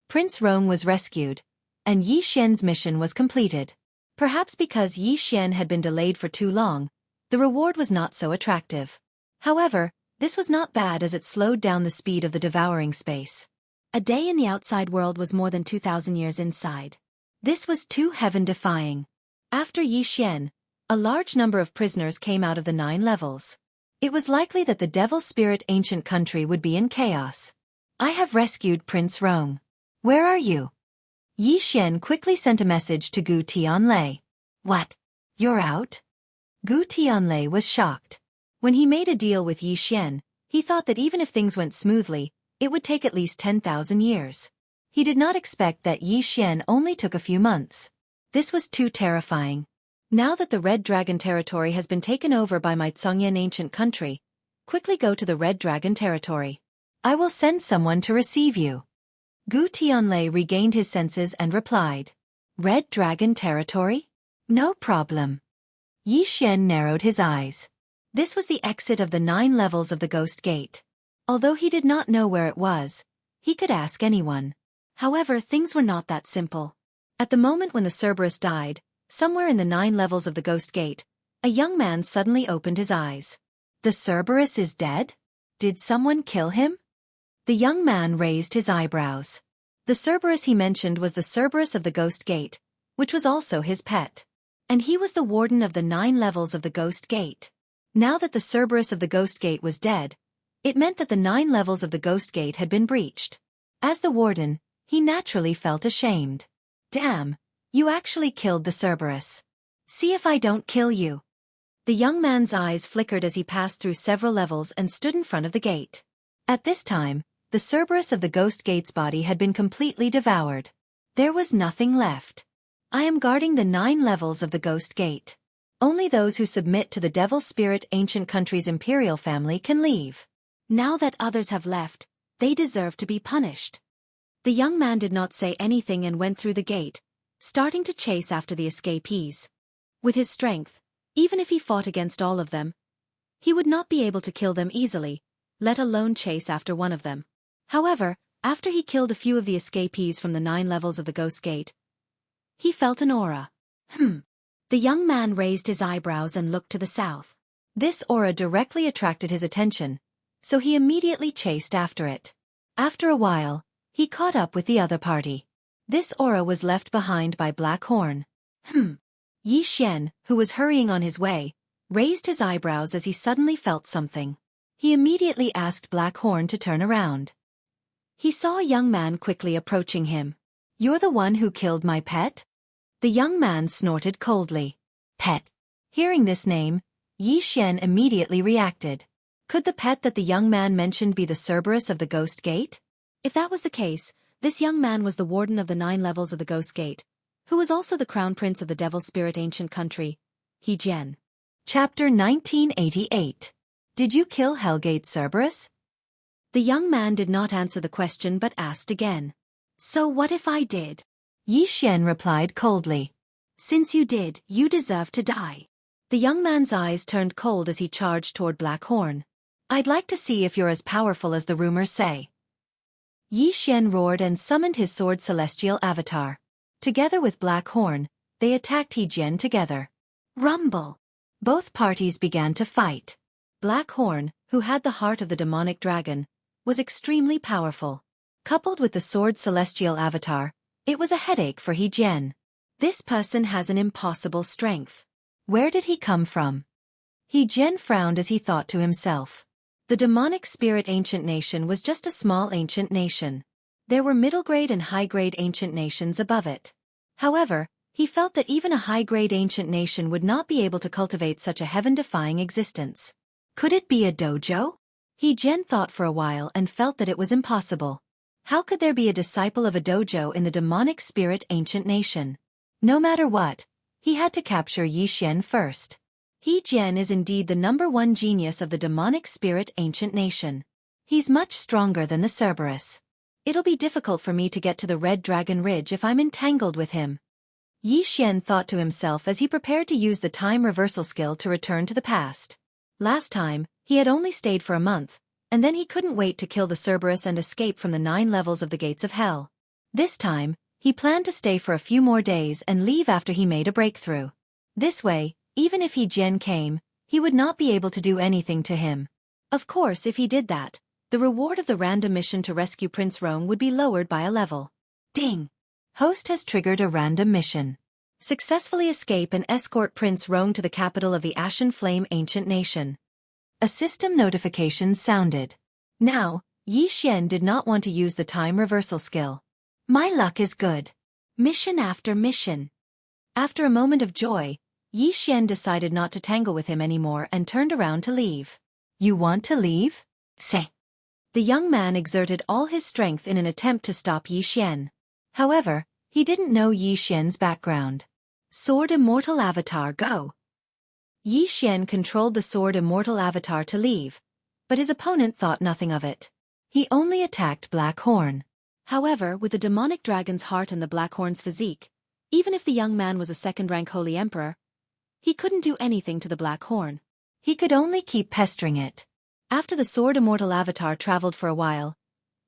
Prince Rong was rescued, and Yi Xian's mission was completed. Perhaps because Yi Xian had been delayed for too long, the reward was not so attractive. However, this was not bad as it slowed down the speed of the devouring space. A day in the outside world was more than 2,000 years inside. This was too heaven-defying. After Yi Xian, a large number of prisoners came out of the 9 levels. It was likely that the Devil Spirit ancient country would be in chaos. I have rescued Prince Rong. Where are you? Yi Xian quickly sent a message to Gu Tianlei. What? You're out? Gu Tianlei was shocked. When he made a deal with Yi Xian, he thought that even if things went smoothly, it would take at least 10,000 years. He did not expect that Yi Xian only took a few months. This was too terrifying. Now that the Red Dragon territory has been taken over by my Zhongyan ancient country, quickly go to the Red Dragon territory. I will send someone to receive you. Gu Tianlei regained his senses and replied. Red Dragon territory? No problem. Yi Xian narrowed his eyes. This was the exit of the 9 levels of the Ghost Gate. Although he did not know where it was, he could ask anyone. However, things were not that simple. At the moment when the Cerberus died, somewhere in the 9 levels of the Ghost Gate, a young man suddenly opened his eyes. The Cerberus is dead? Did someone kill him? The young man raised his eyebrows. The Cerberus he mentioned was the Cerberus of the Ghost Gate, which was also his pet. And he was the warden of the 9 levels of the Ghost Gate. Now that the Cerberus of the Ghost Gate was dead, it meant that the 9 levels of the Ghost Gate had been breached. As the warden, he naturally felt ashamed. Damn, you actually killed the Cerberus. See if I don't kill you. The young man's eyes flickered as he passed through several levels and stood in front of the gate. At this time, the Cerberus of the Ghost Gate's body had been completely devoured. There was nothing left. I am guarding the 9 levels of the Ghost Gate. Only those who submit to the Devil Spirit ancient country's imperial family can leave. Now that others have left, they deserve to be punished. The young man did not say anything and went through the gate, starting to chase after the escapees. With his strength, even if he fought against all of them, he would not be able to kill them easily, let alone chase after one of them. However, after he killed a few of the escapees from the 9 levels of the Ghost Gate, he felt an aura. The young man raised his eyebrows and looked to the south. This aura directly attracted his attention, so he immediately chased after it. After a while, he caught up with the other party. This aura was left behind by Blackhorn. Yi Xian, who was hurrying on his way, raised his eyebrows as he suddenly felt something. He immediately asked Blackhorn to turn around. He saw a young man quickly approaching him. You're the one who killed my pet? The young man snorted coldly. Pet. Hearing this name, Yi Xian immediately reacted. Could the pet that the young man mentioned be the Cerberus of the Ghost Gate? If that was the case, this young man was the warden of the 9 levels of the Ghost Gate, who was also the crown prince of the Devil Spirit ancient country, He Jian. Chapter 1988. Did you kill Hellgate Cerberus? The young man did not answer the question but asked again. So what if I did? Yi Xian replied coldly. Since you did, you deserve to die. The young man's eyes turned cold as he charged toward Blackhorn. I'd like to see if you're as powerful as the rumors say. Yi Xian roared and summoned his sword celestial avatar. Together with Blackhorn, they attacked He Jian together. Rumble! Both parties began to fight. Black Horn, who had the heart of the demonic dragon, was extremely powerful. Coupled with the sword celestial avatar, it was a headache for He Jian. This person has an impossible strength. Where did he come from? He Jian frowned as he thought to himself. The demonic spirit ancient nation was just a small ancient nation. There were middle-grade and high-grade ancient nations above it. However, he felt that even a high-grade ancient nation would not be able to cultivate such a heaven-defying existence. Could it be a dojo? He Jian thought for a while and felt that it was impossible. How could there be a disciple of a dojo in the demonic spirit ancient nation? No matter what, he had to capture Yi Xian first. He Jian is indeed the #1 genius of the demonic spirit ancient nation. He's much stronger than the Cerberus. It'll be difficult for me to get to the Red Dragon Ridge if I'm entangled with him. Yi Xian thought to himself as he prepared to use the time reversal skill to return to the past. Last time, he had only stayed for a month, and then he couldn't wait to kill the Cerberus and escape from the 9 levels of the Gates of Hell. This time, he planned to stay for a few more days and leave after he made a breakthrough. This way, even if He Jian came, he would not be able to do anything to him. Of course, if he did that, the reward of the random mission to rescue Prince Rong would be lowered by a level. Ding! Host has triggered a random mission. Successfully escape and escort Prince Rong to the capital of the Ashen Flame Ancient Nation. A system notification sounded. Now, Yi Xian did not want to use the time reversal skill. My luck is good. Mission after mission. After a moment of joy, Yi Xian decided not to tangle with him anymore and turned around to leave. You want to leave? Say. The young man exerted all his strength in an attempt to stop Yi Xian. However, he didn't know Yi Xian's background. Sword Immortal Avatar, go! Yi Xian controlled the Sword Immortal Avatar to leave, but his opponent thought nothing of it. He only attacked Black Horn. However, with the demonic dragon's heart and the Black Horn's physique, even if the young man was a second-rank Holy Emperor, he couldn't do anything to the Black Horn. He could only keep pestering it. After the Sword Immortal Avatar traveled for a while,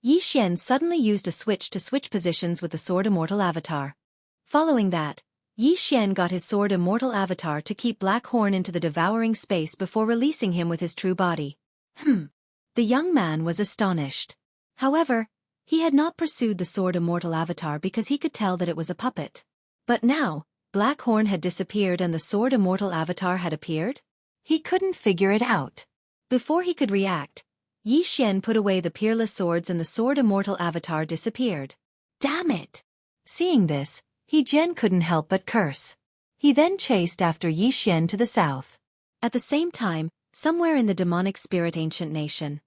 Yi Xian suddenly used a switch to switch positions with the Sword Immortal Avatar. Following that, Yi Xian got his Sword Immortal Avatar to keep Black Horn into the devouring space before releasing him with his true body. The young man was astonished. However, he had not pursued the Sword Immortal Avatar because he could tell that it was a puppet. But now, Black Horn had disappeared and the Sword Immortal Avatar had appeared? He couldn't figure it out. Before he could react, Yi Xian put away the peerless swords and the Sword Immortal Avatar disappeared. Damn it! Seeing this, He Jian couldn't help but curse. He then chased after Yi Xian to the south. At the same time, somewhere in the demonic spirit ancient nation.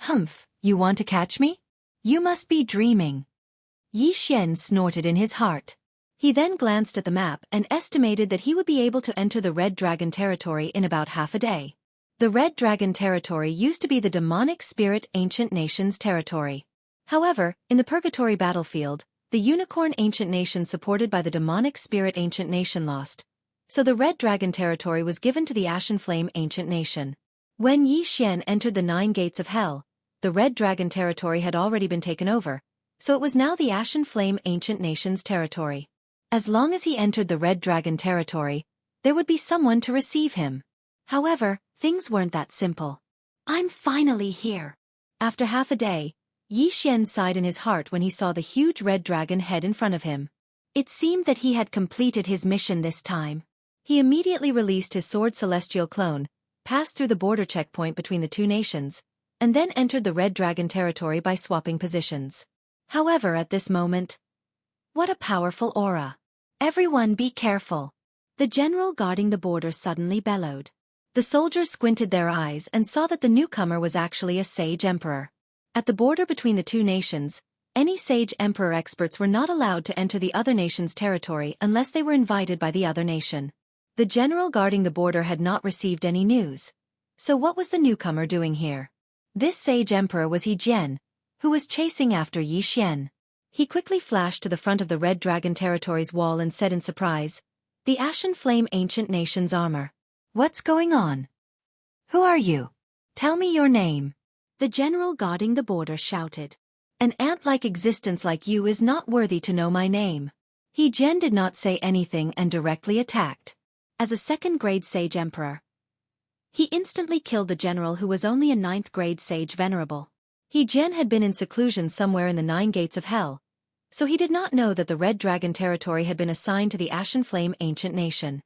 Humph, you want to catch me? You must be dreaming. Yi Xian snorted in his heart. He then glanced at the map and estimated that he would be able to enter the Red Dragon territory in about half a day. The Red Dragon territory used to be the demonic spirit ancient nation's territory. However, in the Purgatory battlefield, the Unicorn ancient nation supported by the demonic spirit ancient nation lost, so the Red Dragon territory was given to the Ashen Flame ancient nation. When Yi Xian entered the 9 gates of hell, the Red Dragon territory had already been taken over, so it was now the Ashen Flame ancient nation's territory. As long as he entered the Red Dragon territory, there would be someone to receive him. However, things weren't that simple. I'm finally here. After half a day, Yi Xian sighed in his heart when he saw the huge red dragon head in front of him. It seemed that he had completed his mission this time. He immediately released his sword celestial clone, passed through the border checkpoint between the 2 nations, and then entered the Red Dragon territory by swapping positions. However, at this moment, what a powerful aura. Everyone be careful. The general guarding the border suddenly bellowed. The soldiers squinted their eyes and saw that the newcomer was actually a sage emperor. At the border between the 2 nations, any sage emperor experts were not allowed to enter the other nation's territory unless they were invited by the other nation. The general guarding the border had not received any news. So what was the newcomer doing here? This sage emperor was He Jian, who was chasing after Yi Xian. He quickly flashed to the front of the Red Dragon territory's wall and said in surprise, "The Ashen Flame ancient nation's armor. What's going on? Who are you? Tell me your name." The general guarding the border shouted. "An ant-like existence like you is not worthy to know my name." He Jian did not say anything and directly attacked. As a second-grade sage emperor, He instantly killed the general, who was only a 9th grade sage venerable. He Jian had been in seclusion somewhere in the 9 gates of hell, so he did not know that the Red Dragon territory had been assigned to the Ashen Flame Ancient Nation.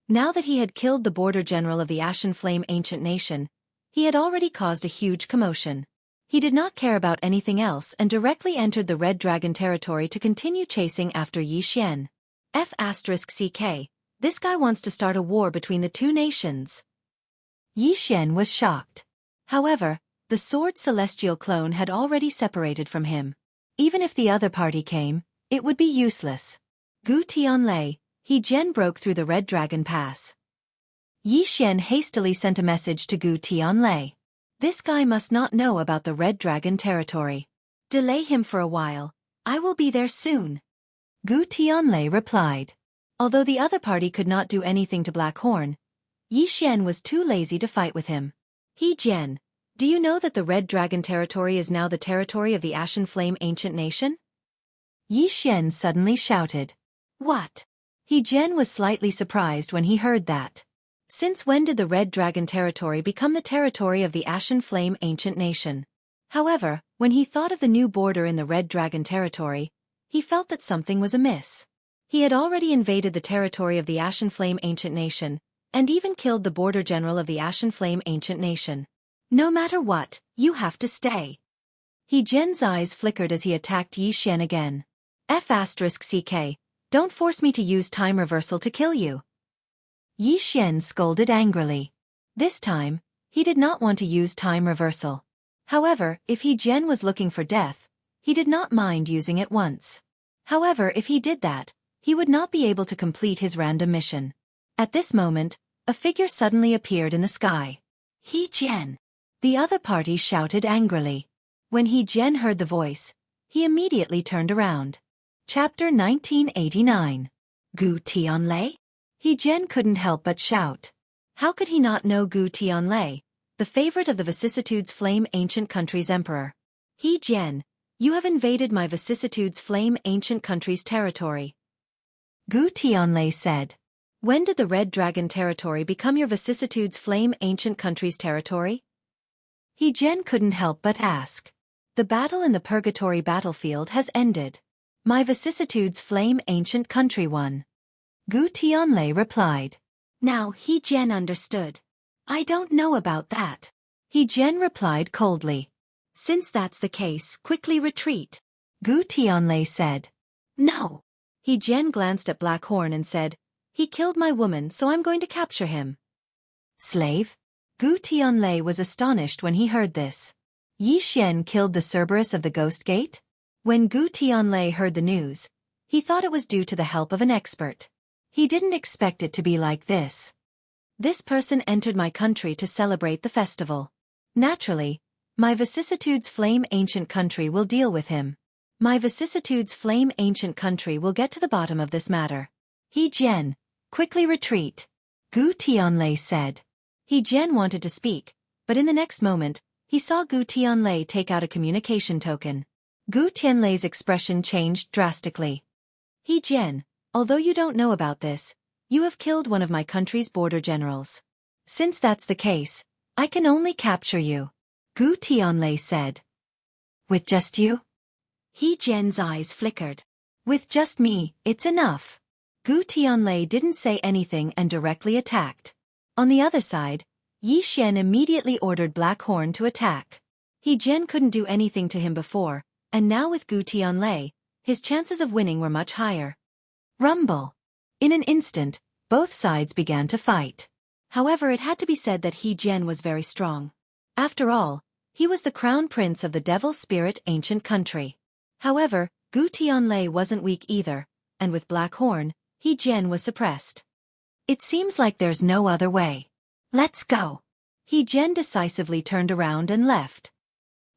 Now that he had killed the border general of the Ashen Flame Ancient Nation, he had already caused a huge commotion. He did not care about anything else and directly entered the Red Dragon territory to continue chasing after Yi Xian. F***ck, this guy wants to start a war between the two nations. Yi Xian was shocked. However, the sword celestial clone had already separated from him. Even if the other party came, it would be useless. Gu Tianlei, He Jian broke through the Red Dragon Pass. Yi Xian hastily sent a message to Gu Tianlei. This guy must not know about the Red Dragon territory. Delay him for a while, I will be there soon. Gu Tianlei replied. Although the other party could not do anything to Blackhorn, Yi Xian was too lazy to fight with him. He Jian, do you know that the Red Dragon territory is now the territory of the Ashen Flame Ancient Nation? Yi Xian suddenly shouted. What? He Jian was slightly surprised when he heard that. Since when did the Red Dragon territory become the territory of the Ashen Flame Ancient Nation? However, when he thought of the new border in the Red Dragon territory, he felt that something was amiss. He had already invaded the territory of the Ashen Flame Ancient Nation, and even killed the border general of the Ashen Flame Ancient Nation. No matter what, you have to stay. He Jian's eyes flickered as he attacked Yi Xian again. F***ck, don't force me to use time reversal to kill you. Yi Xian scolded angrily. This time, he did not want to use time reversal. However, if He Jian was looking for death, he did not mind using it once. However, if he did that, he would not be able to complete his random mission. At this moment, a figure suddenly appeared in the sky. He Jian. The other party shouted angrily. When He Jian heard the voice, he immediately turned around. Chapter 1989. Gu Tianlei? He Jian couldn't help but shout. How could he not know Gu Tianlei, the favorite of the Vicissitudes Flame Ancient Country's emperor? He Jian, you have invaded my Vicissitudes Flame Ancient Country's territory. Gu Tianlei said. When did the Red Dragon territory become your Vicissitudes Flame Ancient Country's territory? He Jian couldn't help but ask. The battle in the Purgatory battlefield has ended. My Vicissitudes Flame Ancient Country won. Gu Tianlei replied. Now He Jian understood. I don't know about that. He Jian replied coldly. Since that's the case, quickly retreat. Gu Tianlei said. No. He Jian glanced at Blackhorn and said, he killed my woman, so I'm going to capture him. Slave? Gu Tianlei was astonished when he heard this. Yi Xian killed the Cerberus of the Ghost Gate? When Gu Tianlei heard the news, he thought it was due to the help of an expert. He didn't expect it to be like this. This person entered my country to celebrate the festival. Naturally, my Vicissitudes Flame Ancient Country will deal with him. My Vicissitudes Flame Ancient Country will get to the bottom of this matter. He Jian, quickly retreat. Gu Tianlei said. He Jian wanted to speak, but in the next moment, he saw Gu Tianlei take out a communication token. Gu Tianlei's expression changed drastically. He Jian, although you don't know about this, you have killed one of my country's border generals. Since that's the case, I can only capture you. Gu Tianlei said. With just you? He Jian's eyes flickered. With just me, it's enough. Gu Tianlei didn't say anything and directly attacked. On the other side, Yi Xian immediately ordered Blackhorn to attack. He Jian couldn't do anything to him before, and now with Gu Tianlei, his chances of winning were much higher. Rumble. In an instant, both sides began to fight. However, it had to be said that He Jian was very strong. After all, he was the crown prince of the Devil Spirit Ancient Country. However, Gu Tianlei wasn't weak either, and with Blackhorn, He Jian was suppressed. It seems like there's no other way. Let's go. He Jian decisively turned around and left.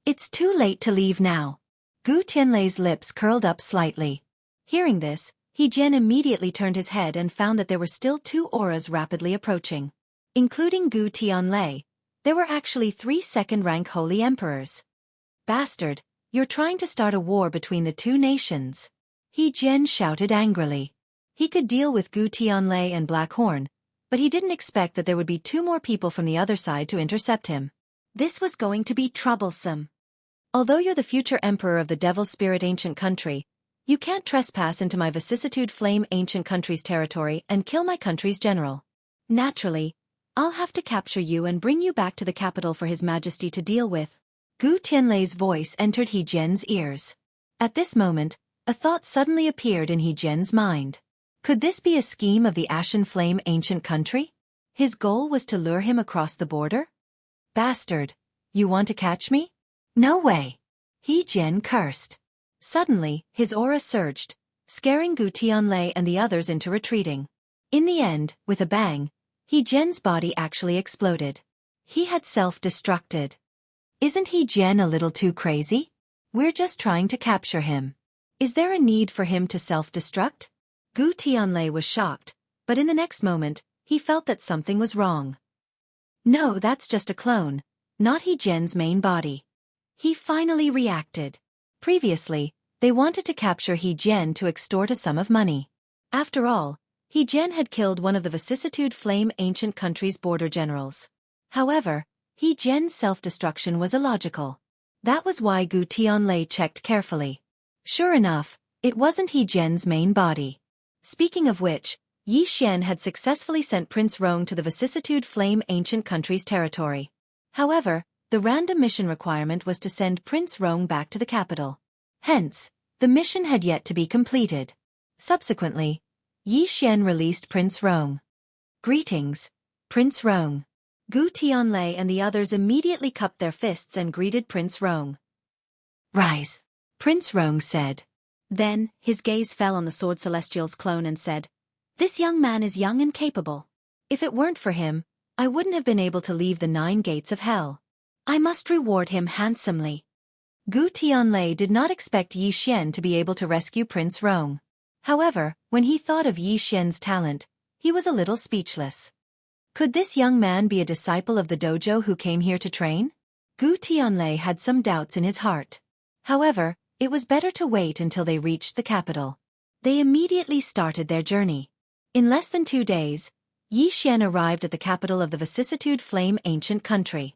It's too late to leave now. Gu Tianlei's lips curled up slightly. Hearing this, He Jian immediately turned his head and found that there were still 2 auras rapidly approaching. Including Gu Tianlei, there were actually 3 second-rank holy emperors. Bastard, you're trying to start a war between the 2 nations. He Jian shouted angrily. He could deal with Gu Tianlei and Blackhorn, but he didn't expect that there would be 2 more people from the other side to intercept him. This was going to be troublesome. Although you're the future emperor of the Devil Spirit Ancient Country, you can't trespass into my Vicissitude Flame Ancient Country's territory and kill my country's general. Naturally, I'll have to capture you and bring you back to the capital for His Majesty to deal with. Gu Tianlei's voice entered He Jian's ears. At this moment, a thought suddenly appeared in He Jian's mind. Could this be a scheme of the Ashen Flame Ancient Country? His goal was to lure him across the border? Bastard! You want to catch me? No way! He Jian cursed. Suddenly, his aura surged, scaring Gu Tianlei and the others into retreating. In the end, with a bang, He Jian's body actually exploded. He had self-destructed. Isn't He Jian a little too crazy? We're just trying to capture him. Is there a need for him to self-destruct? Gu Tianlei was shocked, but in the next moment, he felt that something was wrong. No, that's just a clone, not He Jian's main body. He finally reacted. Previously, they wanted to capture He Jian to extort a sum of money. After all, He Jian had killed one of the Vicissitude Flame Ancient Country's border generals. However, He Jian's self-destruction was illogical. That was why Gu Tianlei checked carefully. Sure enough, it wasn't He Jian's main body. Speaking of which, Yi Xian had successfully sent Prince Rong to the Vicissitude Flame Ancient Country's territory. However, the random mission requirement was to send Prince Rong back to the capital. Hence, the mission had yet to be completed. Subsequently, Yi Xian released Prince Rong. Greetings, Prince Rong. Gu Tianlei and the others immediately cupped their fists and greeted Prince Rong. Rise, Prince Rong said. Then, his gaze fell on the Sword Celestial's clone and said, This young man is young and capable. If it weren't for him, I wouldn't have been able to leave the 9 gates of hell. I must reward him handsomely. Gu Tianlei did not expect Yi Xian to be able to rescue Prince Rong. However, when he thought of Yi Xian's talent, he was a little speechless. Could this young man be a disciple of the dojo who came here to train? Gu Tianlei had some doubts in his heart. However, it was better to wait until they reached the capital. They immediately started their journey. In less than 2 days, Yi Xian arrived at the capital of the Vicissitude Flame Ancient Country.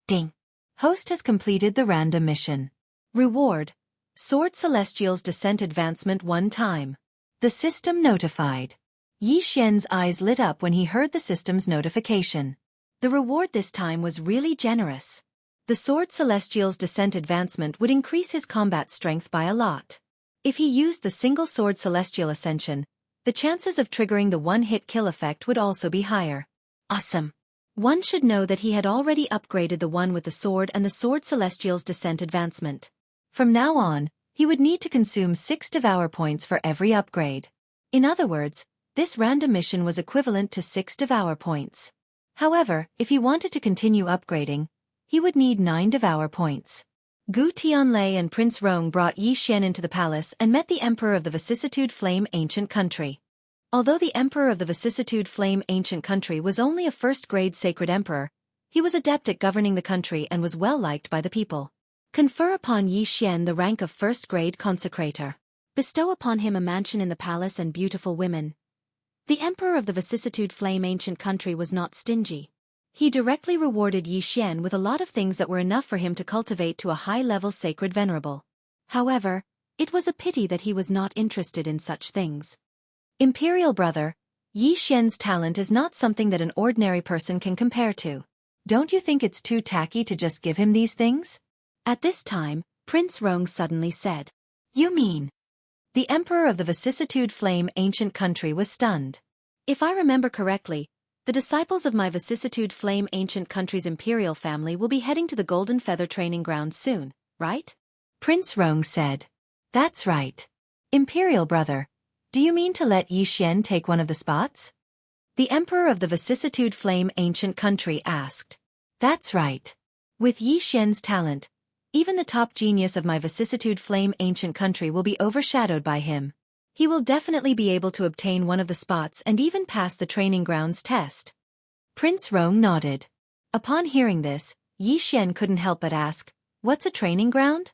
Ding! Host has completed the random mission. Reward: Sword Celestial's Descent Advancement 1 time. The system notified. Yi Xian's eyes lit up when he heard the system's notification. The reward this time was really generous. The Sword Celestial's Descent Advancement would increase his combat strength by a lot. If he used the single Sword Celestial Ascension, the chances of triggering the 1-hit kill effect would also be higher. Awesome! One should know that he had already upgraded the one with the sword and the Sword Celestial's Descent Advancement. From now on, he would need to consume 6 Devour points for every upgrade. In other words, this random mission was equivalent to 6 Devour points. However, if he wanted to continue upgrading, he would need 9 Devour points. Gu Tianlei and Prince Rong brought Yi Xian into the palace and met the Emperor of the Vicissitude Flame Ancient Country. Although the Emperor of the Vicissitude Flame Ancient Country was only a first-grade sacred emperor, he was adept at governing the country and was well-liked by the people. Confer upon Yi Xian the rank of first-grade consecrator. Bestow upon him a mansion in the palace and beautiful women. The Emperor of the Vicissitude Flame Ancient Country was not stingy. He directly rewarded Yi Xian with a lot of things that were enough for him to cultivate to a high-level sacred venerable. However, it was a pity that he was not interested in such things. Imperial brother, Yi Xian's talent is not something that an ordinary person can compare to. Don't you think it's too tacky to just give him these things? At this time, Prince Rong suddenly said. You mean? The Emperor of the Vicissitude Flame Ancient Country was stunned. If I remember correctly, the disciples of my Vicissitude Flame Ancient Country's imperial family will be heading to the Golden Feather Training Ground soon, right? Prince Rong said. That's right. Imperial brother, do you mean to let Yi Xian take one of the spots? The Emperor of the Vicissitude Flame Ancient Country asked. That's right. With Yi Xian's talent, even the top genius of my Vicissitude Flame Ancient Country will be overshadowed by him. He will definitely be able to obtain one of the spots and even pass the training grounds test. Prince Rong nodded. Upon hearing this, Yi Xian couldn't help but ask, What's a training ground?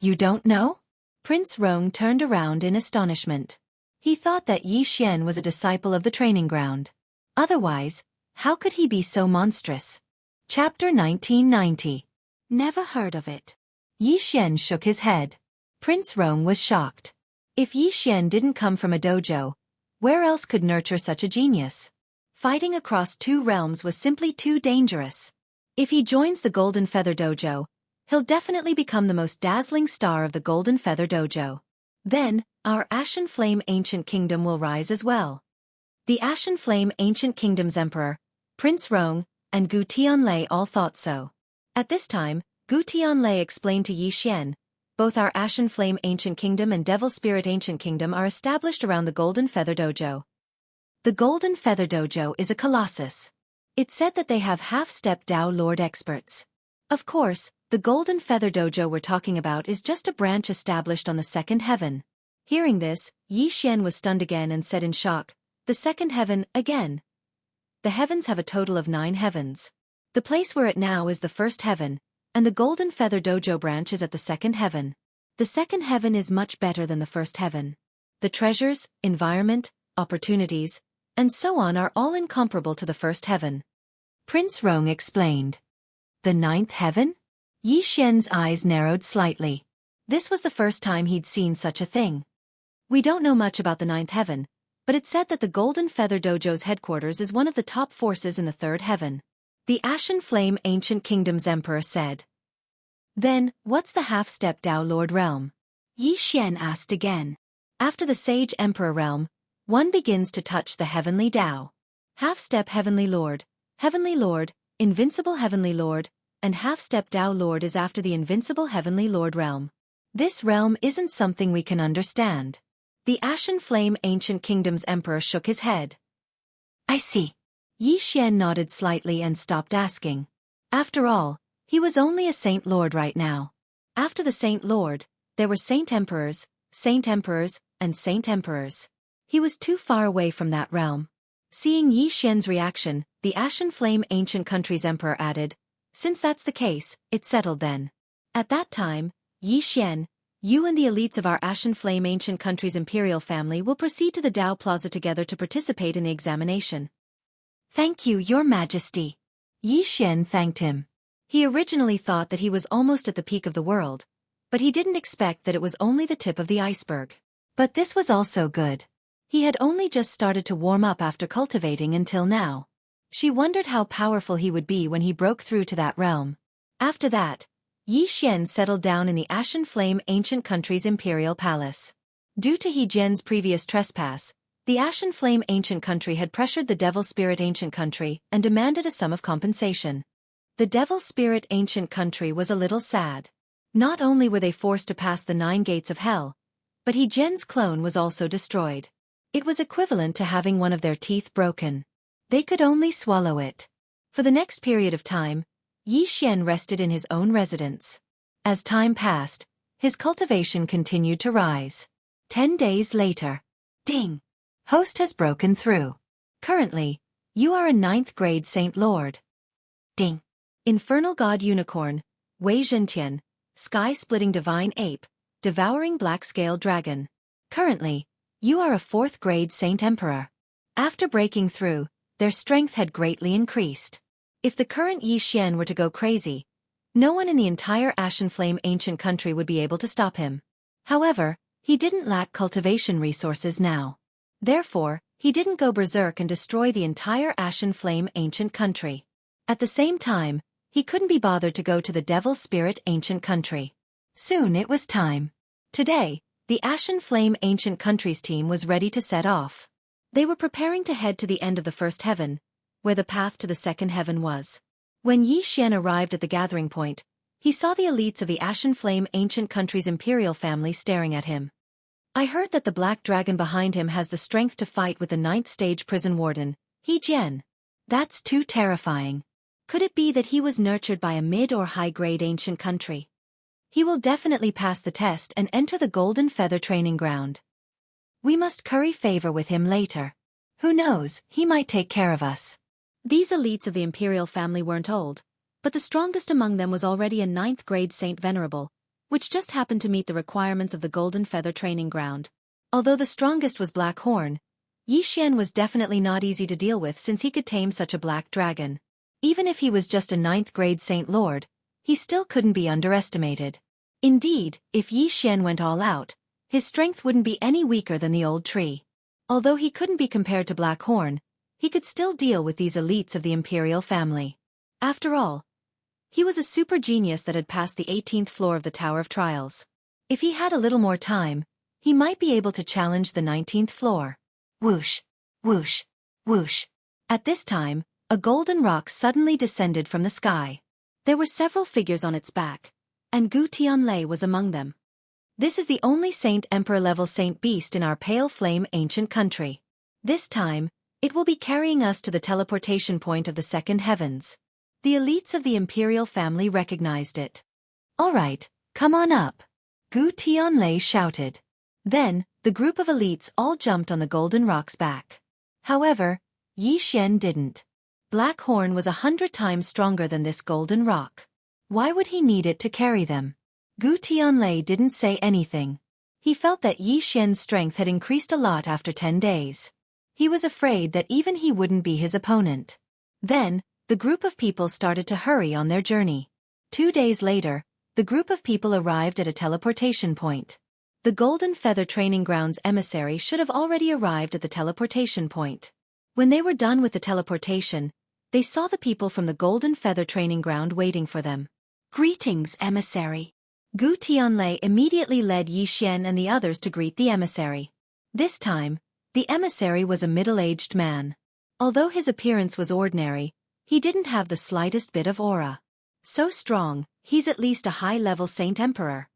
You don't know? Prince Rong turned around in astonishment. He thought that Yi Xian was a disciple of the training ground. Otherwise, how could he be so monstrous? Chapter 1990. Never heard of it. Yi Xian shook his head. Prince Rong was shocked. If Yi Xian didn't come from a dojo, where else could nurture such a genius? Fighting across 2 realms was simply too dangerous. If he joins the Golden Feather Dojo, he'll definitely become the most dazzling star of the Golden Feather Dojo. Then, our Ashen Flame Ancient Kingdom will rise as well. The Ashen Flame Ancient Kingdom's emperor, Prince Rong, and Gu Tianlei all thought so. At this time, Gu Tianlei explained to Yi Xian, both our Ashen Flame Ancient Kingdom and Devil Spirit Ancient Kingdom are established around the Golden Feather Dojo. The Golden Feather Dojo is a colossus. It's said that they have half-step Dao Lord experts. Of course, the Golden Feather Dojo we're talking about is just a branch established on the second heaven. Hearing this, Yi Xian was stunned again and said in shock, "The second heaven, again? The heavens have a total of 9 heavens. The place we're at now is the first heaven, and the Golden Feather Dojo branch is at the second heaven. The second heaven is much better than the first heaven. The treasures, environment, opportunities, and so on are all incomparable to the first heaven." Prince Rong explained. The 9th heaven? Yi Xian's eyes narrowed slightly. This was the first time he'd seen such a thing. We don't know much about the 9th heaven, but it's said that the Golden Feather Dojo's headquarters is one of the top forces in the 3rd heaven. The Ashen Flame Ancient Kingdom's emperor said. Then, what's the half-step Dao Lord realm? Yi Xian asked again. After the Sage Emperor realm, one begins to touch the Heavenly Dao. Half-step Heavenly Lord, Invincible Heavenly Lord, and half-step Dao Lord is after the Invincible Heavenly Lord realm. This realm isn't something we can understand. The Ashen Flame Ancient Kingdom's emperor shook his head. I see. Yi Xian nodded slightly and stopped asking. After all, he was only a Saint Lord right now. After the Saint Lord, there were Saint Emperors, and Saint Emperors. He was too far away from that realm. Seeing Yi Xian's reaction, the Ashen Flame Ancient Country's emperor added, "Since that's the case, it's settled then. At that time, Yi Xian, you and the elites of our Ashen Flame Ancient Country's imperial family will proceed to the Dao Plaza together to participate in the examination." Thank you, Your Majesty. Yi Xian thanked him. He originally thought that he was almost at the peak of the world, but he didn't expect that it was only the tip of the iceberg. But this was also good. He had only just started to warm up after cultivating until now. She wondered how powerful he would be when he broke through to that realm. After that, Yi Xian settled down in the Ashen Flame Ancient Country's imperial palace. Due to He Jian's previous trespass, the Ashen Flame Ancient Country had pressured the Devil Spirit Ancient Country and demanded a sum of compensation. The Devil Spirit Ancient Country was a little sad. Not only were they forced to pass the 9 gates of hell, but He Jian's clone was also destroyed. It was equivalent to having one of their teeth broken. They could only swallow it. For the next period of time, Yi Xian rested in his own residence. As time passed, his cultivation continued to rise. 10 days later. Ding! Host has broken through. Currently, you are a 9th grade Saint Lord. Ding! Infernal God Unicorn, Wei Zhentian, Sky-Splitting Divine Ape, Devouring Black-Scaled Dragon. Currently, you are a 4th grade Saint Emperor. After breaking through, their strength had greatly increased. If the current Yi Xian were to go crazy, no one in the entire Ashen Flame Ancient Country would be able to stop him. However, he didn't lack cultivation resources now. Therefore, he didn't go berserk and destroy the entire Ashen Flame Ancient Country. At the same time, he couldn't be bothered to go to the Devil Spirit Ancient Country. Soon it was time. Today, the Ashen Flame Ancient Country's team was ready to set off. They were preparing to head to the end of the first heaven, where the path to the second heaven was. When Yi Xian arrived at the gathering point, he saw the elites of the Ashen Flame Ancient Country's imperial family staring at him. I heard that the black dragon behind him has the strength to fight with the 9th stage prison warden, He Jian. That's too terrifying. Could it be that he was nurtured by a mid or high-grade ancient country? He will definitely pass the test and enter the Golden Feather training ground. We must curry favor with him later. Who knows, he might take care of us. These elites of the imperial family weren't old, but the strongest among them was already a 9th grade Saint Venerable, which just happened to meet the requirements of the Golden Feather training ground. Although the strongest was Black Horn, Yi Xian was definitely not easy to deal with since he could tame such a black dragon. Even if he was just a 9th-grade Saint Lord, he still couldn't be underestimated. Indeed, if Yi Xian went all out, his strength wouldn't be any weaker than the old tree. Although he couldn't be compared to Black Horn, he could still deal with these elites of the imperial family. After all, he was a super genius that had passed the 18th floor of the Tower of Trials. If he had a little more time, he might be able to challenge the 19th floor. Whoosh, whoosh, whoosh. At this time, a golden rock suddenly descended from the sky. There were several figures on its back, and Gu Tianlei was among them. This is the only Saint Emperor level Saint Beast in our Pale Flame ancient country. This time, it will be carrying us to the teleportation point of the second heavens. The elites of the imperial family recognized it. All right, come on up, Gu Tianlei shouted. Then, the group of elites all jumped on the golden rock's back. However, Yi Xian didn't. Black Horn was 100 times stronger than this golden rock. Why would he need it to carry them? Gu Tianlei didn't say anything. He felt that Yi Xian's strength had increased a lot after 10 days. He was afraid that even he wouldn't be his opponent. Then, the group of people started to hurry on their journey. 2 days later, the group of people arrived at a teleportation point. The Golden Feather Training Grounds emissary should have already arrived at the teleportation point. When they were done with the teleportation, they saw the people from the Golden Feather Training Ground waiting for them. Greetings, emissary. Gu Tianlei immediately led Yi Xian and the others to greet the emissary. This time, the emissary was a middle-aged man. Although his appearance was ordinary, he didn't have the slightest bit of aura. So strong, he's at least a high-level Saint Emperor.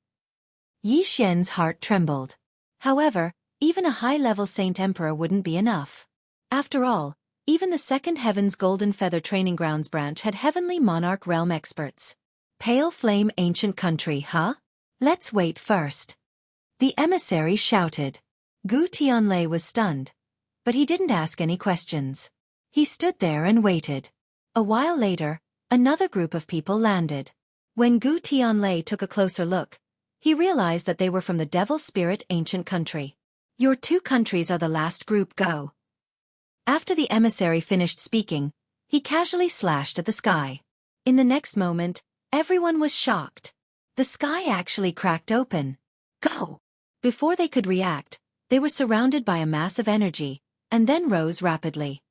Yi Xian's heart trembled. However, even a high-level Saint Emperor wouldn't be enough. After all, even the Second Heaven's Golden Feather Training Grounds branch had Heavenly Monarch Realm experts. Pale Flame ancient country, huh? Let's wait first. The emissary shouted. Gu Tianlei was stunned, but he didn't ask any questions. He stood there and waited. A while later, another group of people landed. When Gu Tianlei took a closer look, he realized that they were from the Devil Spirit ancient country. Your 2 countries are the last group, go. After the emissary finished speaking, he casually slashed at the sky. In the next moment, everyone was shocked. The sky actually cracked open. Go! Before they could react, they were surrounded by a mass of energy, and then rose rapidly.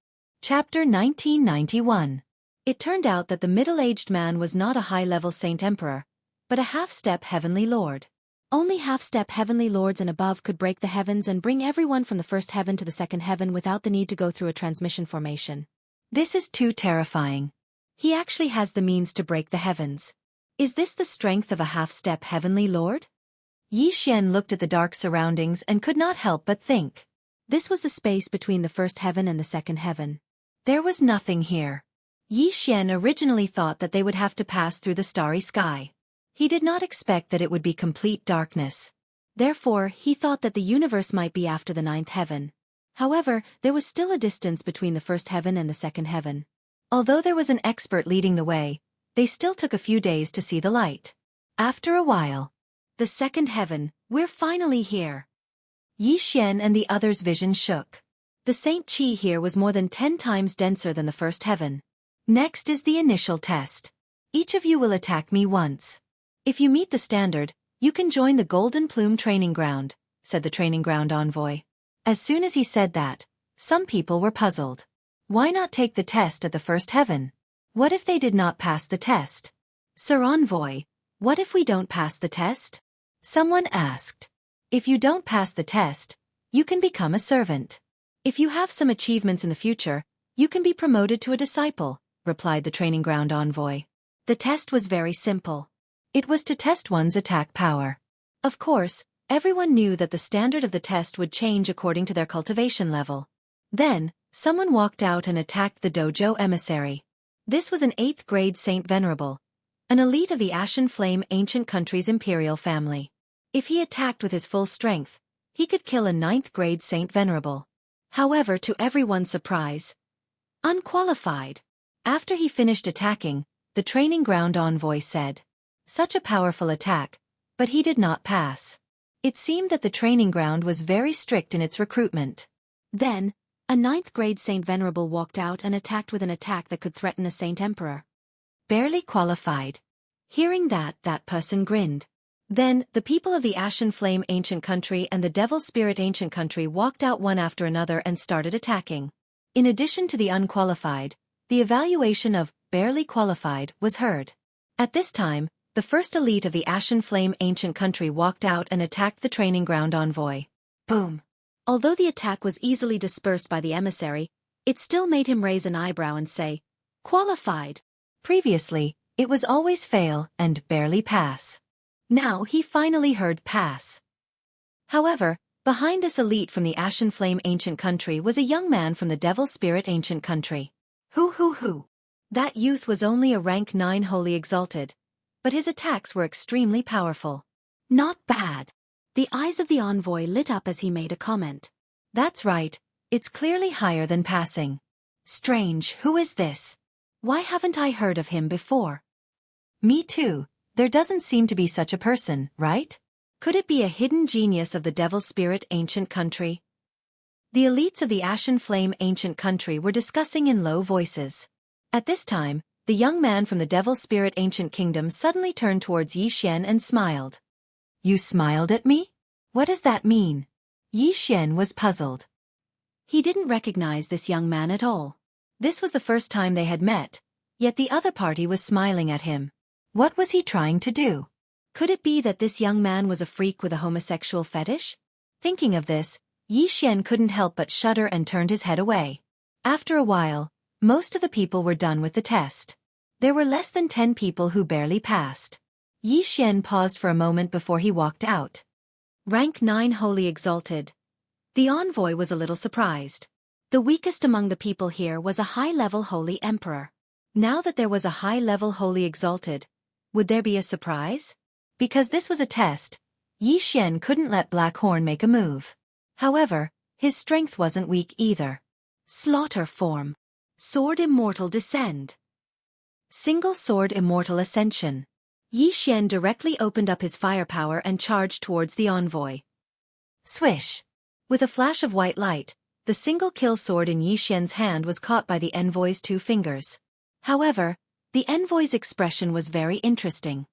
Chapter 1991. It turned out that the middle-aged man was not a high-level Saint Emperor, but a half-step Heavenly Lord. Only half-step Heavenly Lords and above could break the heavens and bring everyone from the first heaven to the second heaven without the need to go through a transmission formation. This is too terrifying. He actually has the means to break the heavens. Is this the strength of a half-step Heavenly Lord? Yi Xian looked at the dark surroundings and could not help but think. This was the space between the first heaven and the second heaven. There was nothing here. Yi Xian originally thought that they would have to pass through the starry sky. He did not expect that it would be complete darkness. Therefore, he thought that the universe might be after the 9th heaven. However, there was still a distance between the first heaven and the second heaven. Although there was an expert leading the way, they still took a few days to see the light. After a while, the second heaven, we're finally here. Yi Xian and the others' vision shook. The Saint Qi here was more than 10 times denser than the first heaven. Next is the initial test. Each of you will attack me once. If you meet the standard, you can join the Golden Plume Training Ground, said the Training Ground envoy. As soon as he said that, some people were puzzled. Why not take the test at the first heaven? What if they did not pass the test? Sir Envoy, what if we don't pass the test? Someone asked. If you don't pass the test, you can become a servant. If you have some achievements in the future, you can be promoted to a disciple, replied the Training Ground envoy. The test was very simple. It was to test one's attack power. Of course, everyone knew that the standard of the test would change according to their cultivation level. Then, someone walked out and attacked the dojo emissary. This was an 8th grade Saint Venerable, an elite of the Ashen Flame ancient country's imperial family. If he attacked with his full strength, he could kill a 9th grade Saint Venerable. However, to everyone's surprise, unqualified. After he finished attacking, the Training Ground envoy said, such a powerful attack, but he did not pass. It seemed that the training ground was very strict in its recruitment. Then, A ninth-grade Saint Venerable walked out and attacked with an attack that could threaten a Saint Emperor. Barely qualified. Hearing that person grinned. Then, the people of the Ashen Flame Ancient Country and the Devil Spirit Ancient Country walked out one after another and started attacking. In addition to the unqualified, the evaluation of barely qualified was heard. At this time, the first elite of the Ashen Flame Ancient Country walked out and attacked the training ground envoy. Boom! Although the attack was easily dispersed by the emissary, it still made him raise an eyebrow and say, "Qualified." Previously, it was always fail and barely pass. Now he finally heard pass. However, behind this elite from the Ashen Flame Ancient Country was a young man from the Devil Spirit Ancient Country. Who? That youth was only a rank 9 Holy Exalted, but his attacks were extremely powerful. Not bad. The eyes of the envoy lit up as he made a comment. That's right, it's clearly higher than passing. Strange, who is this? Why haven't I heard of him before? Me too. There doesn't seem to be such a person, right? Could it be a hidden genius of the Devil Spirit Ancient Country? The elites of the Ashen Flame Ancient Country were discussing in low voices. At this time, the young man from the Devil Spirit Ancient Kingdom suddenly turned towards Yi Xian and smiled. You smiled at me? What does that mean? Yi Xian was puzzled. He didn't recognize this young man at all. This was the first time they had met, yet the other party was smiling at him. What was he trying to do? Could it be that this young man was a freak with a homosexual fetish? Thinking of this, Yi Xian couldn't help but shudder and turned his head away. After a while, most of the people were done with the test. There were less than 10 people who barely passed. Yi Xian paused for a moment before he walked out. Rank 9 Holy Exalted. The envoy was a little surprised. The weakest among the people here was a high-level Holy Emperor. Now that there was a high-level Holy Exalted, would there be a surprise? Because this was a test, Yi Xian couldn't let Blackhorn make a move. However, his strength wasn't weak either. Slaughter form. Sword Immortal Descend. Single Sword Immortal Ascension. Yi Xian directly opened up his firepower and charged towards the envoy. Swish! With a flash of white light, the single-kill sword in Yi Xian's hand was caught by the envoy's 2 fingers. However, the envoy's expression was very interesting.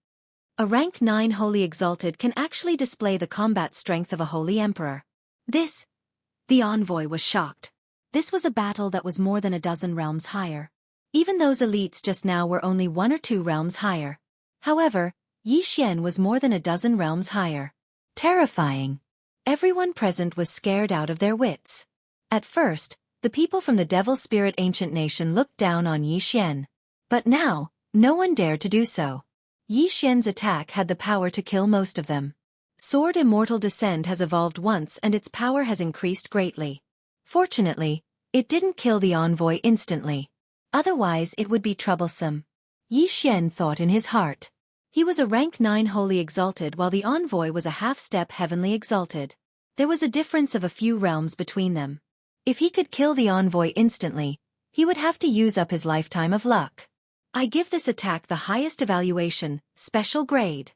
A rank 9 Holy Exalted can actually display the combat strength of a Holy Emperor. The envoy was shocked. This was a battle that was more than a dozen realms higher. Even those elites just now were only 1 or 2 realms higher. However, Yi Xian was more than a dozen realms higher. Terrifying. Everyone present was scared out of their wits. At first, the people from the Devil Spirit Ancient Nation looked down on Yi Xian. But now, no one dared to do so. Yi Xian's attack had the power to kill most of them. Sword Immortal Descend has evolved once and its power has increased greatly. Fortunately, it didn't kill the envoy instantly. Otherwise it would be troublesome. Yi Xian thought in his heart. He was a rank 9 Holy Exalted while the envoy was a half-step Heavenly Exalted. There was a difference of a few realms between them. If he could kill the envoy instantly, he would have to use up his lifetime of luck. I give this attack the highest evaluation, special grade.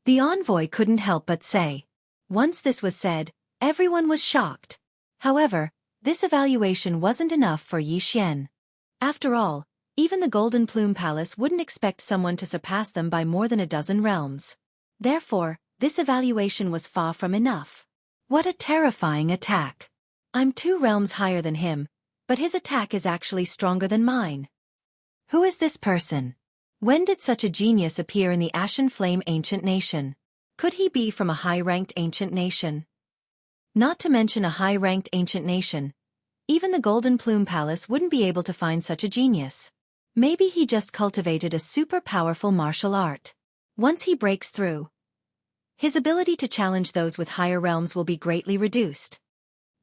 The envoy couldn't help but say. Once this was said, everyone was shocked. However, this evaluation wasn't enough for Yi Xian. After all, even the Golden Plume Palace wouldn't expect someone to surpass them by more than a dozen realms. Therefore, this evaluation was far from enough. What a terrifying attack. I'm 2 realms higher than him, but his attack is actually stronger than mine. Who is this person? When did such a genius appear in the Ashen Flame Ancient Nation? Could he be from a high-ranked ancient nation? Not to mention a high-ranked ancient nation, even the Golden Plume Palace wouldn't be able to find such a genius. Maybe he just cultivated a super powerful martial art. Once he breaks through, his ability to challenge those with higher realms will be greatly reduced.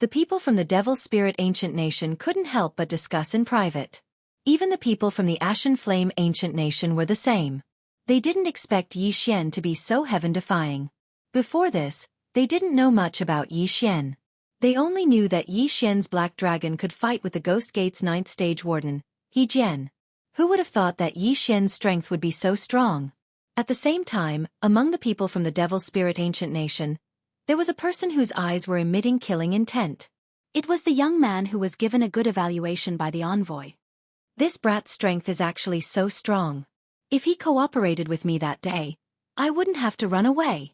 The people from the Devil Spirit Ancient Nation couldn't help but discuss in private. Even the people from the Ashen Flame Ancient Nation were the same. They didn't expect Yi Xian to be so heaven-defying. Before this, they didn't know much about Yi Xian. They only knew that Yi Xian's Black Dragon could fight with the Ghost Gate's 9th Stage Warden, He Jian. Who would have thought that Yi Xian's strength would be so strong? At the same time, among the people from the Devil Spirit Ancient Nation, there was a person whose eyes were emitting killing intent. It was the young man who was given a good evaluation by the envoy. This brat's strength is actually so strong. If he cooperated with me that day, I wouldn't have to run away.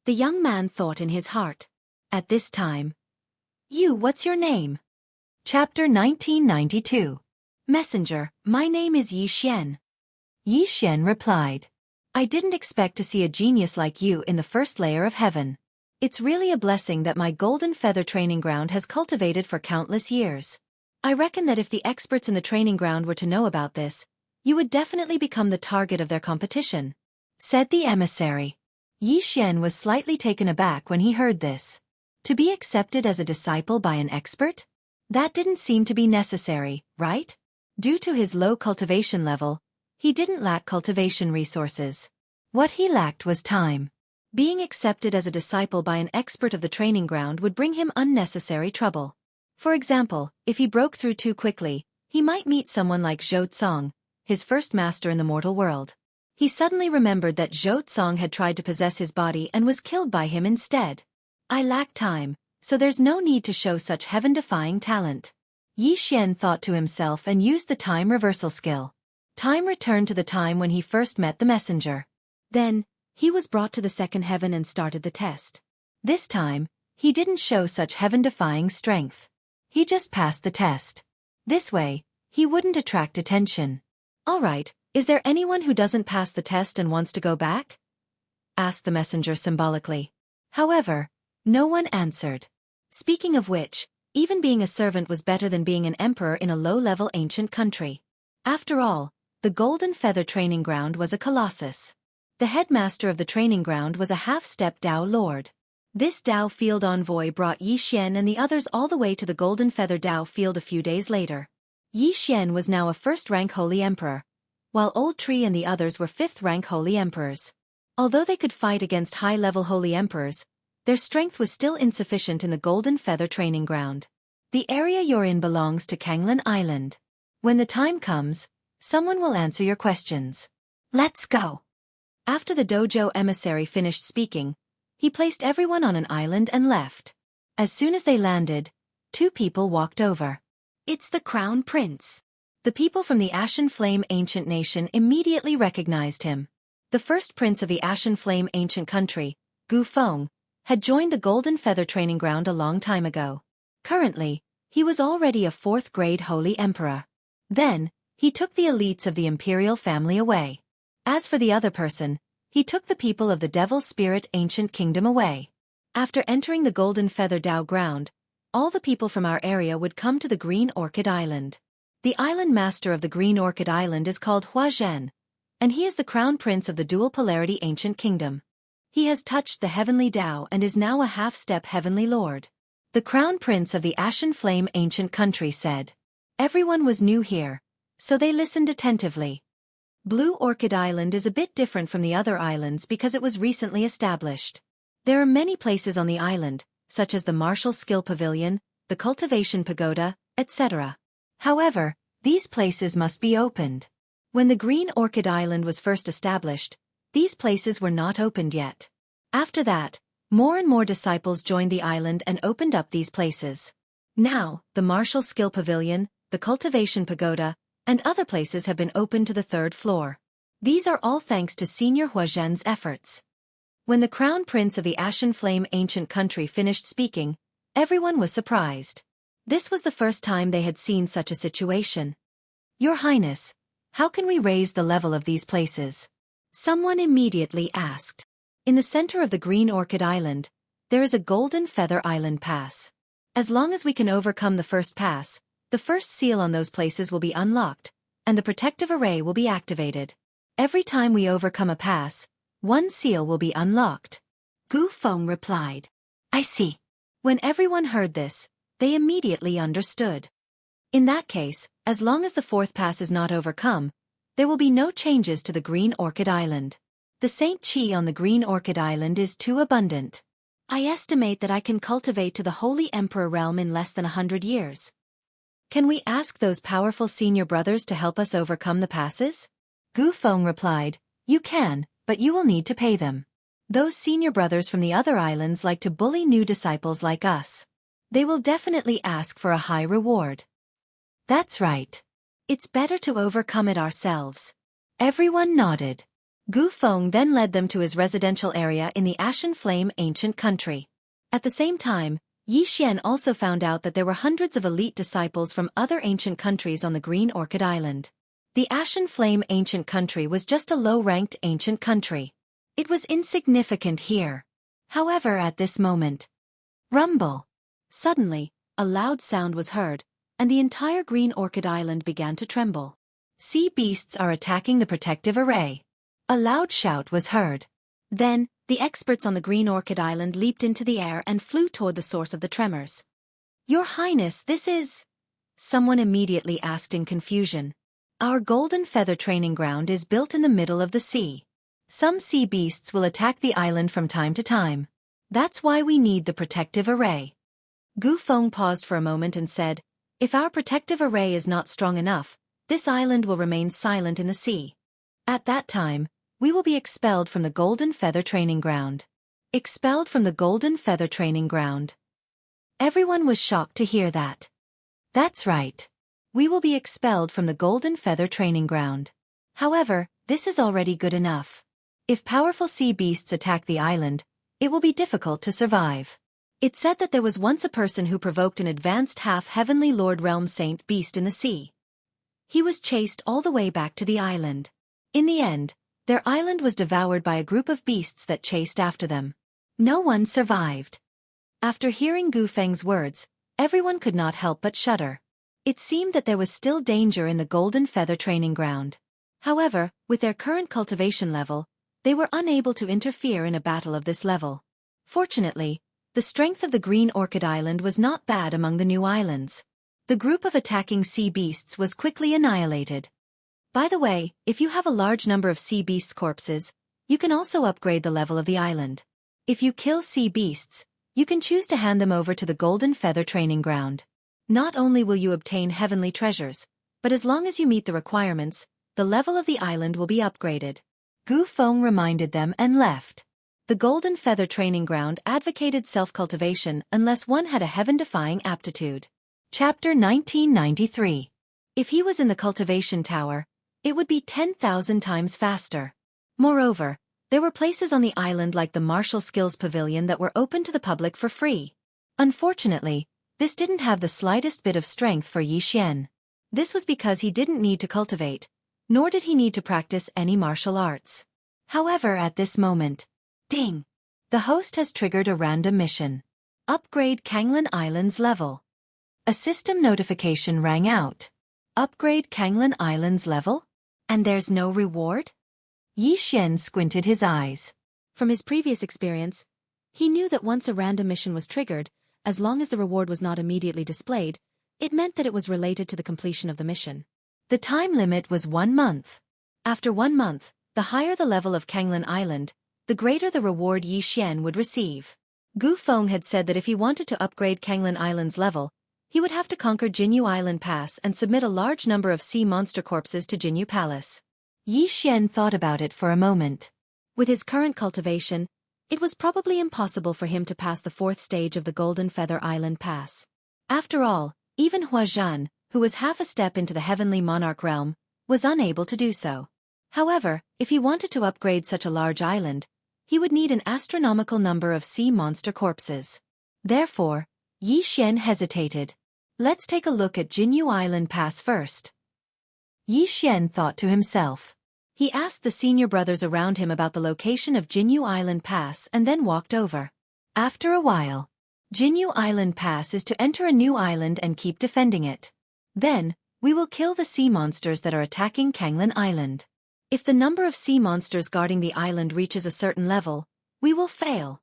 The young man thought in his heart. At this time, what's your name? Chapter 1992. Messenger, my name is Yi Xian. Yi Xian replied. I didn't expect to see a genius like you in the first layer of heaven. It's really a blessing that my golden feather training ground has cultivated for countless years. I reckon that if the experts in the training ground were to know about this, you would definitely become the target of their competition, said the emissary. Yi Xian was slightly taken aback when he heard this. To be accepted as a disciple by an expert? That didn't seem to be necessary, right? Due to his low cultivation level, he didn't lack cultivation resources. What he lacked was time. Being accepted as a disciple by an expert of the training ground would bring him unnecessary trouble. For example, if he broke through too quickly, he might meet someone like Zhou Tsong, his first master in the mortal world. He suddenly remembered that Zhou Tsong had tried to possess his body and was killed by him instead. I lack time, so there's no need to show such heaven-defying talent. Yi Xian thought to himself and used the time reversal skill. Time returned to the time when he first met the messenger. Then, he was brought to the second heaven and started the test. This time, he didn't show such heaven-defying strength. He just passed the test. This way, he wouldn't attract attention. All right, is there anyone who doesn't pass the test and wants to go back? Asked the messenger symbolically. However, no one answered. Speaking of which, even being a servant was better than being an emperor in a low-level ancient country. After all, the Golden Feather Training Ground was a colossus. The headmaster of the training ground was a half-step Dao Lord. This Dao Field envoy brought Yi Xian and the others all the way to the Golden Feather Dao Field a few days later. Yi Xian was now a first-rank Holy Emperor, while Old Tree and the others were fifth-rank Holy Emperors. Although they could fight against high-level Holy Emperors, their strength was still insufficient in the Golden Feather Training Ground. The area you're in belongs to Kanglan Island. When the time comes, someone will answer your questions. Let's go. After the dojo emissary finished speaking, he placed everyone on an island and left. As soon as they landed, two people walked over. It's the Crown Prince. The people from the Ashen Flame Ancient Nation immediately recognized him. The first prince of the Ashen Flame Ancient Country, Gu Feng, had joined the Golden Feather Training Ground a long time ago. Currently, he was already a fourth-grade Holy Emperor. Then, he took the elites of the imperial family away. As for the other person, he took the people of the Devil Spirit Ancient Kingdom away. After entering the Golden Feather Dao Ground, all the people from our area would come to the Green Orchid Island. The island master of the Green Orchid Island is called Hua Zhen, and he is the crown prince of the Dual Polarity Ancient Kingdom. He has touched the Heavenly Dao and is now a half-step Heavenly Lord. The crown prince of the Ashen Flame Ancient Country said. Everyone was new here, so they listened attentively. Blue Orchid Island is a bit different from the other islands because it was recently established. There are many places on the island, such as the Martial Skill Pavilion, the Cultivation Pagoda, etc. However, these places must be opened. When the Green Orchid Island was first established, these places were not opened yet. After that, more and more disciples joined the island and opened up these places. Now, the Martial Skill Pavilion, the Cultivation Pagoda, and other places have been opened to the third floor. These are all thanks to Senior Hua Zhen's efforts. When the Crown Prince of the Ashen Flame Ancient Country finished speaking, everyone was surprised. This was the first time they had seen such a situation. Your Highness, how can we raise the level of these places? Someone immediately asked. In the center of the Green Orchid Island, there is a Golden Feather Island Pass. As long as we can overcome the first pass, the first seal on those places will be unlocked, and the protective array will be activated. Every time we overcome a pass, one seal will be unlocked. Gu Feng replied. I see. When everyone heard this, they immediately understood. In that case, as long as the fourth pass is not overcome, there will be no changes to the Green Orchid Island. The Saint Chi on the Green Orchid Island is too abundant. I estimate that I can cultivate to the Holy Emperor realm in less than 100 years. Can we ask those powerful senior brothers to help us overcome the passes? Gu Feng replied, You can, but you will need to pay them. Those senior brothers from the other islands like to bully new disciples like us. They will definitely ask for a high reward. That's right. It's better to overcome it ourselves. Everyone nodded. Gu Feng then led them to his residential area in the Ashen Flame ancient country. At the same time, Yi Xian also found out that there were hundreds of elite disciples from other ancient countries on the Green Orchid Island. The Ashen Flame ancient country was just a low-ranked ancient country. It was insignificant here. However, at this moment, rumble. Suddenly, a loud sound was heard, and the entire Green Orchid Island began to tremble. Sea beasts are attacking the protective array. A loud shout was heard. Then, the experts on the Green Orchid Island leaped into the air and flew toward the source of the tremors. Your Highness, this is... Someone immediately asked in confusion. Our Golden Feather training ground is built in the middle of the sea. Some sea beasts will attack the island from time to time. That's why we need the protective array. Gu Feng paused for a moment and said, if our protective array is not strong enough, this island will remain silent in the sea. At that time, we will be expelled from the Golden Feather training ground. Expelled from the Golden Feather training ground. Everyone was shocked to hear that. That's right. We will be expelled from the Golden Feather training ground. However, this is already good enough. If powerful sea beasts attack the island, it will be difficult to survive. It's said that there was once a person who provoked an advanced half-heavenly Lord Realm Saint beast in the sea. He was chased all the way back to the island. In the end, their island was devoured by a group of beasts that chased after them. No one survived. After hearing Gu Feng's words, everyone could not help but shudder. It seemed that there was still danger in the Golden Feather training ground. However, with their current cultivation level, they were unable to interfere in a battle of this level. Fortunately, the strength of the Green Orchid Island was not bad among the new islands. The group of attacking sea beasts was quickly annihilated. By the way, if you have a large number of sea beasts' corpses, you can also upgrade the level of the island. If you kill sea beasts, you can choose to hand them over to the Golden Feather training ground. Not only will you obtain heavenly treasures, but as long as you meet the requirements, the level of the island will be upgraded. Gu Feng reminded them and left. The Golden Feather training ground advocated self-cultivation unless one had a heaven-defying aptitude. Chapter 1993. If he was in the cultivation tower, it would be 10,000 times faster. Moreover, there were places on the island like the Martial Skills Pavilion that were open to the public for free. Unfortunately, this didn't have the slightest bit of strength for Yi Xian. This was because he didn't need to cultivate, nor did he need to practice any martial arts. However, at this moment, ding! The host has triggered a random mission. Upgrade Kanglin Island's level. A system notification rang out. Upgrade Kanglin Island's level? And there's no reward? Yi Xian squinted his eyes. From his previous experience, he knew that once a random mission was triggered, as long as the reward was not immediately displayed, it meant that it was related to the completion of the mission. The time limit was 1 month. After 1 month, the higher the level of Kanglin Island, the greater the reward Yi Xian would receive. Gu Feng had said that if he wanted to upgrade Kanglin Island's level, he would have to conquer Jianghu Island Pass and submit a large number of sea monster corpses to Jianghu Palace. Yi Xian thought about it for a moment. With his current cultivation, it was probably impossible for him to pass the 4th stage of the Golden Feather Island Pass. After all, even Huazhan, who was half a step into the Heavenly Monarch realm, was unable to do so. However, if he wanted to upgrade such a large island, he would need an astronomical number of sea monster corpses. Therefore, Yi Xian hesitated. Let's take a look at Jianghu Island Pass first. Yi Xian thought to himself. He asked the senior brothers around him about the location of Jianghu Island Pass and then walked over. After a while, Jianghu Island Pass is to enter a new island and keep defending it. Then, we will kill the sea monsters that are attacking Kanglin Island. If the number of sea monsters guarding the island reaches a certain level, we will fail.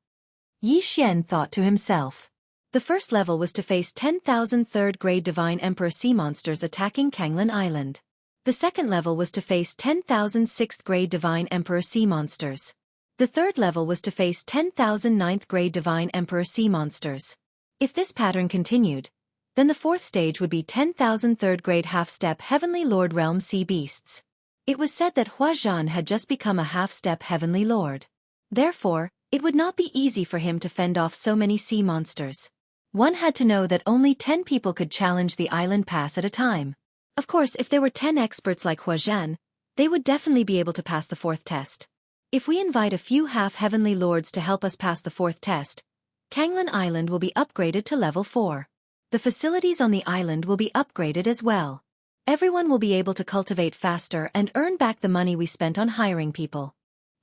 Yi Xian thought to himself. The first level was to face 10,000 3rd-grade Divine Emperor sea monsters attacking Kanglin Island. The second level was to face 10,000 6th-grade Divine Emperor sea monsters. The third level was to face 10,000 9th-grade Divine Emperor sea monsters. If this pattern continued, then the 4th stage would be 10,000 3rd-grade half-step Heavenly Lord Realm sea beasts. It was said that Huazhan had just become a half-step Heavenly Lord. Therefore, it would not be easy for him to fend off so many sea monsters. One had to know that only 10 people could challenge the island pass at a time. Of course, if there were 10 experts like Huazhan, they would definitely be able to pass the 4th test. If we invite a few half-heavenly lords to help us pass the 4th test, Kanglan Island will be upgraded to level 4. The facilities on the island will be upgraded as well. Everyone will be able to cultivate faster and earn back the money we spent on hiring people.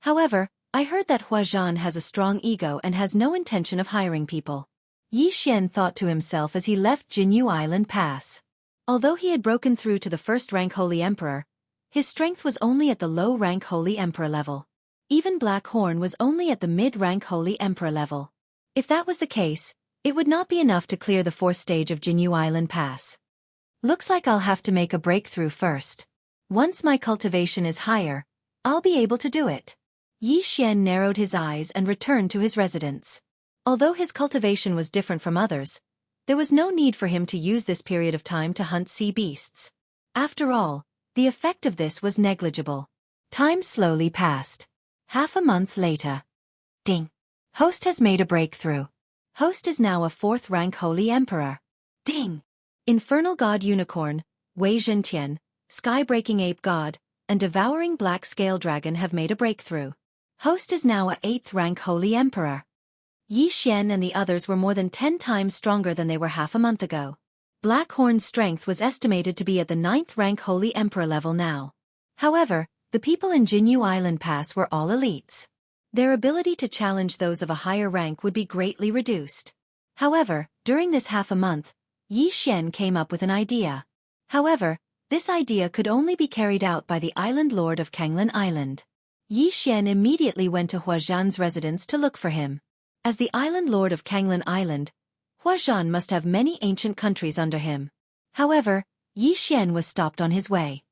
However, I heard that Huazhan has a strong ego and has no intention of hiring people. Yi Xian thought to himself as he left Jianghu Island Pass. Although he had broken through to the first-rank Holy Emperor, his strength was only at the low-rank Holy Emperor level. Even Black Horn was only at the mid-rank Holy Emperor level. If that was the case, it would not be enough to clear the 4th stage of Jianghu Island Pass. Looks like I'll have to make a breakthrough first. Once my cultivation is higher, I'll be able to do it. Yi Xian narrowed his eyes and returned to his residence. Although his cultivation was different from others, there was no need for him to use this period of time to hunt sea beasts. After all, the effect of this was negligible. Time slowly passed. Half a month later. Ding. Host has made a breakthrough. Host is now a 4th-rank Holy Emperor. Ding. Infernal God Unicorn, Wei Zhentian, Sky-breaking Ape God, and Devouring Black Scale Dragon have made a breakthrough. Host is now a 8th-rank Holy Emperor. Yi Xian and the others were more than 10 times stronger than they were half a month ago. Black Horn's strength was estimated to be at the 9th-rank Holy Emperor level now. However, the people in Jianghu Island Pass were all elites. Their ability to challenge those of a higher rank would be greatly reduced. However, during this half a month, Yi Xian came up with an idea. However, this idea could only be carried out by the island lord of Kanglan Island. Yi Xian immediately went to Huazhan's residence to look for him. As the island lord of Kanglan Island, Huazhan must have many ancient countries under him. However, Yi Xian was stopped on his way.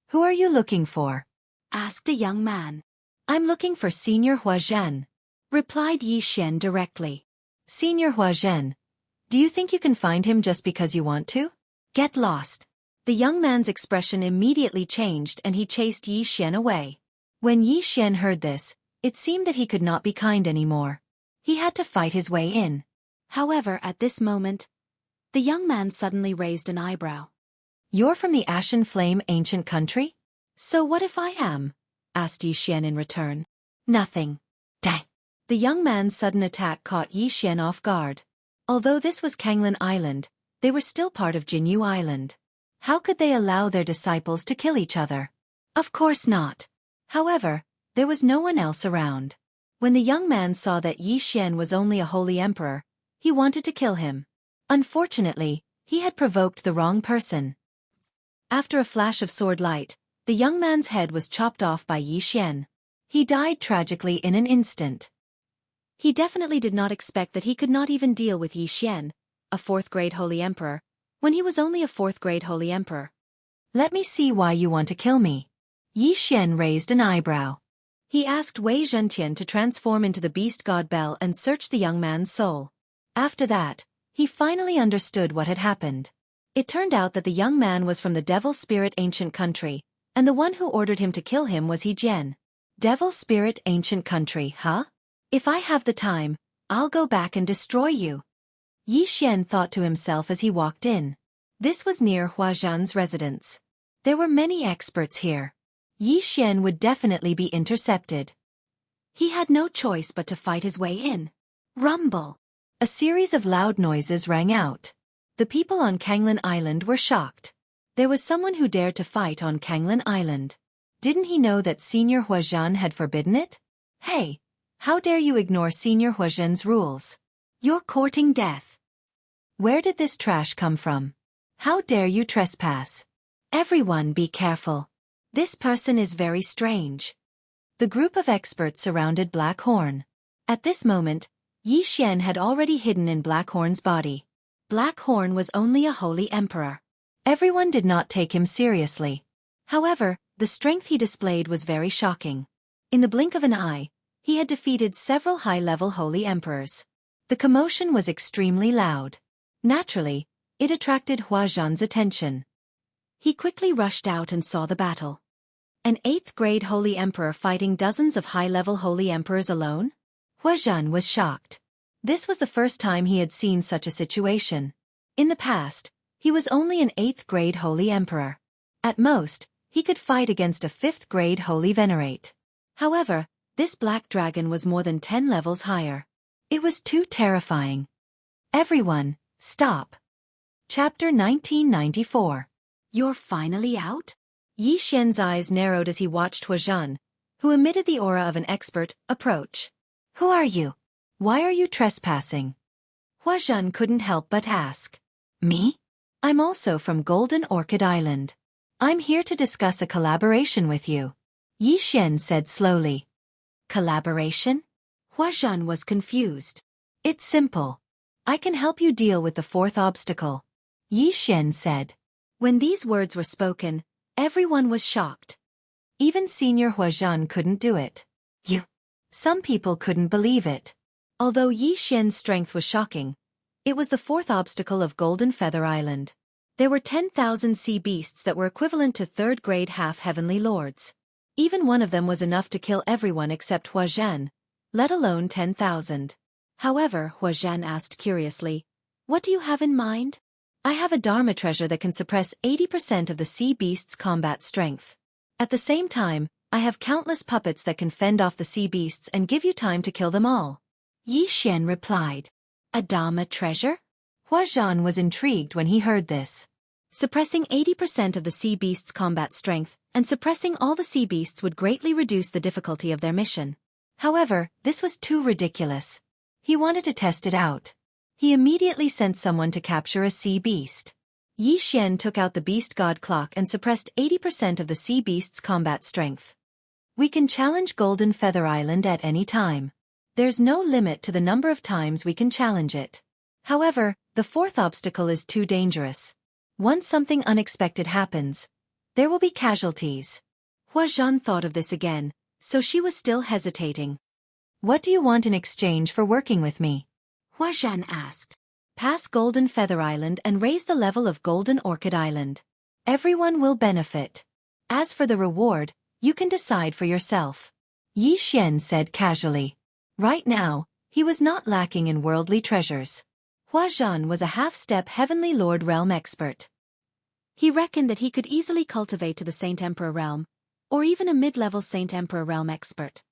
"Who are you looking for?" asked a young man. "I'm looking for Senior Huazhan," replied Yi Xian directly. "Senior Huazhan? Do you think you can find him just because you want to? Get lost." The young man's expression immediately changed and he chased Yi Xian away. When Yi Xian heard this, it seemed that he could not be kind anymore. He had to fight his way in. However, at this moment, the young man suddenly raised an eyebrow. "You're from the Ashen Flame ancient country? So what if I am?" asked Yi Xian in return. "Nothing." Dang. The young man's sudden attack caught Yi Xian off guard. Although this was Kanglan Island, they were still part of Jianghu Island. How could they allow their disciples to kill each other? Of course not. However, there was no one else around. When the young man saw that Yi Xian was only a holy emperor, he wanted to kill him. Unfortunately, he had provoked the wrong person. After a flash of sword light, the young man's head was chopped off by Yi Xian. He died tragically in an instant. He definitely did not expect that he could not even deal with Yi Xian, a 4th-grade holy emperor, when he was only a 4th-grade holy emperor. "Let me see why you want to kill me." Yi Xian raised an eyebrow. He asked Wei Zhentian to transform into the beast god Bel and search the young man's soul. After that, he finally understood what had happened. It turned out that the young man was from the Devil Spirit ancient country, and the one who ordered him to kill him was He Jian. Devil Spirit ancient country, huh? If I have the time, I'll go back and destroy you. Yi Xian thought to himself as he walked in. This was near Huazhan's residence. There were many experts here. Yi Xian would definitely be intercepted. He had no choice but to fight his way in. Rumble! A series of loud noises rang out. The people on Kanglan Island were shocked. There was someone who dared to fight on Kanglan Island. Didn't he know that Senior Huazhan had forbidden it? Hey! How dare you ignore Senior Huazhan's rules? You're courting death. Where did this trash come from? How dare you trespass? Everyone be careful. This person is very strange. The group of experts surrounded Black Horn. At this moment, Yi Xian had already hidden in Black Horn's body. Black Horn was only a holy emperor. Everyone did not take him seriously. However, the strength he displayed was very shocking. In the blink of an eye, he had defeated several high-level holy emperors. The commotion was extremely loud. Naturally, it attracted Huazhan's attention. He quickly rushed out and saw the battle. An 8th-grade holy emperor fighting dozens of high-level holy emperors alone? Huazhan was shocked. This was the first time he had seen such a situation. In the past, he was only an 8th grade holy emperor. At most, he could fight against a 5th grade holy venerate. However, this black dragon was more than 10 levels higher. It was too terrifying. Everyone, stop. Chapter 1994. You're finally out? Yi Xian's eyes narrowed as he watched Huazhan, who emitted the aura of an expert, approach. Who are you? Why are you trespassing? Huazhan couldn't help but ask. Me? I'm also from Golden Orchid Island. I'm here to discuss a collaboration with you. Yi Xian said slowly. Collaboration? Huazhan was confused. It's simple. I can help you deal with the 4th obstacle. Yi Xian said. When these words were spoken, everyone was shocked. Even Senior Huazhan couldn't do it. You? Some people couldn't believe it. Although Yi Xian's strength was shocking, it was the 4th obstacle of Golden Feather Island. There were 10,000 sea beasts that were equivalent to 3rd grade half-heavenly lords. Even one of them was enough to kill everyone except Huazhan, let alone 10,000. However, Huazhan asked curiously, what do you have in mind? I have a Dharma treasure that can suppress 80% of the sea beast's combat strength. At the same time, I have countless puppets that can fend off the sea beasts and give you time to kill them all. Yi Xian replied. A Dharma treasure? Huazhan was intrigued when he heard this. Suppressing 80% of the sea beast's combat strength and suppressing all the sea beasts would greatly reduce the difficulty of their mission. However, this was too ridiculous. He wanted to test it out. He immediately sent someone to capture a sea beast. Yi Xian took out the beast god clock and suppressed 80% of the sea beast's combat strength. We can challenge Golden Feather Island at any time. There's no limit to the number of times we can challenge it. However, the 4th obstacle is too dangerous. Once something unexpected happens, there will be casualties. Huazhan thought of this again, so she was still hesitating. What do you want in exchange for working with me? Huazhan asked. Pass Golden Feather Island and raise the level of Golden Orchid Island. Everyone will benefit. As for the reward, you can decide for yourself. Yi Xian said casually. Right now, he was not lacking in worldly treasures. Huazhan was a half-step Heavenly Lord realm expert. He reckoned that he could easily cultivate to the Saint Emperor realm, or even a mid-level Saint Emperor realm expert.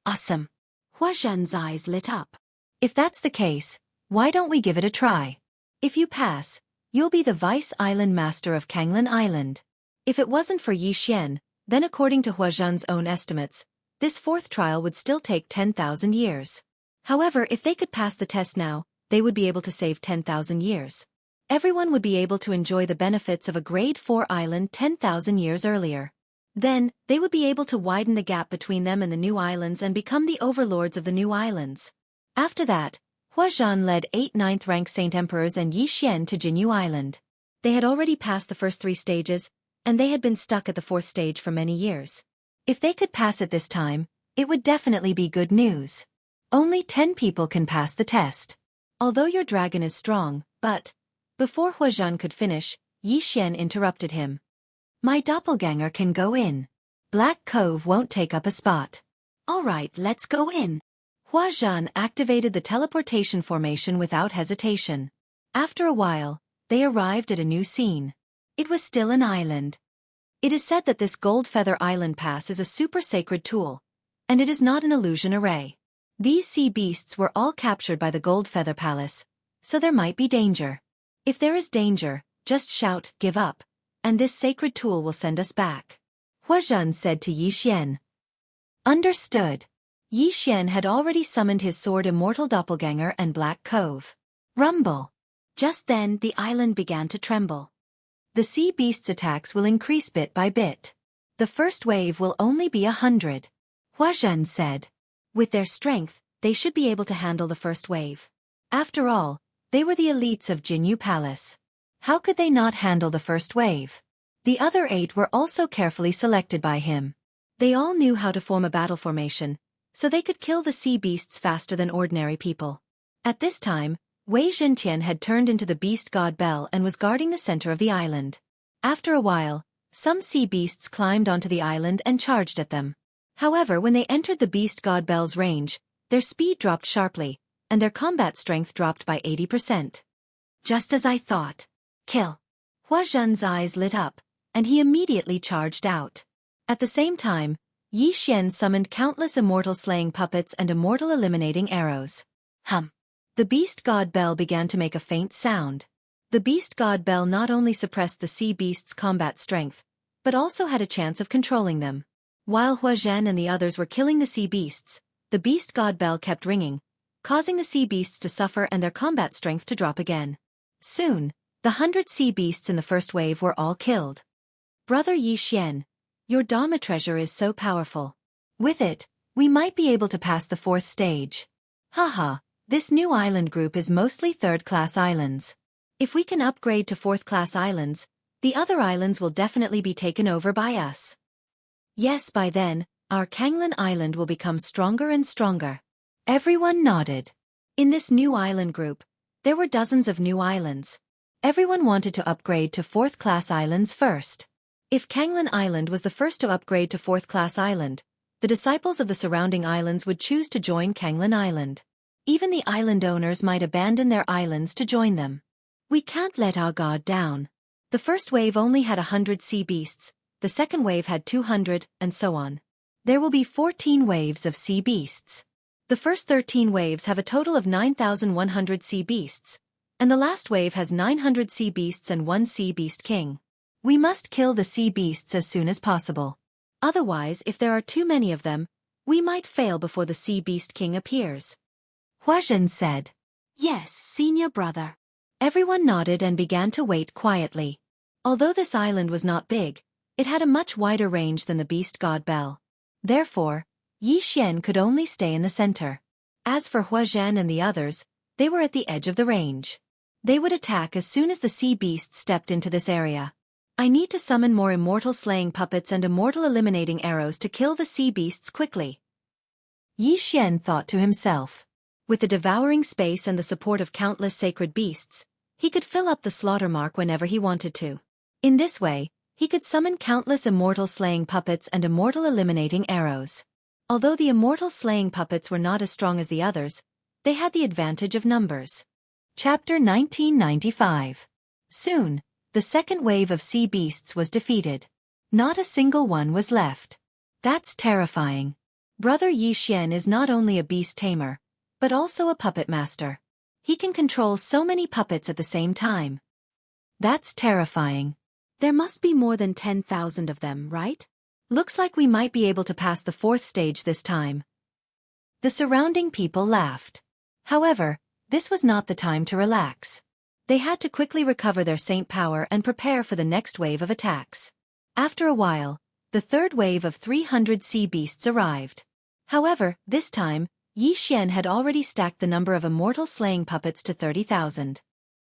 Awesome. Huazhan's eyes lit up. If that's the case, why don't we give it a try? If you pass, you'll be the Vice Island Master of Kanglan Island. If it wasn't for Yi Xian, then according to Huazhan's own estimates, this 4th trial would still take 10,000 years. However, if they could pass the test now, they would be able to save 10,000 years. Everyone would be able to enjoy the benefits of a Grade 4 island 10,000 years earlier. Then, they would be able to widen the gap between them and the new islands and become the overlords of the new islands. After that, Huazhan led 8 9th-rank Saint Emperors and Yi Xian to Jianghu Island. They had already passed the first 3 stages, and they had been stuck at the 4th stage for many years. If they could pass it this time, it would definitely be good news. Only 10 people can pass the test. Although your dragon is strong, but... Before Huazhan could finish, Yi Xian interrupted him. My doppelganger can go in. Black Cove won't take up a spot. All right, let's go in. Huazhan activated the teleportation formation without hesitation. After a while, they arrived at a new scene. It was still an island. It is said that this Gold Feather Island Pass is a super sacred tool, and it is not an illusion array. These sea beasts were all captured by the Gold Feather Palace, so there might be danger. If there is danger, just shout, give up, and this sacred tool will send us back. Huazhan said to Yi Xian. Understood. Yi Xian had already summoned his sword Immortal Doppelganger and Black Cove. Rumble. Just then the island began to tremble. The sea beast's attacks will increase bit by bit. The first wave will only be 100. Huazhan said. With their strength, they should be able to handle the first wave. After all, they were the elites of Jianghu Palace. How could they not handle the first wave? The other 8 were also carefully selected by him. They all knew how to form a battle formation, so they could kill the sea beasts faster than ordinary people. At this time, Wei Zhentian had turned into the beast god Bell and was guarding the center of the island. After a while, some sea beasts climbed onto the island and charged at them. However, when they entered the beast god Bell's range, their speed dropped sharply, and their combat strength dropped by 80%. Just as I thought. Kill. Huazhen's eyes lit up, and he immediately charged out. At the same time, Yi Xian summoned countless immortal-slaying puppets and immortal-eliminating arrows. Hum. The beast god bell began to make a faint sound. The beast god bell not only suppressed the sea beast's combat strength, but also had a chance of controlling them. While Huazhen and the others were killing the sea beasts, the beast god bell kept ringing, causing the sea beasts to suffer and their combat strength to drop again. Soon, the 100 sea beasts in the first wave were all killed. Brother Yi Xian, your Dharma treasure is so powerful. With it, we might be able to pass the 4th stage. Haha, this new island group is mostly 3rd-class islands. If we can upgrade to 4th-class islands, the other islands will definitely be taken over by us. Yes, by then, our Kanglan Island will become stronger and stronger. Everyone nodded. In this new island group, there were dozens of new islands. Everyone wanted to upgrade to 4th-class islands first. If Kanglan Island was the first to upgrade to 4th-class island, the disciples of the surrounding islands would choose to join Kanglan Island. Even the island owners might abandon their islands to join them. We can't let our god down. The first wave only had 100 sea beasts, the second wave had 200, and so on. There will be 14 waves of sea beasts. The first 13 waves have a total of 9,100 sea beasts, and the last wave has 900 sea beasts and 1 sea beast king. We must kill the sea beasts as soon as possible. Otherwise, if there are too many of them, we might fail before the sea beast king appears. Huazhen said. Yes, senior brother. Everyone nodded and began to wait quietly. Although this island was not big, it had a much wider range than the beast god bell. Therefore, Yi Xian could only stay in the center. As for Huazhen and the others, they were at the edge of the range. They would attack as soon as the sea beasts stepped into this area. I need to summon more immortal-slaying puppets and immortal-eliminating arrows to kill the sea beasts quickly. Yi Xian thought to himself. With the devouring space and the support of countless sacred beasts, he could fill up the slaughter mark whenever he wanted to. In this way, he could summon countless immortal-slaying puppets and immortal-eliminating arrows. Although the immortal-slaying puppets were not as strong as the others, they had the advantage of numbers. Chapter 1995. Soon, the second wave of sea beasts was defeated. Not a single one was left. That's terrifying. Brother Yi Xian is not only a beast tamer, but also a puppet master. He can control so many puppets at the same time. That's terrifying. There must be more than 10,000 of them, right? Looks like we might be able to pass the 4th stage this time. The surrounding people laughed. However, this was not the time to relax. They had to quickly recover their saint power and prepare for the next wave of attacks. After a while, the 3rd wave of 300 sea beasts arrived. However, this time, Yi Xian had already stacked the number of immortal-slaying puppets to 30,000.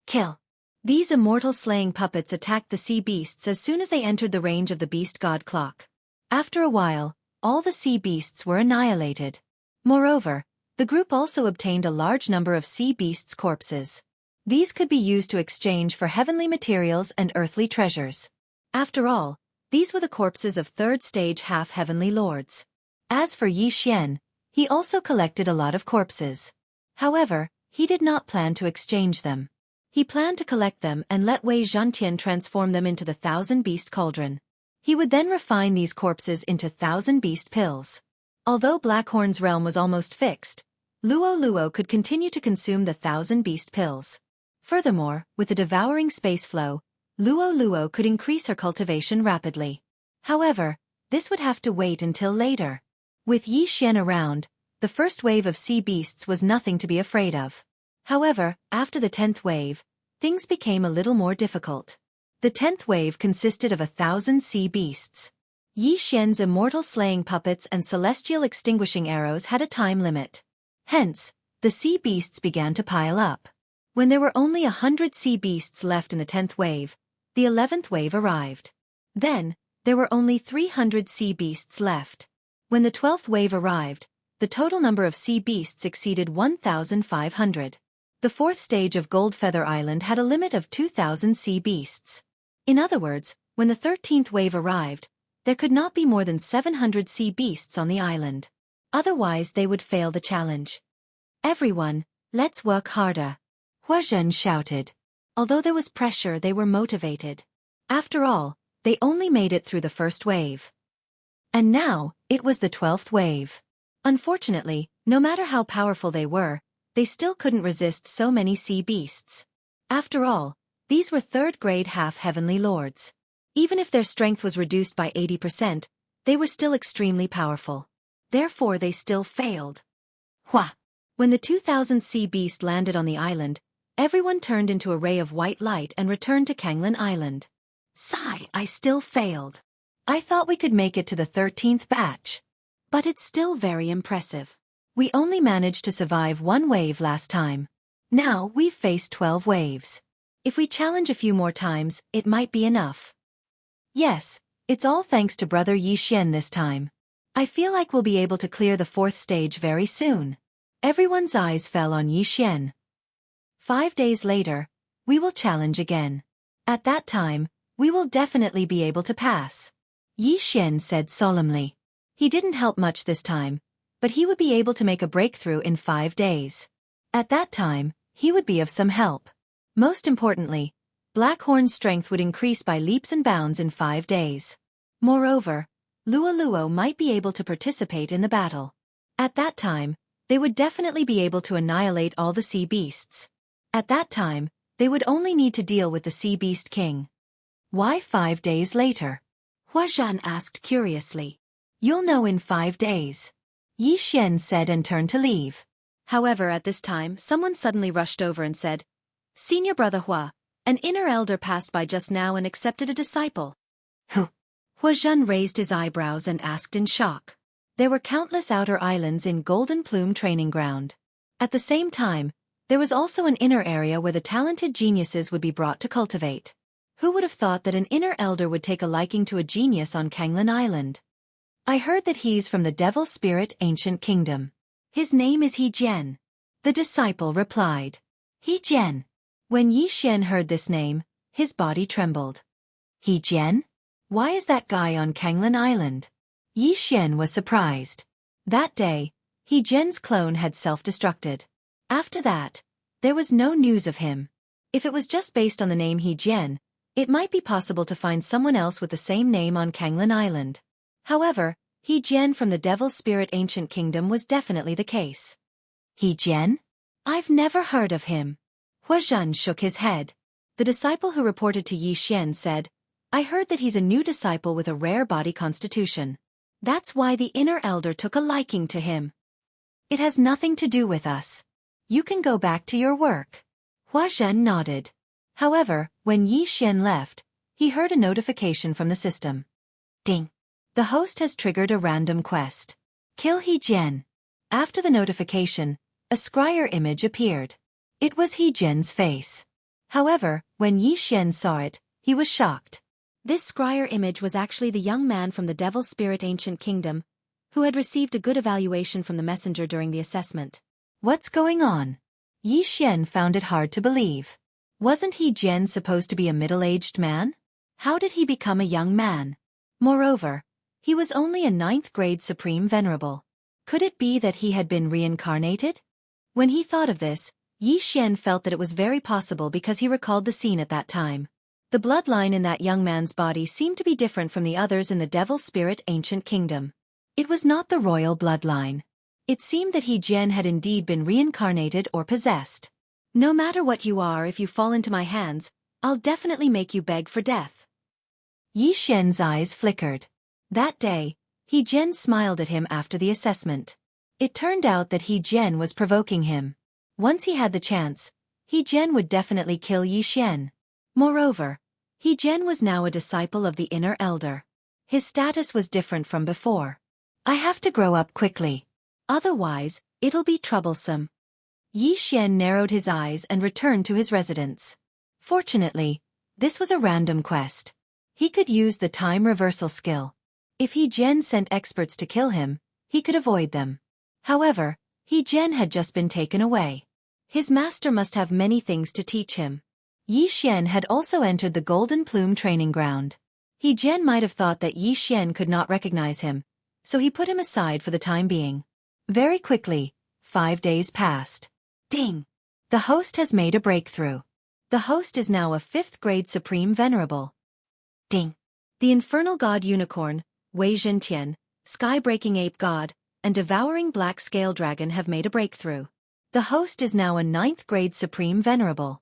Kill. These immortal-slaying puppets attacked the sea beasts as soon as they entered the range of the beast god clock. After a while, all the sea beasts were annihilated. Moreover, the group also obtained a large number of sea beasts' corpses. These could be used to exchange for heavenly materials and earthly treasures. After all, these were the corpses of 3rd-stage half-heavenly lords. As for Yi Xian, he also collected a lot of corpses. However, he did not plan to exchange them. He planned to collect them and let Wei Zhantian transform them into the 1,000-beast cauldron. He would then refine these corpses into 1,000-beast pills. Although Blackhorn's realm was almost fixed, Luo could continue to consume the 1,000-beast pills. Furthermore, with the devouring space flow, Luo could increase her cultivation rapidly. However, this would have to wait until later. With Yi Xian around, the first wave of sea beasts was nothing to be afraid of. However, after the 10th wave, things became a little more difficult. The 10th wave consisted of 1,000 sea beasts. Yi Xian's immortal-slaying puppets and celestial extinguishing arrows had a time limit. Hence, the sea beasts began to pile up. When there were only 100 sea beasts left in the 10th wave, the 11th wave arrived. Then, there were only 300 sea beasts left. When the 12th wave arrived, the total number of sea beasts exceeded 1,500. The 4th stage of Gold Feather Island had a limit of 2,000 sea beasts. In other words, when the 13th wave arrived, there could not be more than 700 sea beasts on the island. Otherwise they would fail the challenge. Everyone, Let's work harder. Huazhen shouted. Although there was pressure, they were motivated. After all, they only made it through the first wave. And now, it was the 12th wave. Unfortunately, no matter how powerful they still couldn't resist so many sea beasts. After all, these were third-grade half-heavenly lords. Even if their strength was reduced by 80%, they were still extremely powerful. Therefore they still failed. Hua! When the 2000 sea beast landed on the island, everyone turned into a ray of white light and returned to Kanglan Island. Sigh, I still failed. I thought we could make it to the 13th batch. But it's still very impressive. We only managed to survive one wave last time. Now we've faced 12 waves. If we challenge a few more times, it might be enough. Yes, it's all thanks to Brother Yixian this time. I feel like we'll be able to clear the 4th stage very soon. Everyone's eyes fell on Yixian. 5 days later, we will challenge again. At that time, we will definitely be able to pass. Yixian said solemnly. He didn't help much this time, but he would be able to make a breakthrough in 5 days. At that time, he would be of some help. Most importantly, Blackhorn's strength would increase by leaps and bounds in 5 days. Moreover, Luo might be able to participate in the battle. At that time, they would definitely be able to annihilate all the sea beasts. At that time, they would only need to deal with the Sea Beast King. Why 5 days later? Huazhen asked curiously. You'll know in 5 days. Yixian said and turned to leave. However, at this time, someone suddenly rushed over and said, Senior Brother Hua, an inner elder passed by just now and accepted a disciple. Who? Huazhen raised his eyebrows and asked in shock. There were countless outer islands in Golden Plume Training Ground. At the same time, there was also an inner area where the talented geniuses would be brought to cultivate. Who would have thought that an inner elder would take a liking to a genius on Kanglan Island? I heard that he's from the Devil Spirit Ancient Kingdom. His name is He Jian. The disciple replied. He Jian. When Yixian heard this name, his body trembled. He Jian? Why is that guy on Kanglan Island? Yixian was surprised. That day, He Jian's clone had self-destructed. After that, there was no news of him. If it was just based on the name He Jian, it might be possible to find someone else with the same name on Kanglan Island. However, He Jian from the Devil Spirit Ancient Kingdom was definitely the case. He Jian? I've never heard of him. Huazhen shook his head. The disciple who reported to Yixian said, I heard that he's a new disciple with a rare body constitution. That's why the inner elder took a liking to him. It has nothing to do with us. You can go back to your work. Huazhen nodded. However, when Yixian left, he heard a notification from the system. Ding! The host has triggered a random quest. Kill He Jian. After the notification, a scryer image appeared. It was He Jian's face. However, when Yixian saw it, he was shocked. This scryer image was actually the young man from the Devil Spirit Ancient Kingdom, who had received a good evaluation from the messenger during the assessment. What's going on? Yixian found it hard to believe. Wasn't He Jian supposed to be a middle-aged man? How did he become a young man? Moreover, he was only a 9th grade Supreme Venerable. Could it be that he had been reincarnated? When he thought of this, Yixian felt that it was very possible because he recalled the scene at that time. The bloodline in that young man's body seemed to be different from the others in the Devil Spirit Ancient Kingdom. It was not the royal bloodline. It seemed that He Jian had indeed been reincarnated or possessed. No matter what you are, if you fall into my hands, I'll definitely make you beg for death. Yixian's eyes flickered. That day, He Jian smiled at him after the assessment. It turned out that He Jian was provoking him. Once he had the chance, He Jian would definitely kill Yixian. Moreover, He Jian was now a disciple of the inner elder. His status was different from before. I have to grow up quickly. Otherwise, it'll be troublesome. Yixian narrowed his eyes and returned to his residence. Fortunately, this was a random quest. He could use the time reversal skill. If He Jian sent experts to kill him, he could avoid them. However, He Jian had just been taken away. His master must have many things to teach him. Yixian had also entered the Golden Plume Training Ground. He Jian might have thought that Yixian could not recognize him, so he put him aside for the time being. Very quickly, 5 days passed. Ding! The host has made a breakthrough. The host is now a 5th grade Supreme Venerable. Ding! The Infernal God Unicorn, Wei Zhentian, Sky-breaking Ape God, and Devouring Black Scale Dragon have made a breakthrough. The host is now a 9th grade Supreme Venerable.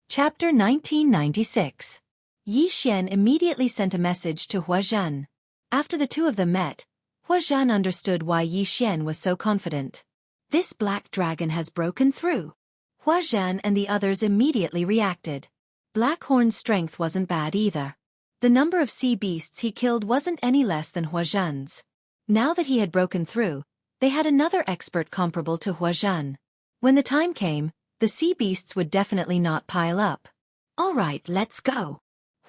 Chapter 1996. Yi Xian immediately sent a message to Huazhan. After the two of them met, Huazhan understood why Yi Xian was so confident. This black dragon has broken through. Huazhan and the others immediately reacted. Blackhorn's strength wasn't bad either. The number of sea beasts he killed wasn't any less than Huazhan's. Now that he had broken through, they had another expert comparable to Huazhan. When the time came, the sea beasts would definitely not pile up. All right, let's go.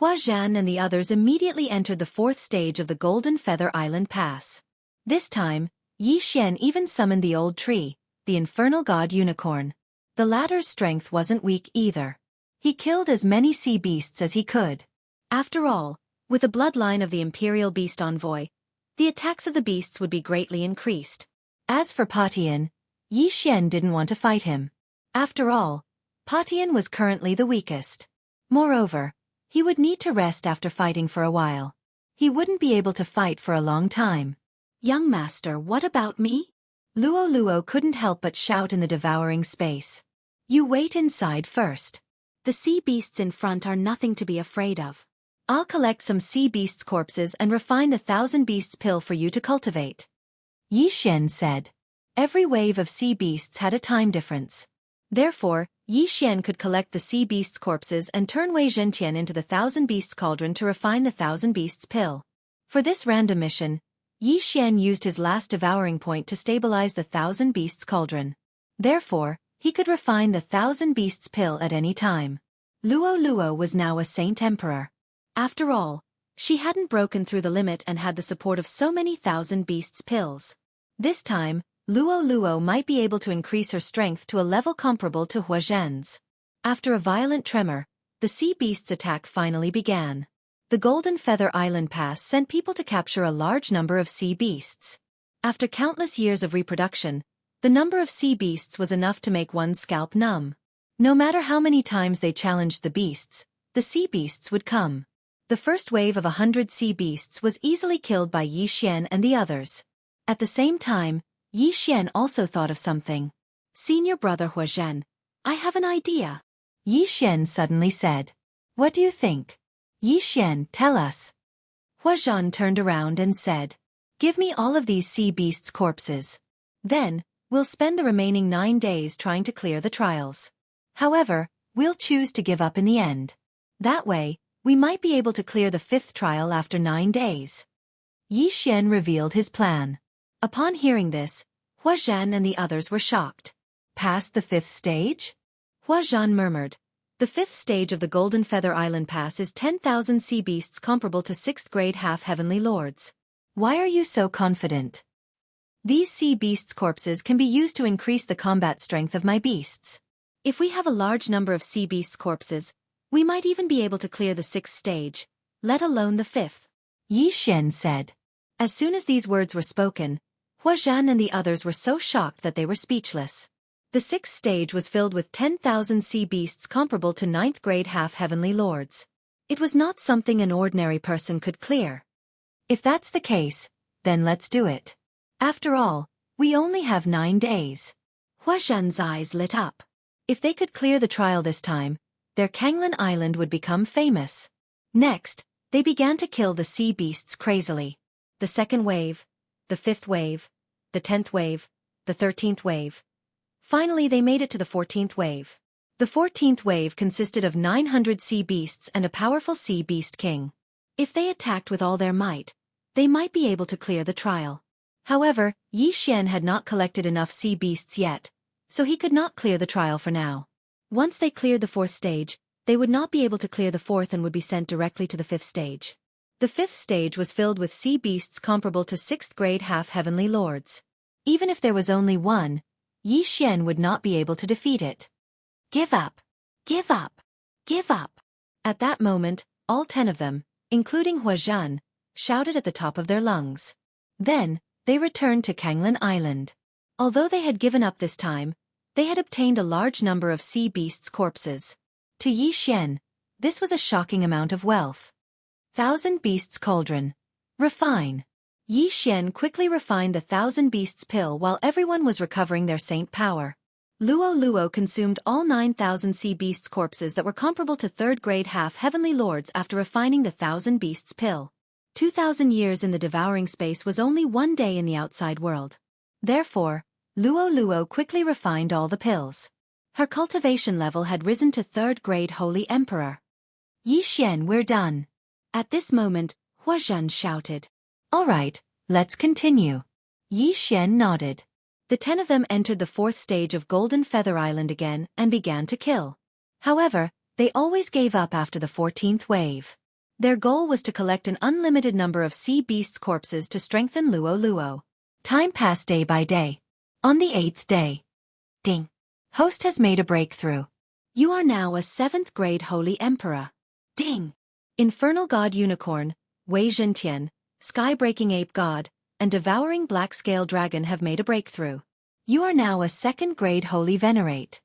Huazhan and the others immediately entered the 4th stage of the Golden Feather Island Pass. This time, Yi Xian even summoned the old tree, the Infernal God Unicorn. The latter's strength wasn't weak either. He killed as many sea beasts as he could. After all, with the bloodline of the Imperial Beast Envoy, the attacks of the beasts would be greatly increased. As for Patian, Yi Xian didn't want to fight him. After all, Patian was currently the weakest. Moreover, he would need to rest after fighting for a while. He wouldn't be able to fight for a long time. Young master, what about me? Luo couldn't help but shout in the devouring space. You wait inside first. The sea beasts in front are nothing to be afraid of. I'll collect some sea beasts' corpses and refine the 1,000 beasts pill for you to cultivate. Yi Xian said. Every wave of sea beasts had a time difference. Therefore, Yi Xian could collect the sea beasts' corpses and turn Wei Zhentian into the 1,000 beasts cauldron to refine the 1,000 beasts pill. For this random mission, Yi Xian used his last devouring point to stabilize the 1,000 beasts cauldron. Therefore, he could refine the 1,000 beasts pill at any time. Luo was now a Saint Emperor. After all, she hadn't broken through the limit and had the support of so many 1,000 beasts pills. This time, Luo might be able to increase her strength to a level comparable to Huazhan's. After a violent tremor, the sea beast's attack finally began. The Golden Feather Island Pass sent people to capture a large number of sea beasts. After countless years of reproduction, the number of sea beasts was enough to make one's scalp numb. No matter how many times they challenged the sea beasts would come. The first wave of 100 sea beasts was easily killed by Yi Xian and the others. At the same time, Yi Xian also thought of something. Senior brother Huazhan, I have an idea. Yi Xian suddenly said. What do you think? Yi Xian, tell us. Huazhan turned around and said. Give me all of these sea beasts' corpses. Then, we'll spend the remaining 9 days trying to clear the trials. However, we'll choose to give up in the end. That way, we might be able to clear the 5th trial after 9 days. Yi Xian revealed his plan. Upon hearing this, Huazhan and the others were shocked. Past the 5th stage? Huazhan murmured. The 5th stage of the Golden Feather Island Pass is 10,000 sea beasts comparable to 6th grade half-heavenly lords. Why are you so confident? These sea beasts' corpses can be used to increase the combat strength of my beasts. If we have a large number of sea beasts' corpses, we might even be able to clear the 6th stage, let alone the 5th. Yi Xian said. As soon as these words were spoken, Huazhan and the others were so shocked that they were speechless. The 6th stage was filled with 10,000 sea beasts comparable to 9th grade half-heavenly lords. It was not something an ordinary person could clear. If that's the case, then let's do it. After all, we only have 9 days. Huazhan's eyes lit up. If they could clear the trial this time, their Kanglan Island would become famous. Next, they began to kill the sea beasts crazily. The 2nd wave, the 5th wave, the 10th wave, the 13th wave. Finally they made it to the 14th wave. The 14th wave consisted of 900 sea beasts and a powerful sea beast king. If they attacked with all their might, they might be able to clear the trial. However, Yi Xian had not collected enough sea beasts yet, so he could not clear the trial for now. Once they cleared the 4th stage, they would not be able to clear the 4th and would be sent directly to the 5th stage. The 5th stage was filled with sea beasts comparable to 6th grade half-heavenly lords. Even if there was only one, Yi Xian would not be able to defeat it. Give up! Give up! Give up! At that moment, all 10 of them, including Huazhan, shouted at the top of their lungs. Then, they returned to Kanglan Island. Although they had given up this time, They had obtained a large number of sea beasts' corpses. To Yi Xian, this was a shocking amount of wealth. 1,000 Beasts Cauldron. Refine. Yi Xian quickly refined the 1,000 Beasts pill while everyone was recovering their saint power. Luo Luo consumed all 9,000 sea beasts corpses that were comparable to third-grade half-heavenly lords after refining the 1,000 Beasts pill. 2,000 years in the devouring space was only one day in the outside world. Therefore, Luo Luo quickly refined all the pills. Her cultivation level had risen to third-grade Holy Emperor. Yi Xian, we're done. At this moment, Huazhan shouted. All right, let's continue. Yi Xian nodded. The 10 of them entered the 4th stage of Golden Feather Island again and began to kill. However, they always gave up after the 14th wave. Their goal was to collect an unlimited number of sea beasts' corpses to strengthen Luo Luo. Time passed day by day. On the 8th day. Ding. Host has made a breakthrough. You are now a 7th grade Holy Emperor. Ding. Infernal God Unicorn, Wei Zhentian, Sky-breaking Ape God, and Devouring Black Scale Dragon have made a breakthrough. You are now a 2nd grade Holy Venerate.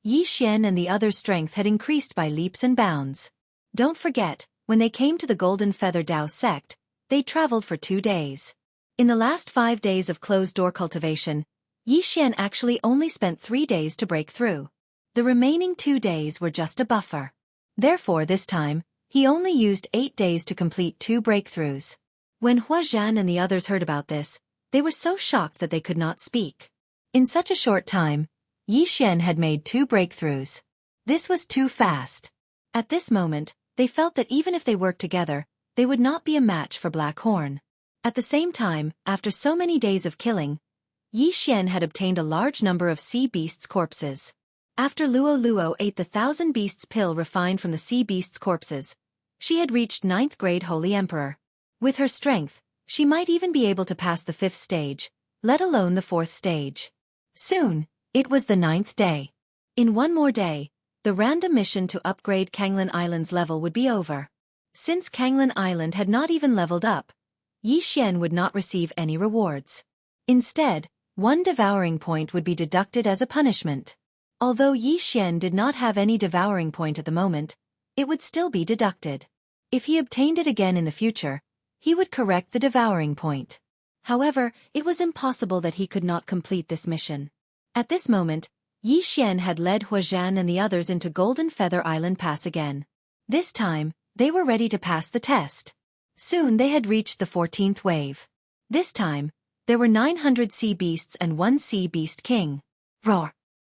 Yi Xian and the others' strength had increased by leaps and bounds. Don't forget, when they came to the Golden Feather Dao sect, they traveled for 2 days. In the last 5 days of closed-door cultivation, Yi Xian actually only spent 3 days to break through. The remaining 2 days were just a buffer. Therefore this time, he only used 8 days to complete 2 breakthroughs. When Huazhan and the others heard about this, they were so shocked that they could not speak. In such a short time, Yi Xian had made 2 breakthroughs. This was too fast. At this moment, they felt that even if they worked together, they would not be a match for Black Horn. At the same time, after so many days of killing, Yi Xian had obtained a large number of sea beasts' corpses. After Luo Luo ate the 1,000 Beasts pill refined from the sea beasts' corpses, she had reached 9th grade Holy Emperor. With her strength, she might even be able to pass the 5th stage, let alone the 4th stage. Soon, it was the 9th day. In 1 more day, the random mission to upgrade Kanglin Island's level would be over. Since Kanglin Island had not even leveled up, Yi Xian would not receive any rewards. Instead, 1 devouring point would be deducted as a punishment. Although Yi Xian did not have any devouring point at the moment, it would still be deducted. If he obtained it again in the future, he would correct the devouring point. However, it was impossible that he could not complete this mission. At this moment, Yi Xian had led Huazhan and the others into Golden Feather Island Pass again. This time, they were ready to pass the test. Soon they had reached the 14th wave. This time, there were 900 sea beasts and 1 sea beast king. Roar!